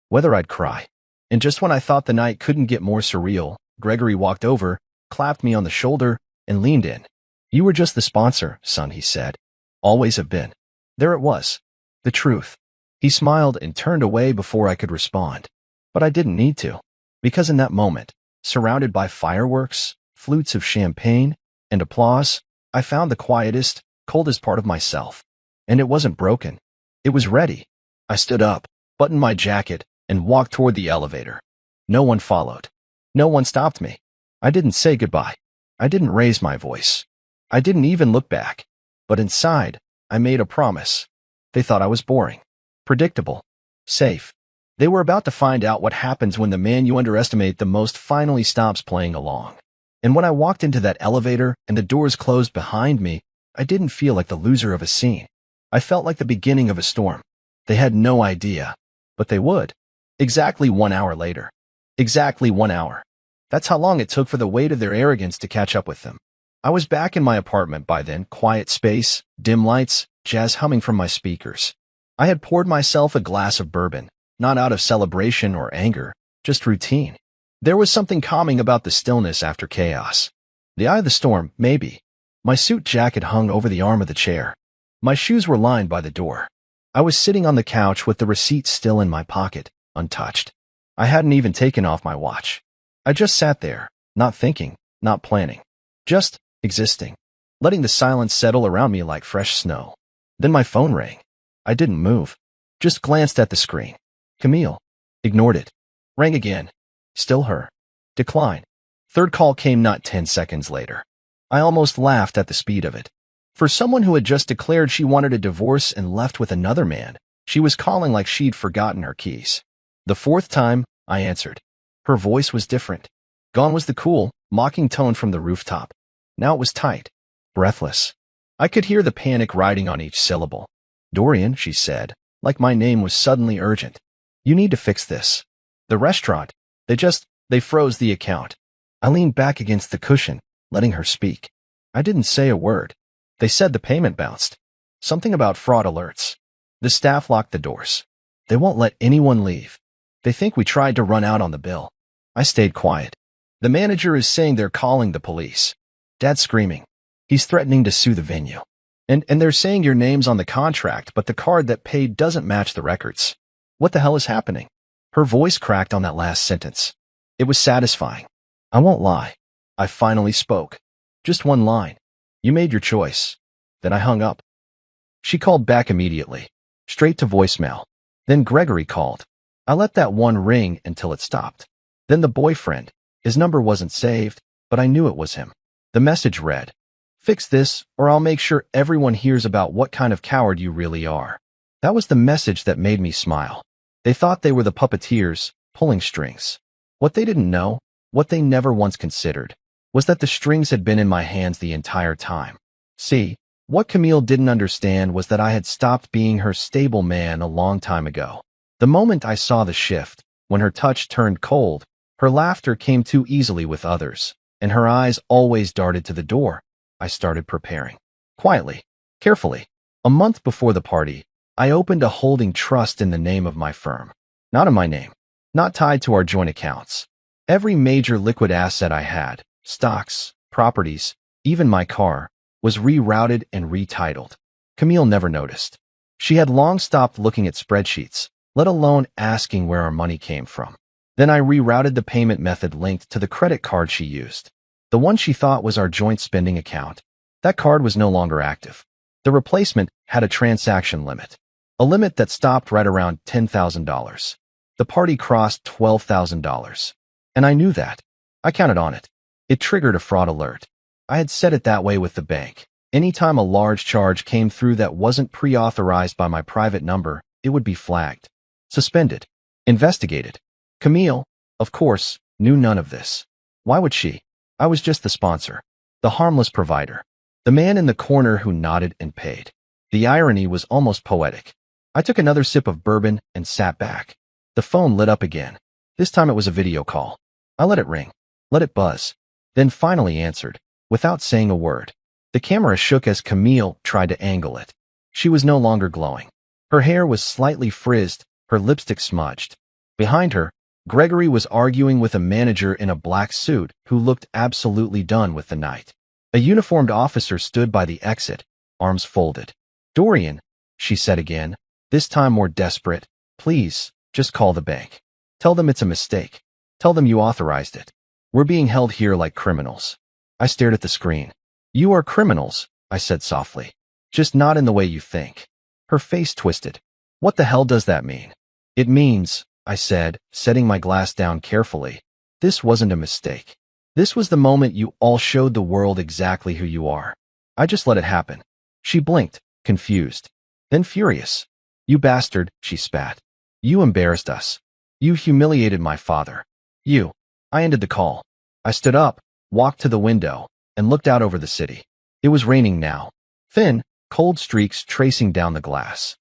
Whether I'd cry. And just when I thought the night couldn't get more surreal, Gregory walked over, clapped me on the shoulder, and leaned in. "You were just the sponsor, son," he said. "Always have been." There it was. The truth. He smiled and turned away before I could respond. But I didn't need to. Because in that moment, surrounded by fireworks, flutes of champagne, and applause, I found the quietest, coldest part of myself. And it wasn't broken. It was ready. I stood up, buttoned my jacket, and walked toward the elevator. No one followed. No one stopped me. I didn't say goodbye. I didn't raise my voice. I didn't even look back. But inside, I made a promise. They thought I was boring. Predictable. Safe. They were about to find out what happens when the man you underestimate the most finally stops playing along. And when I walked into that elevator and the doors closed behind me, I didn't feel like the loser of a scene. I felt like the beginning of a storm. They had no idea. But they would. Exactly 1 hour later. Exactly 1 hour. That's how long it took for the weight of their arrogance to catch up with them. I was back in my apartment by then, quiet space, dim lights, jazz humming from my speakers. I had poured myself a glass of bourbon, not out of celebration or anger, just routine. There was something calming about the stillness after chaos. The eye of the storm, maybe. My suit jacket hung over the arm of the chair. My shoes were lined by the door. I was sitting on the couch with the receipt still in my pocket, untouched. I hadn't even taken off my watch. I just sat there, not thinking, not planning. Just existing. Letting the silence settle around me like fresh snow. Then my phone rang. I didn't move. Just glanced at the screen. Camille. Ignored it. Rang again. Still her. Decline. Third call came not 10 seconds later. I almost laughed at the speed of it. For someone who had just declared she wanted a divorce and left with another man, she was calling like she'd forgotten her keys. The fourth time, I answered. Her voice was different. Gone was the cool, mocking tone from the rooftop. Now it was tight. Breathless. I could hear the panic riding on each syllable. Dorian, she said, like my name was suddenly urgent. You need to fix this. The restaurant, they froze the account. I leaned back against the cushion, letting her speak. I didn't say a word. They said the payment bounced. Something about fraud alerts. The staff locked the doors. They won't let anyone leave. They think we tried to run out on the bill. I stayed quiet. The manager is saying they're calling the police. Dad's screaming. He's threatening to sue the venue. And they're saying your name's on the contract, but the card that paid doesn't match the records. What the hell is happening? Her voice cracked on that last sentence. It was satisfying. I won't lie. I finally spoke. Just one line. You made your choice. Then I hung up. She called back immediately, straight to voicemail. Then Gregory called. I let that one ring until it stopped. Then the boyfriend. His number wasn't saved, but I knew it was him. The message read, "Fix this, or I'll make sure everyone hears about what kind of coward you really are." That was the message that made me smile. They thought they were the puppeteers, pulling strings. What they didn't know, what they never once considered, was that the strings had been in my hands the entire time. See, what Camille didn't understand was that I had stopped being her stable man a long time ago. The moment I saw the shift, when her touch turned cold, her laughter came too easily with others, and her eyes always darted to the door, I started preparing. Quietly, carefully. A month before the party, I opened a holding trust in the name of my firm. Not in my name. Not tied to our joint accounts. Every major liquid asset I had, stocks, properties, even my car, was rerouted and retitled. Camille never noticed. She had long stopped looking at spreadsheets, let alone asking where our money came from. Then I rerouted the payment method linked to the credit card she used. The one she thought was our joint spending account. That card was no longer active. The replacement had a transaction limit. A limit that stopped right around $10,000. The party crossed $12,000. And I knew that. I counted on it. It triggered a fraud alert. I had set it that way with the bank. Anytime a large charge came through that wasn't pre-authorized by my private number, it would be flagged. Suspended. Investigated. Camille, of course, knew none of this. Why would she? I was just the sponsor. The harmless provider. The man in the corner who nodded and paid. The irony was almost poetic. I took another sip of bourbon and sat back. The phone lit up again. This time it was a video call. I let it ring. Let it buzz. Then finally answered, without saying a word. The camera shook as Camille tried to angle it. She was no longer glowing. Her hair was slightly frizzed, her lipstick smudged. Behind her, Gregory was arguing with a manager in a black suit who looked absolutely done with the night. A uniformed officer stood by the exit, arms folded. "Dorian," she said again, this time more desperate, "please, just call the bank. Tell them it's a mistake. Tell them you authorized it. We're being held here like criminals." I stared at the screen. "You are criminals," I said softly. "Just not in the way you think." Her face twisted. "What the hell does that mean?" "It means," I said, setting my glass down carefully, "this wasn't a mistake. This was the moment you all showed the world exactly who you are. I just let it happen." She blinked, confused, then furious. "You bastard," she spat. "You embarrassed us. You humiliated my father. You." I ended the call. I stood up, walked to the window, and looked out over the city. It was raining now. Thin, cold streaks tracing down the glass.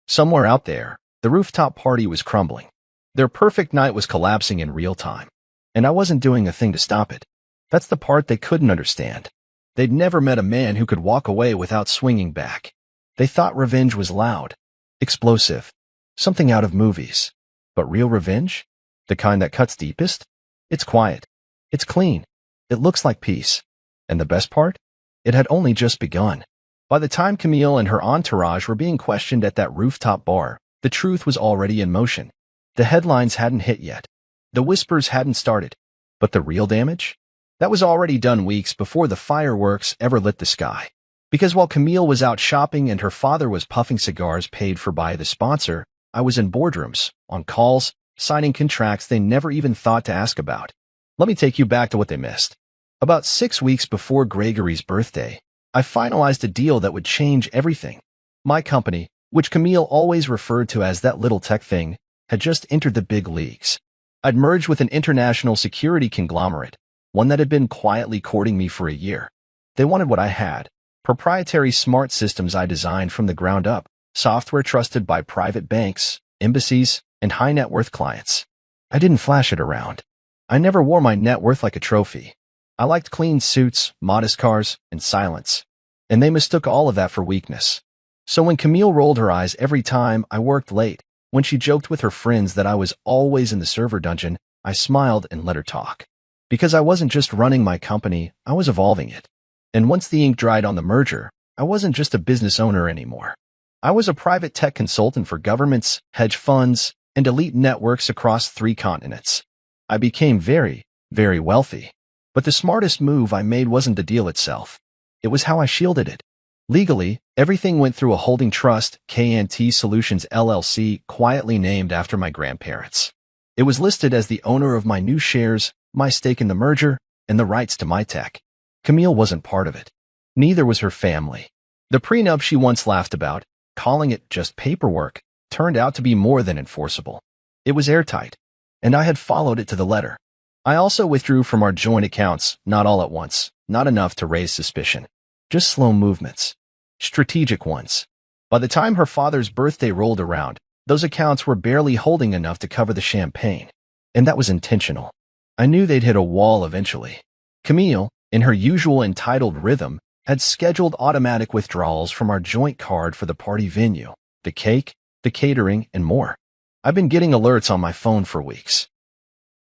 Somewhere out there, the rooftop party was crumbling. Their perfect night was collapsing in real time. And I wasn't doing a thing to stop it. That's the part they couldn't understand. They'd never met a man who could walk away without swinging back. They thought revenge was loud, explosive, something out of movies. But real revenge? The kind that cuts deepest? It's quiet. It's clean. It looks like peace. And the best part? It had only just begun. By the time Camille and her entourage were being questioned at that rooftop bar, the truth was already in motion. The headlines hadn't hit yet. The whispers hadn't started. But the real damage? That was already done weeks before the fireworks ever lit the sky. Because while Camille was out shopping and her father was puffing cigars paid for by the sponsor, I was in boardrooms, on calls, signing contracts they never even thought to ask about. Let me take you back to what they missed. About 6 weeks before Gregory's birthday, I finalized a deal that would change everything. My company, which Camille always referred to as that little tech thing, had just entered the big leagues. I'd merged with an international security conglomerate, one that had been quietly courting me for a year. They wanted what I had, Proprietary smart systems I designed from the ground up, software trusted by private banks, embassies, and high-net-worth clients. I didn't flash it around. I never wore my net worth like a trophy. I liked clean suits, modest cars, and silence. And they mistook all of that for weakness. So when Camille rolled her eyes every time I worked late, when she joked with her friends that I was always in the server dungeon, I smiled and let her talk. Because I wasn't just running my company, I was evolving it. And once the ink dried on the merger, I wasn't just a business owner anymore. I was a private tech consultant for governments, hedge funds, and elite networks across 3 continents. I became very, very wealthy. But the smartest move I made wasn't the deal itself. It was how I shielded it. Legally, everything went through a holding trust, K&T Solutions LLC, quietly named after my grandparents. It was listed as the owner of my new shares, my stake in the merger, and the rights to my tech. Camille wasn't part of it. Neither was her family. The prenup she once laughed about, calling it just paperwork, turned out to be more than enforceable. It was airtight, and I had followed it to the letter. I also withdrew from our joint accounts, not all at once, not enough to raise suspicion. Just slow movements. Strategic ones. By the time her father's birthday rolled around, those accounts were barely holding enough to cover the champagne. And that was intentional. I knew they'd hit a wall eventually. Camille, in her usual entitled rhythm, had scheduled automatic withdrawals from our joint card for the party venue, the cake, the catering, and more. I've been getting alerts on my phone for weeks.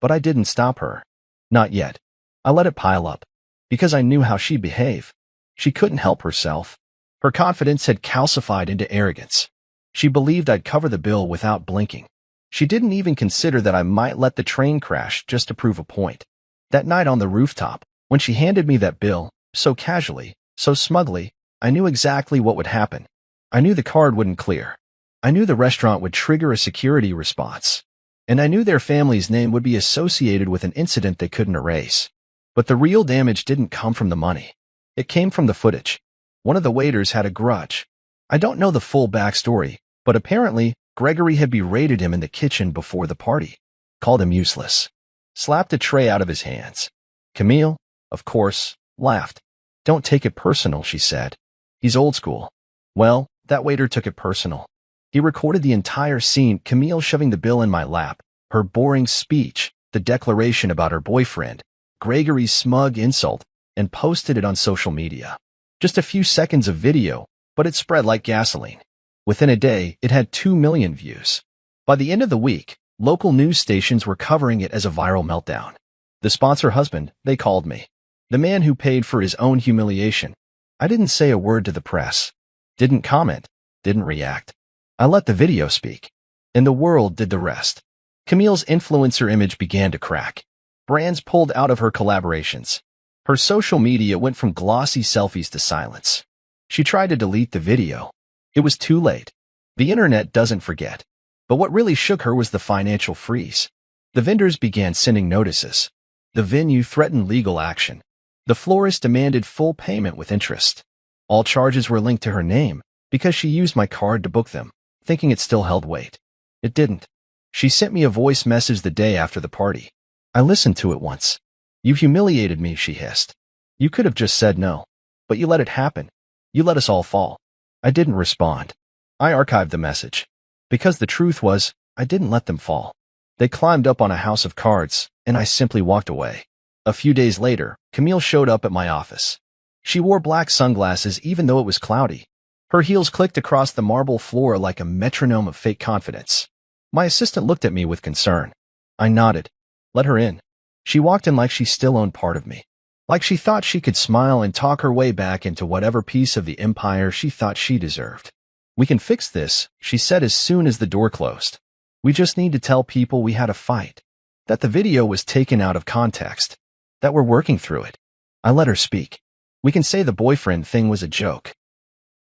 But I didn't stop her. Not yet. I let it pile up. Because I knew how she'd behave. She couldn't help herself. Her confidence had calcified into arrogance. She believed I'd cover the bill without blinking. She didn't even consider that I might let the train crash just to prove a point. That night on the rooftop, when she handed me that bill, so casually, so smugly, I knew exactly what would happen. I knew the card wouldn't clear. I knew the restaurant would trigger a security response. And I knew their family's name would be associated with an incident they couldn't erase. But the real damage didn't come from the money. It came from the footage. One of the waiters had a grudge. I don't know the full backstory, but apparently, Gregory had berated him in the kitchen before the party, called him useless, slapped a tray out of his hands. Camille, of course, laughed. "Don't take it personal," she said. "He's old school." Well, that waiter took it personal. He recorded the entire scene, Camille shoving the bill in my lap, her boring speech, the declaration about her boyfriend, Gregory's smug insult, and posted it on social media. Just a few seconds of video, but it spread like gasoline. Within a day, it had 2 million views. By the end of the week, local news stations were covering it as a viral meltdown. The sponsor husband, they called me. The man who paid for his own humiliation. I didn't say a word to the press. Didn't comment. Didn't react. I let the video speak. And the world did the rest. Camille's influencer image began to crack. Brands pulled out of her collaborations. Her social media went from glossy selfies to silence. She tried to delete the video. It was too late. The internet doesn't forget. But what really shook her was the financial freeze. The vendors began sending notices. The venue threatened legal action. The florist demanded full payment with interest. All charges were linked to her name because she used my card to book them, thinking it still held weight. It didn't. She sent me a voice message the day after the party. I listened to it once. "You humiliated me," she hissed. "You could have just said no. But you let it happen. You let us all fall." I didn't respond. I archived the message. Because the truth was, I didn't let them fall. They climbed up on a house of cards, and I simply walked away. A few days later, Camille showed up at my office. She wore black sunglasses even though it was cloudy. Her heels clicked across the marble floor like a metronome of fake confidence. My assistant looked at me with concern. I nodded. Let her in. She walked in like she still owned part of me. Like she thought she could smile and talk her way back into whatever piece of the empire she thought she deserved. "We can fix this," she said as soon as the door closed. "We just need to tell people we had a fight. That the video was taken out of context. That we're working through it." I let her speak. "We can say the boyfriend thing was a joke.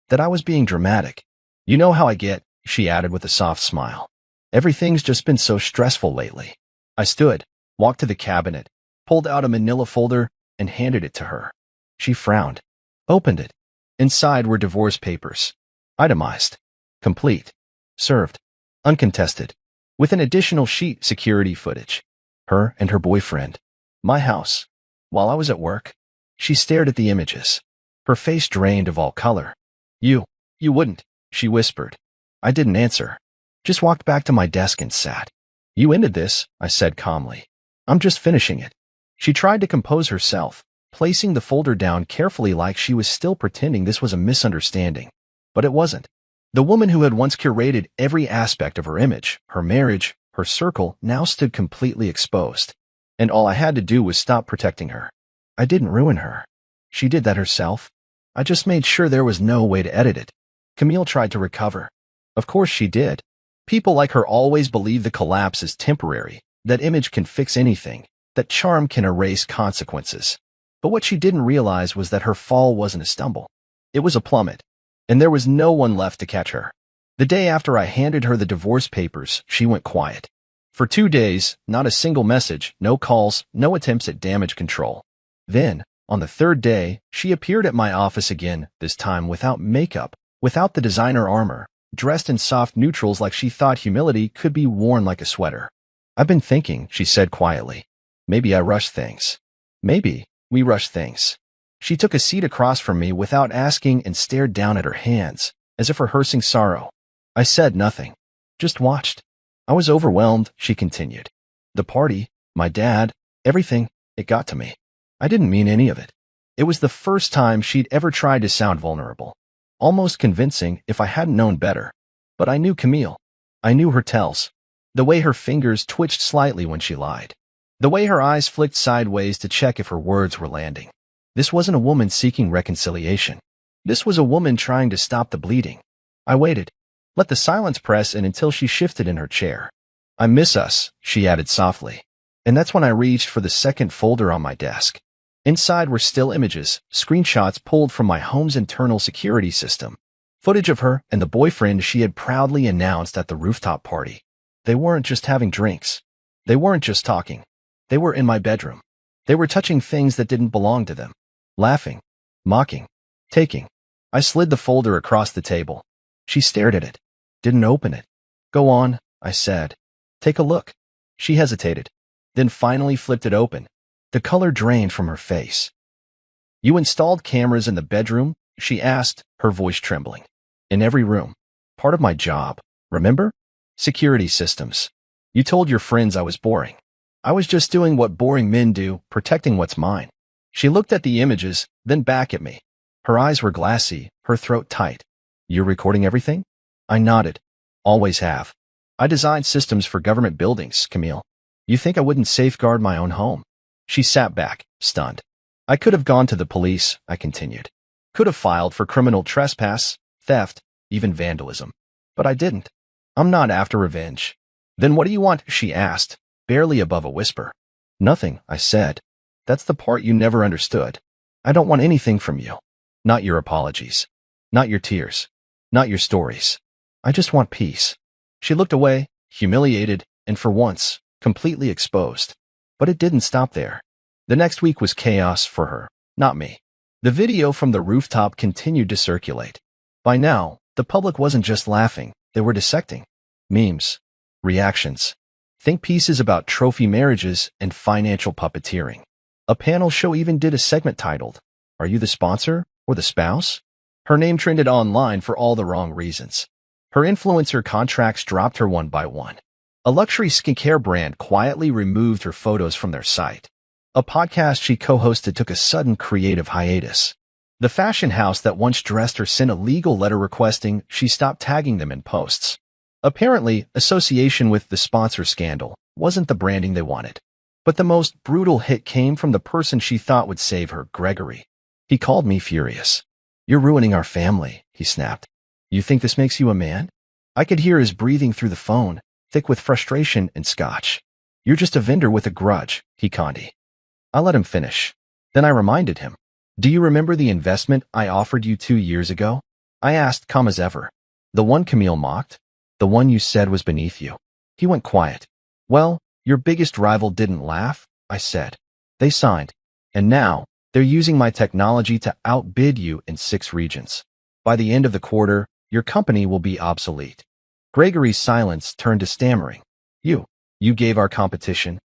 That I was being dramatic. You know how I get," she added with a soft smile. "Everything's just been so stressful lately." I stood, walked to the cabinet, pulled out a manila folder, and handed it to her. She frowned, opened it. Inside were divorce papers. Itemized. Complete. Served. Uncontested. With an additional sheet, security footage. Her and her boyfriend. My house. While I was at work, she stared at the images. Her face drained of all color. You wouldn't, she whispered. I didn't answer. Just walked back to my desk and sat. You ended this, I said calmly. I'm just finishing it. She tried to compose herself, placing the folder down carefully like she was still pretending this was a misunderstanding. But it wasn't. The woman who had once curated every aspect of her image, her marriage, her circle, now stood completely exposed. And all I had to do was stop protecting her. I didn't ruin her. She did that herself. I just made sure there was no way to edit it. Camille tried to recover. Of course she did. People like her always believe the collapse is temporary, that image can fix anything, that charm can erase consequences. But what she didn't realize was that her fall wasn't a stumble. It was a plummet. And there was no one left to catch her. The day after I handed her the divorce papers, she went quiet. For 2 days, not a single message, no calls, no attempts at damage control. Then, on the 3rd day, she appeared at my office again, this time without makeup, without the designer armor, dressed in soft neutrals like she thought humility could be worn like a sweater. I've been thinking, she said quietly. Maybe I rush things. Maybe we rush things. She took a seat across from me without asking and stared down at her hands, as if rehearsing sorrow. I said nothing. Just watched. I was overwhelmed, she continued. The party, my dad, everything, it got to me. I didn't mean any of it. It was the first time she'd ever tried to sound vulnerable. Almost convincing if I hadn't known better. But I knew Camille. I knew her tells. The way her fingers twitched slightly when she lied. The way her eyes flicked sideways to check if her words were landing. This wasn't a woman seeking reconciliation. This was a woman trying to stop the bleeding. I waited. Let the silence press in until she shifted in her chair. I miss us, she added softly. And that's when I reached for the second folder on my desk. Inside were still images, screenshots pulled from my home's internal security system. Footage of her and the boyfriend she had proudly announced at the rooftop party. They weren't just having drinks. They weren't just talking. They were in my bedroom. They were touching things that didn't belong to them. Laughing. Mocking. Taking. I slid the folder across the table. She stared at it. Didn't open it. Go on, I said. Take a look. She hesitated. Then finally flipped it open. The color drained from her face. You installed cameras in the bedroom? She asked, her voice trembling. In every room. Part of my job. Remember? Security systems. You told your friends I was boring. I was just doing what boring men do, protecting what's mine. She looked at the images, then back at me. Her eyes were glassy, her throat tight. You're recording everything? I nodded. Always have. I designed systems for government buildings, Camille. You think I wouldn't safeguard my own home? She sat back, stunned. I could have gone to the police, I continued. Could have filed for criminal trespass, theft, even vandalism. But I didn't. I'm not after revenge. Then what do you want? She asked, barely above a whisper. Nothing, I said. That's the part you never understood. I don't want anything from you. Not your apologies. Not your tears. Not your stories. I just want peace. She looked away, humiliated, and for once, completely exposed. But it didn't stop there. The next week was chaos for her, not me. The video from the rooftop continued to circulate. By now, the public wasn't just laughing, they were dissecting. Memes. Reactions. Think pieces about trophy marriages and financial puppeteering. A panel show even did a segment titled, Are You the Sponsor or the Spouse? Her name trended online for all the wrong reasons. Her influencer contracts dropped her one by one. A luxury skincare brand quietly removed her photos from their site. A podcast she co-hosted took a sudden creative hiatus. The fashion house that once dressed her sent a legal letter requesting she stop tagging them in posts. Apparently, association with the sponsor scandal wasn't the branding they wanted. But the most brutal hit came from the person she thought would save her, Gregory. He called me furious. You're ruining our family, he snapped. You think this makes you a man? I could hear his breathing through the phone, thick with frustration and scotch. You're just a vendor with a grudge, he conned. I let him finish. Then I reminded him. Do you remember the investment I offered you 2 years ago? I asked calm as ever. The one Camille mocked? The one you said was beneath you? He went quiet. Well, your biggest rival didn't laugh, I said. They signed. And now, they're using my technology to outbid you in 6 regions. By the end of the quarter, your company will be obsolete. Gregory's silence turned to stammering. You gave our competition?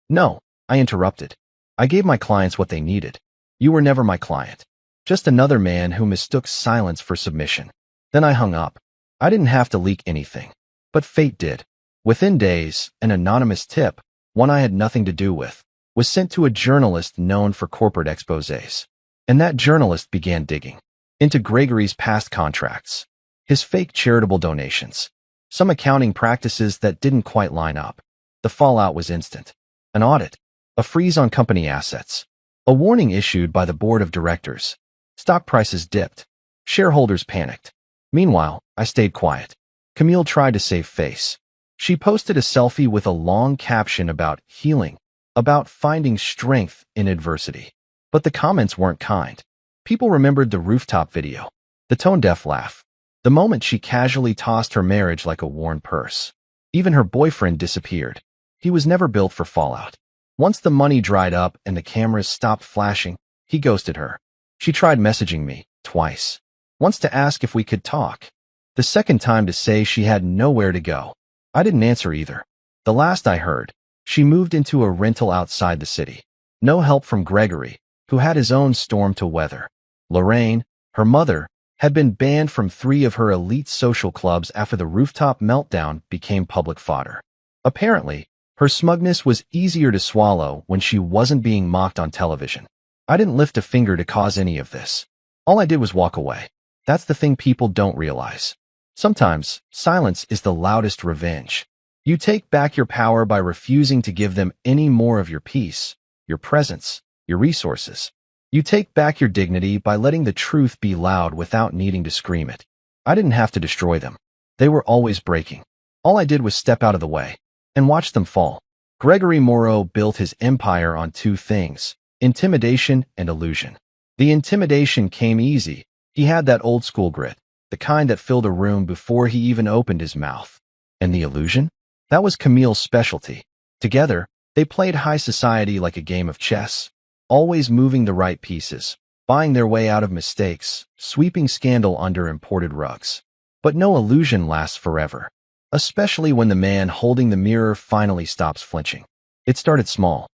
No, I interrupted. I gave my clients what they needed. You were never my client. Just another man who mistook silence for submission. Then I hung up. I didn't have to leak anything. But fate did. Within days, an anonymous tip, one I had nothing to do with, was sent to a journalist known for corporate exposés. And that journalist began digging into Gregory's past contracts, his fake charitable donations, some accounting practices that didn't quite line up. The fallout was instant. An audit, a freeze on company assets, a warning issued by the board of directors. Stock prices dipped. Shareholders panicked. Meanwhile, I stayed quiet. Camille tried to save face. She posted a selfie with a long caption about healing, about finding strength in adversity. But the comments weren't kind. People remembered the rooftop video, the tone-deaf laugh, the moment she casually tossed her marriage like a worn purse. Even her boyfriend disappeared. He was never built for fallout. Once the money dried up and the cameras stopped flashing, he ghosted her. She tried messaging me, twice. Once to ask if we could talk. The second time to say she had nowhere to go. I didn't answer either. The last I heard, she moved into a rental outside the city. No help from Gregory, who had his own storm to weather. Lorraine, her mother, had been banned from 3 of her elite social clubs after the rooftop meltdown became public fodder. Apparently, her smugness was easier to swallow when she wasn't being mocked on television. I didn't lift a finger to cause any of this. All I did was walk away. That's the thing people don't realize. Sometimes, silence is the loudest revenge. You take back your power by refusing to give them any more of your peace, your presence, your resources. You take back your dignity by letting the truth be loud without needing to scream it. I didn't have to destroy them. They were always breaking. All I did was step out of the way and watch them fall. Gregory Moreau built his empire on 2 things, intimidation and illusion. The intimidation came easy. He had that old school grit, the kind that filled a room before he even opened his mouth. And the illusion? That was Camille's specialty. Together, they played high society like a game of chess, always moving the right pieces, buying their way out of mistakes, sweeping scandal under imported rugs. But no illusion lasts forever, especially when the man holding the mirror finally stops flinching. It started small.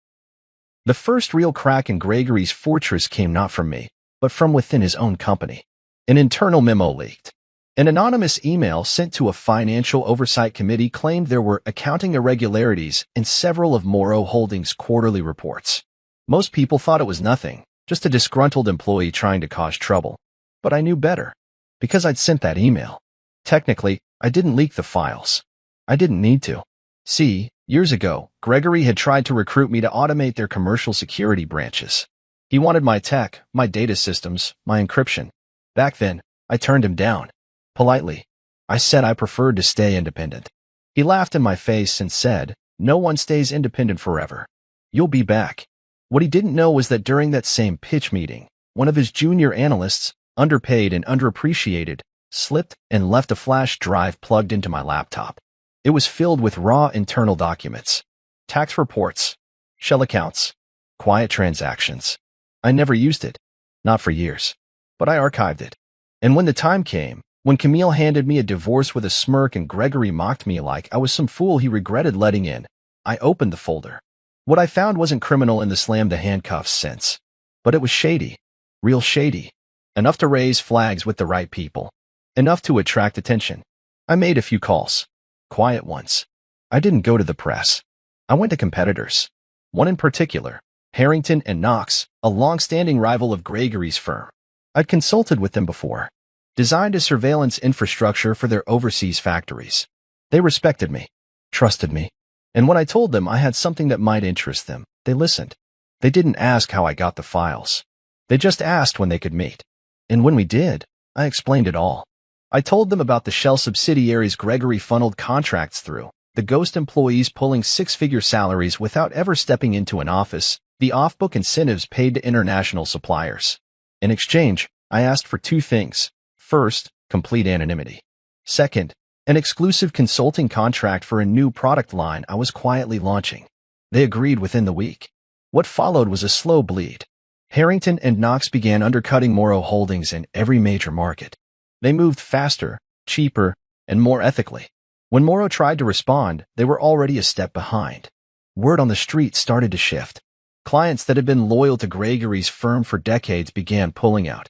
The first real crack in Gregory's fortress came not from me, but from within his own company. An internal memo leaked. An anonymous email sent to a financial oversight committee claimed there were accounting irregularities in several of Moreau Holdings' quarterly reports. Most people thought it was nothing, just a disgruntled employee trying to cause trouble. But I knew better, because I'd sent that email. Technically, I didn't leak the files. I didn't need to. See, years ago, Gregory had tried to recruit me to automate their commercial security branches. He wanted my tech, my data systems, my encryption. Back then, I turned him down. Politely. I said I preferred to stay independent. He laughed in my face and said, "No one stays independent forever. You'll be back." What he didn't know was that during that same pitch meeting, one of his junior analysts, underpaid and underappreciated, slipped and left a flash drive plugged into my laptop. It was filled with raw internal documents, tax reports, shell accounts, quiet transactions. I never used it, not for years, but I archived it. And when the time came, when Camille handed me a divorce with a smirk and Gregory mocked me like I was some fool he regretted letting in, I opened the folder. What I found wasn't criminal in the slam the handcuffs sense, but it was shady, real shady, enough to raise flags with the right people, enough to attract attention. I made a few calls, quiet ones. I didn't go to the press. I went to competitors. One in particular, Harrington and Knox, a long-standing rival of Gregory's firm. I'd consulted with them before, designed a surveillance infrastructure for their overseas factories. They respected me, trusted me, and when I told them I had something that might interest them, they listened. They didn't ask how I got the files. They just asked when they could meet. And when we did, I explained it all. I told them about the shell subsidiaries Gregory funneled contracts through, the ghost employees pulling 6-figure salaries without ever stepping into an office, the off-book incentives paid to international suppliers. In exchange, I asked for 2 things. First, complete anonymity. Second, an exclusive consulting contract for a new product line I was quietly launching. They agreed within the week. What followed was a slow bleed. Harrington and Knox began undercutting Moreau Holdings in every major market. They moved faster, cheaper, and more ethically. When Moreau tried to respond, they were already a step behind. Word on the street started to shift. Clients that had been loyal to Gregory's firm for decades began pulling out.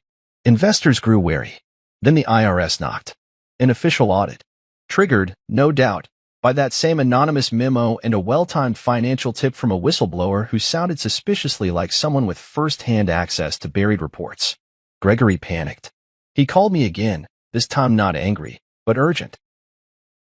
Investors grew wary. Then the IRS knocked. An official audit. Triggered, no doubt, by that same anonymous memo and a well-timed financial tip from a whistleblower who sounded suspiciously like someone with first-hand access to buried reports. Gregory panicked. He called me again, this time not angry, but urgent.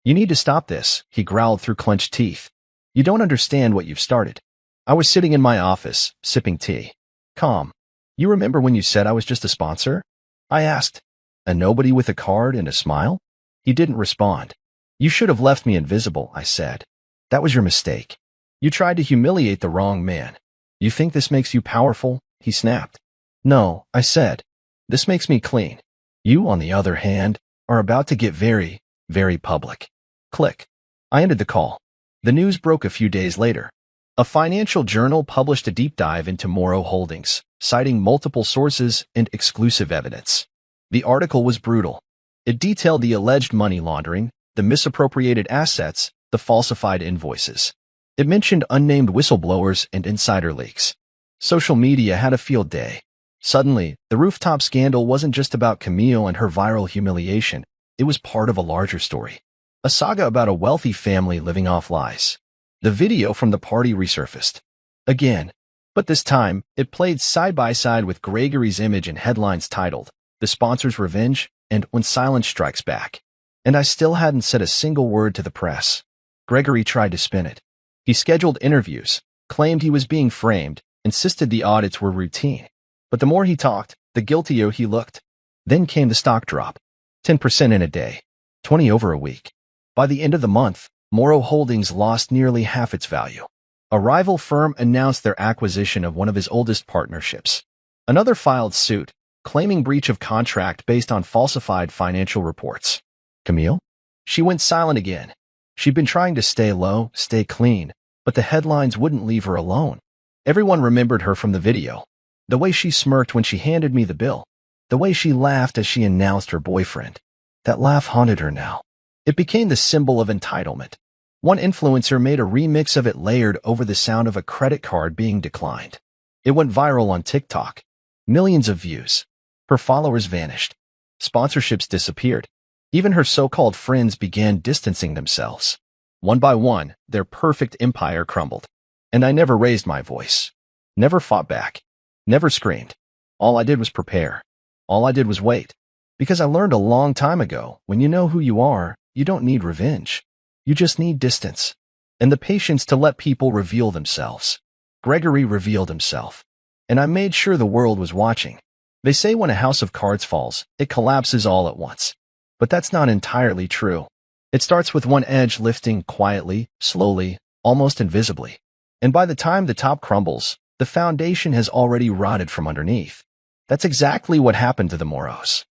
"You need to stop this," he growled through clenched teeth. "You don't understand what you've started." I was sitting in my office, sipping tea. Calm. "You remember when you said I was just a sponsor?" I asked. "A nobody with a card and a smile?" He didn't respond. "You should have left me invisible," I said. "That was your mistake. You tried to humiliate the wrong man. You think this makes you powerful?" He snapped. "No," I said. "This makes me clean. You, on the other hand, are about to get very, very public." Click. I ended the call. The news broke a few days later. A financial journal published a deep dive into Morrow Holdings, citing multiple sources and exclusive evidence. The article was brutal. It detailed the alleged money laundering, the misappropriated assets, the falsified invoices. It mentioned unnamed whistleblowers and insider leaks. Social media had a field day. Suddenly, the rooftop scandal wasn't just about Camille and her viral humiliation. It was part of a larger story. A saga about a wealthy family living off lies. The video from the party resurfaced. Again. But this time, it played side by side with Gregory's image and headlines titled, "The Sponsor's Revenge," and "When Silence Strikes Back." And I still hadn't said a single word to the press. Gregory tried to spin it. He scheduled interviews, claimed he was being framed, insisted the audits were routine. But the more he talked, the guiltier he looked. Then came the stock drop. 10% in a day. 20 over a week. By the end of the month, Morrow Holdings lost nearly half its value. A rival firm announced their acquisition of one of his oldest partnerships. Another filed suit, claiming breach of contract based on falsified financial reports. Camille? She went silent again. She'd been trying to stay low, stay clean, but the headlines wouldn't leave her alone. Everyone remembered her from the video. The way she smirked when she handed me the bill. The way she laughed as she announced her boyfriend. That laugh haunted her now. It became the symbol of entitlement. One influencer made a remix of it layered over the sound of a credit card being declined. It went viral on TikTok. Millions of views. Her followers vanished. Sponsorships disappeared. Even her so-called friends began distancing themselves. One by one, their perfect empire crumbled. And I never raised my voice. Never fought back. Never screamed. All I did was prepare. All I did was wait. Because I learned a long time ago, when you know who you are, you don't need revenge. You just need distance. And the patience to let people reveal themselves. Gregory revealed himself. And I made sure the world was watching. They say when a house of cards falls, it collapses all at once. But that's not entirely true. It starts with one edge lifting quietly, slowly, almost invisibly. And by the time the top crumbles, the foundation has already rotted from underneath. That's exactly what happened to the Morrows.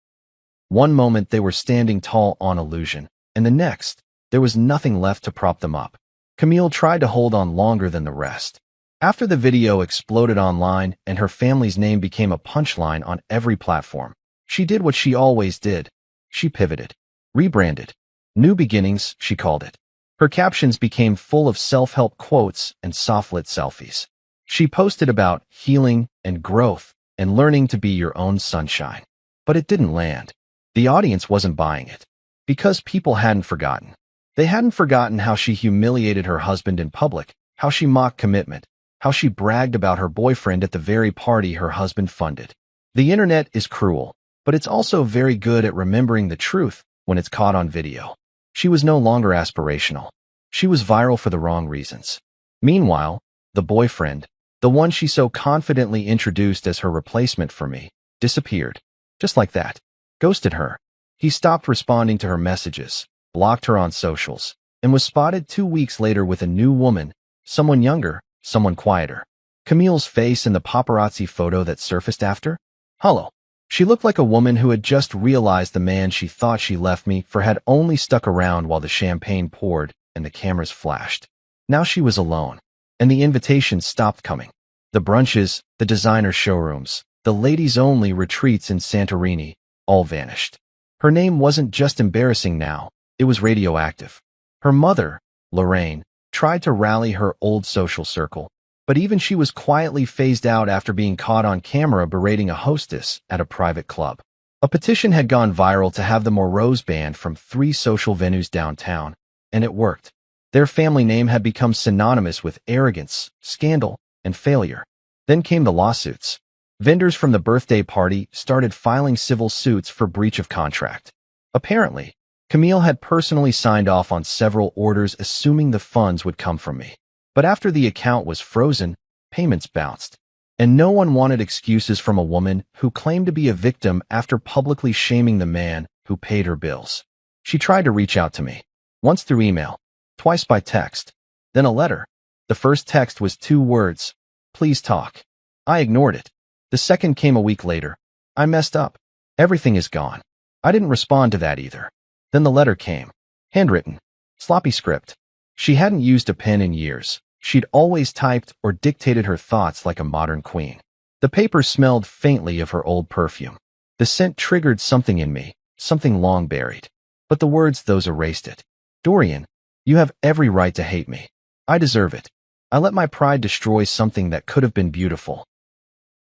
One moment they were standing tall on illusion, and the next, there was nothing left to prop them up. Camille tried to hold on longer than the rest. After the video exploded online and her family's name became a punchline on every platform, she did what she always did. She pivoted, rebranded. New beginnings, she called it. Her captions became full of self-help quotes and soft-lit selfies. She posted about healing and growth and learning to be your own sunshine. But it didn't land. The audience wasn't buying it. Because people hadn't forgotten. They hadn't forgotten how she humiliated her husband in public, how she mocked commitment, how she bragged about her boyfriend at the very party her husband funded. The internet is cruel, but it's also very good at remembering the truth when it's caught on video. She was no longer aspirational. She was viral for the wrong reasons. Meanwhile, the boyfriend, the one she so confidently introduced as her replacement for me, disappeared. Just like that. Ghosted her. He stopped responding to her messages, blocked her on socials, and was spotted 2 weeks later with a new woman, someone younger, someone quieter. Camille's face in the paparazzi photo that surfaced after? Hollow. She looked like a woman who had just realized the man she thought she left me for had only stuck around while the champagne poured and the cameras flashed. Now she was alone, and the invitations stopped coming. The brunches, the designer showrooms, the ladies-only retreats in Santorini, all vanished. Her name wasn't just embarrassing now, it was radioactive. Her mother, Lorraine, tried to rally her old social circle, but even she was quietly phased out after being caught on camera berating a hostess at a private club. A petition had gone viral to have the Moreaus banned from 3 social venues downtown, and it worked. Their family name had become synonymous with arrogance, scandal, and failure. Then came the lawsuits. Vendors from the birthday party started filing civil suits for breach of contract. Apparently, Camille had personally signed off on several orders assuming the funds would come from me. But after the account was frozen, payments bounced. And no one wanted excuses from a woman who claimed to be a victim after publicly shaming the man who paid her bills. She tried to reach out to me, once through email, twice by text, then a letter. The first text was 2 words, "Please talk." I ignored it. The second came a week later. "I messed up. Everything is gone." I didn't respond to that either. Then the letter came. Handwritten. Sloppy script. She hadn't used a pen in years. She'd always typed or dictated her thoughts like a modern queen. The paper smelled faintly of her old perfume. The scent triggered something in me, something long buried. But the words, those erased it. "Dorian, you have every right to hate me. I deserve it. I let my pride destroy something that could have been beautiful."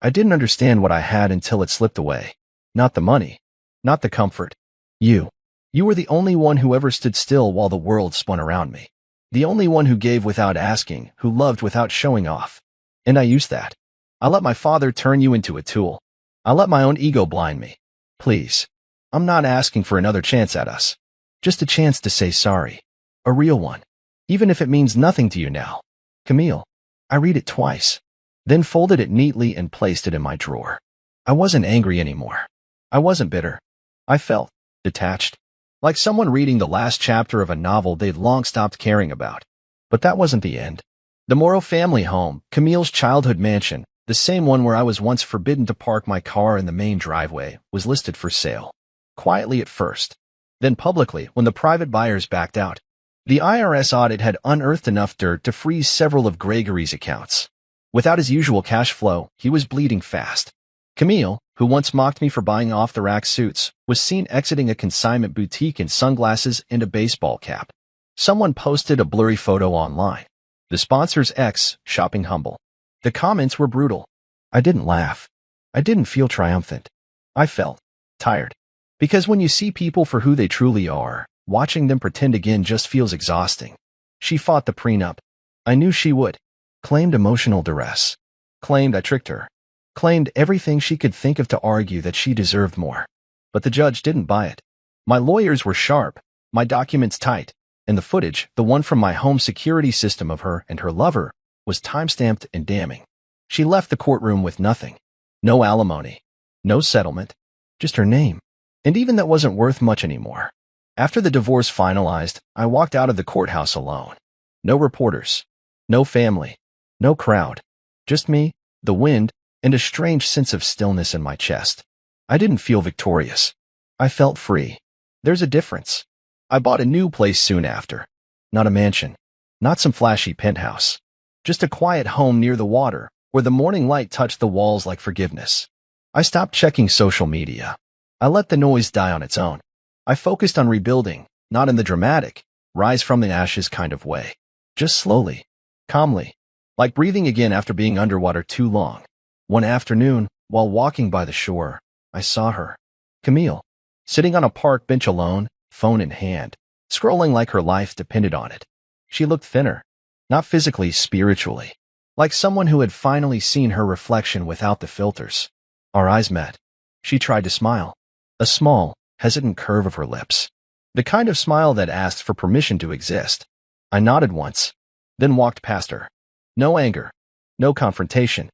I didn't understand what I had until it slipped away. Not the money. Not the comfort. You. You were the only one who ever stood still while the world spun around me. The only one who gave without asking, who loved without showing off. And I used that. I let my father turn you into a tool. I let my own ego blind me. Please. I'm not asking for another chance at us. Just a chance to say sorry. A real one. Even if it means nothing to you now. Camille. I read it twice. Then folded it neatly and placed it in my drawer. I wasn't angry anymore. I wasn't bitter. I felt detached. Like someone reading the last chapter of a novel they'd long stopped caring about. But that wasn't the end. The Moreau family home, Camille's childhood mansion, the same one where I was once forbidden to park my car in the main driveway, was listed for sale. Quietly at first. Then publicly when the private buyers backed out. The IRS audit had unearthed enough dirt to freeze several of Gregory's accounts. Without his usual cash flow, he was bleeding fast. Camille, who once mocked me for buying off-the-rack suits, was seen exiting a consignment boutique in sunglasses and a baseball cap. Someone posted a blurry photo online. The sponsor's ex, shopping humble. The comments were brutal. I didn't laugh. I didn't feel triumphant. I felt tired. Because when you see people for who they truly are, watching them pretend again just feels exhausting. She fought the prenup. I knew she would. Claimed emotional duress. Claimed I tricked her. Claimed everything she could think of to argue that she deserved more. But the judge didn't buy it. My lawyers were sharp, my documents tight, and the footage, the one from my home security system of her and her lover, was time-stamped and damning. She left the courtroom with nothing. No alimony. No settlement. Just her name. And even that wasn't worth much anymore. After the divorce finalized, I walked out of the courthouse alone. No reporters. No family. No crowd. Just me, the wind, and a strange sense of stillness in my chest. I didn't feel victorious. I felt free. There's a difference. I bought a new place soon after. Not a mansion. Not some flashy penthouse. Just a quiet home near the water, where the morning light touched the walls like forgiveness. I stopped checking social media. I let the noise die on its own. I focused on rebuilding, not in the dramatic, rise from the ashes kind of way. Just slowly. Calmly. Like breathing again after being underwater too long. One afternoon, while walking by the shore, I saw her, Camille, sitting on a park bench alone, phone in hand, scrolling like her life depended on it. She looked thinner, not physically, spiritually, like someone who had finally seen her reflection without the filters. Our eyes met. She tried to smile, a small, hesitant curve of her lips, the kind of smile that asked for permission to exist. I nodded once, then walked past her. No anger, no confrontation.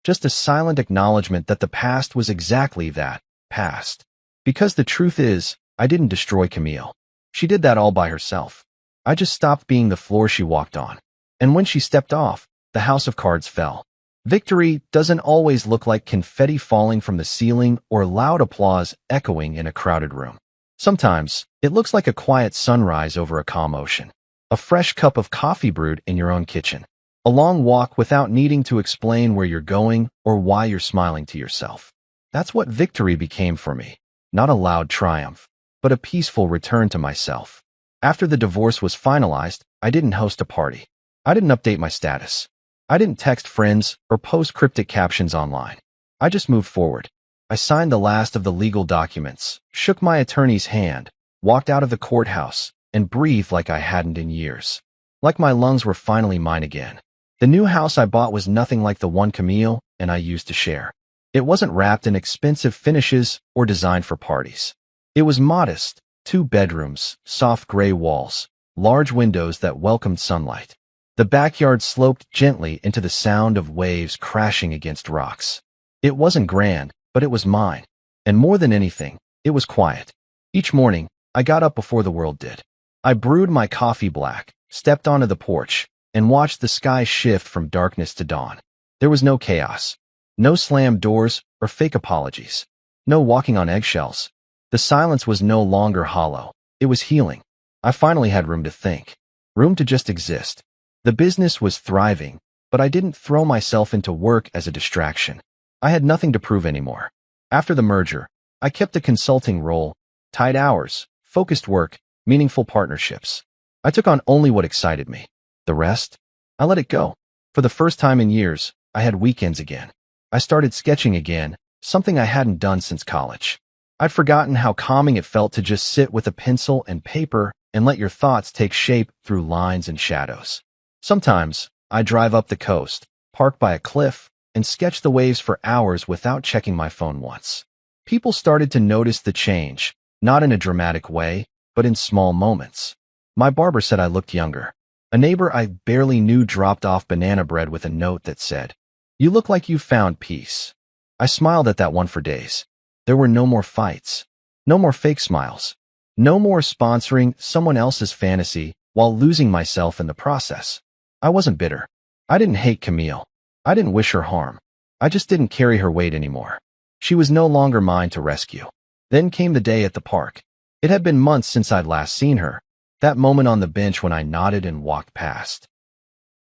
Just a silent acknowledgement that the past was exactly that, past. Because the truth is, I didn't destroy Camille. She did that all by herself. I just stopped being the floor she walked on. And when she stepped off, the house of cards fell. Victory doesn't always look like confetti falling from the ceiling or loud applause echoing in a crowded room. Sometimes, it looks like a quiet sunrise over a calm ocean. A fresh cup of coffee brewed in your own kitchen. A long walk without needing to explain where you're going or why you're smiling to yourself. That's what victory became for me. Not a loud triumph, but a peaceful return to myself. After the divorce was finalized, I didn't host a party. I didn't update my status. I didn't text friends or post cryptic captions online. I just moved forward. I signed the last of the legal documents, shook my attorney's hand, walked out of the courthouse, and breathed like I hadn't in years. Like my lungs were finally mine again. The new house I bought was nothing like the one Camille and I used to share. It wasn't wrapped in expensive finishes or designed for parties. It was modest, 2 bedrooms, soft gray walls, large windows that welcomed sunlight. The backyard sloped gently into the sound of waves crashing against rocks. It wasn't grand, but it was mine. And more than anything, it was quiet. Each morning, I got up before the world did. I brewed my coffee black, stepped onto the porch, and watched the sky shift from darkness to dawn. There was no chaos. No slammed doors or fake apologies. No walking on eggshells. The silence was no longer hollow. It was healing. I finally had room to think. Room to just exist. The business was thriving, but I didn't throw myself into work as a distraction. I had nothing to prove anymore. After the merger, I kept a consulting role, tight hours, focused work, meaningful partnerships. I took on only what excited me. The rest? I let it go. For the first time in years, I had weekends again. I started sketching again, something I hadn't done since college. I'd forgotten how calming it felt to just sit with a pencil and paper and let your thoughts take shape through lines and shadows. Sometimes, I'd drive up the coast, park by a cliff, and sketch the waves for hours without checking my phone once. People started to notice the change, not in a dramatic way, but in small moments. My barber said I looked younger. A neighbor I barely knew dropped off banana bread with a note that said, "You look like you found peace." I smiled at that one for days. There were no more fights, no more fake smiles, no more sponsoring someone else's fantasy while losing myself in the process. I wasn't bitter. I didn't hate Camille. I didn't wish her harm. I just didn't carry her weight anymore. She was no longer mine to rescue. Then came the day at the park. It had been months since I'd last seen her, that moment on the bench when I nodded and walked past.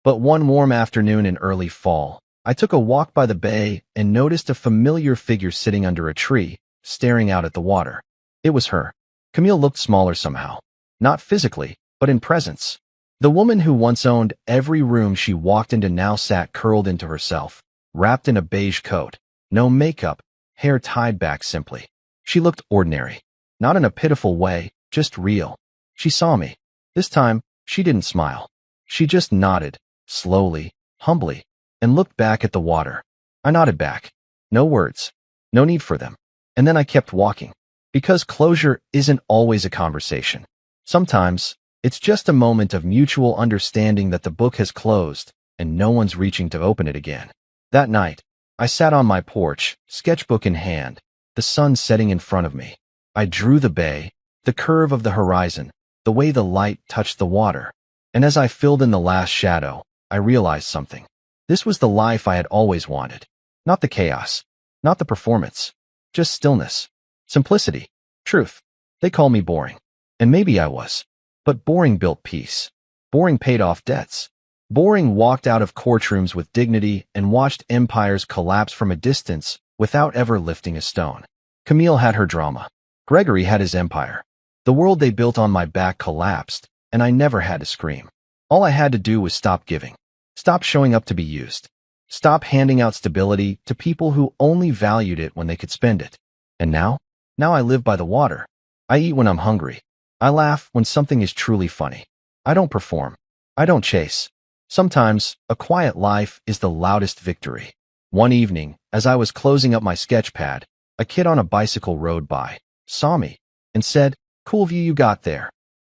But one warm afternoon in early fall, I took a walk by the bay and noticed a familiar figure sitting under a tree, staring out at the water. It was her. Camille looked smaller somehow. Not physically, but in presence. The woman who once owned every room she walked into now sat curled into herself, wrapped in a beige coat. No makeup, hair tied back simply. She looked ordinary. Not in a pitiful way, just real. She saw me. This time, she didn't smile. She just nodded, slowly, humbly, and looked back at the water. I nodded back. No words. No need for them. And then I kept walking. Because closure isn't always a conversation. Sometimes, it's just a moment of mutual understanding that the book has closed, and no one's reaching to open it again. That night, I sat on my porch, sketchbook in hand, the sun setting in front of me. I drew the bay, the curve of the horizon, the way the light touched the water. And as I filled in the last shadow, I realized something. This was the life I had always wanted. Not the chaos. Not the performance. Just stillness. Simplicity. Truth. They call me boring. And maybe I was. But boring built peace. Boring paid off debts. Boring walked out of courtrooms with dignity and watched empires collapse from a distance without ever lifting a stone. Camille had her drama. Gregory had his empire. The world they built on my back collapsed, and I never had to scream. All I had to do was stop giving. Stop showing up to be used. Stop handing out stability to people who only valued it when they could spend it. And now I live by the water. I eat when I'm hungry. I laugh when something is truly funny. I don't perform. I don't chase. Sometimes, a quiet life is the loudest victory. One evening, as I was closing up my sketch pad, a kid on a bicycle rode by, saw me, and said, "Cool view you got there."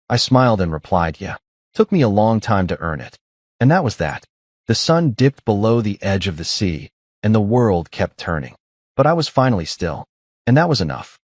I smiled and replied, "Yeah." Took me a long time to earn it. And that was that. The sun dipped below the edge of the sea, and the world kept turning. But I was finally still. And that was enough.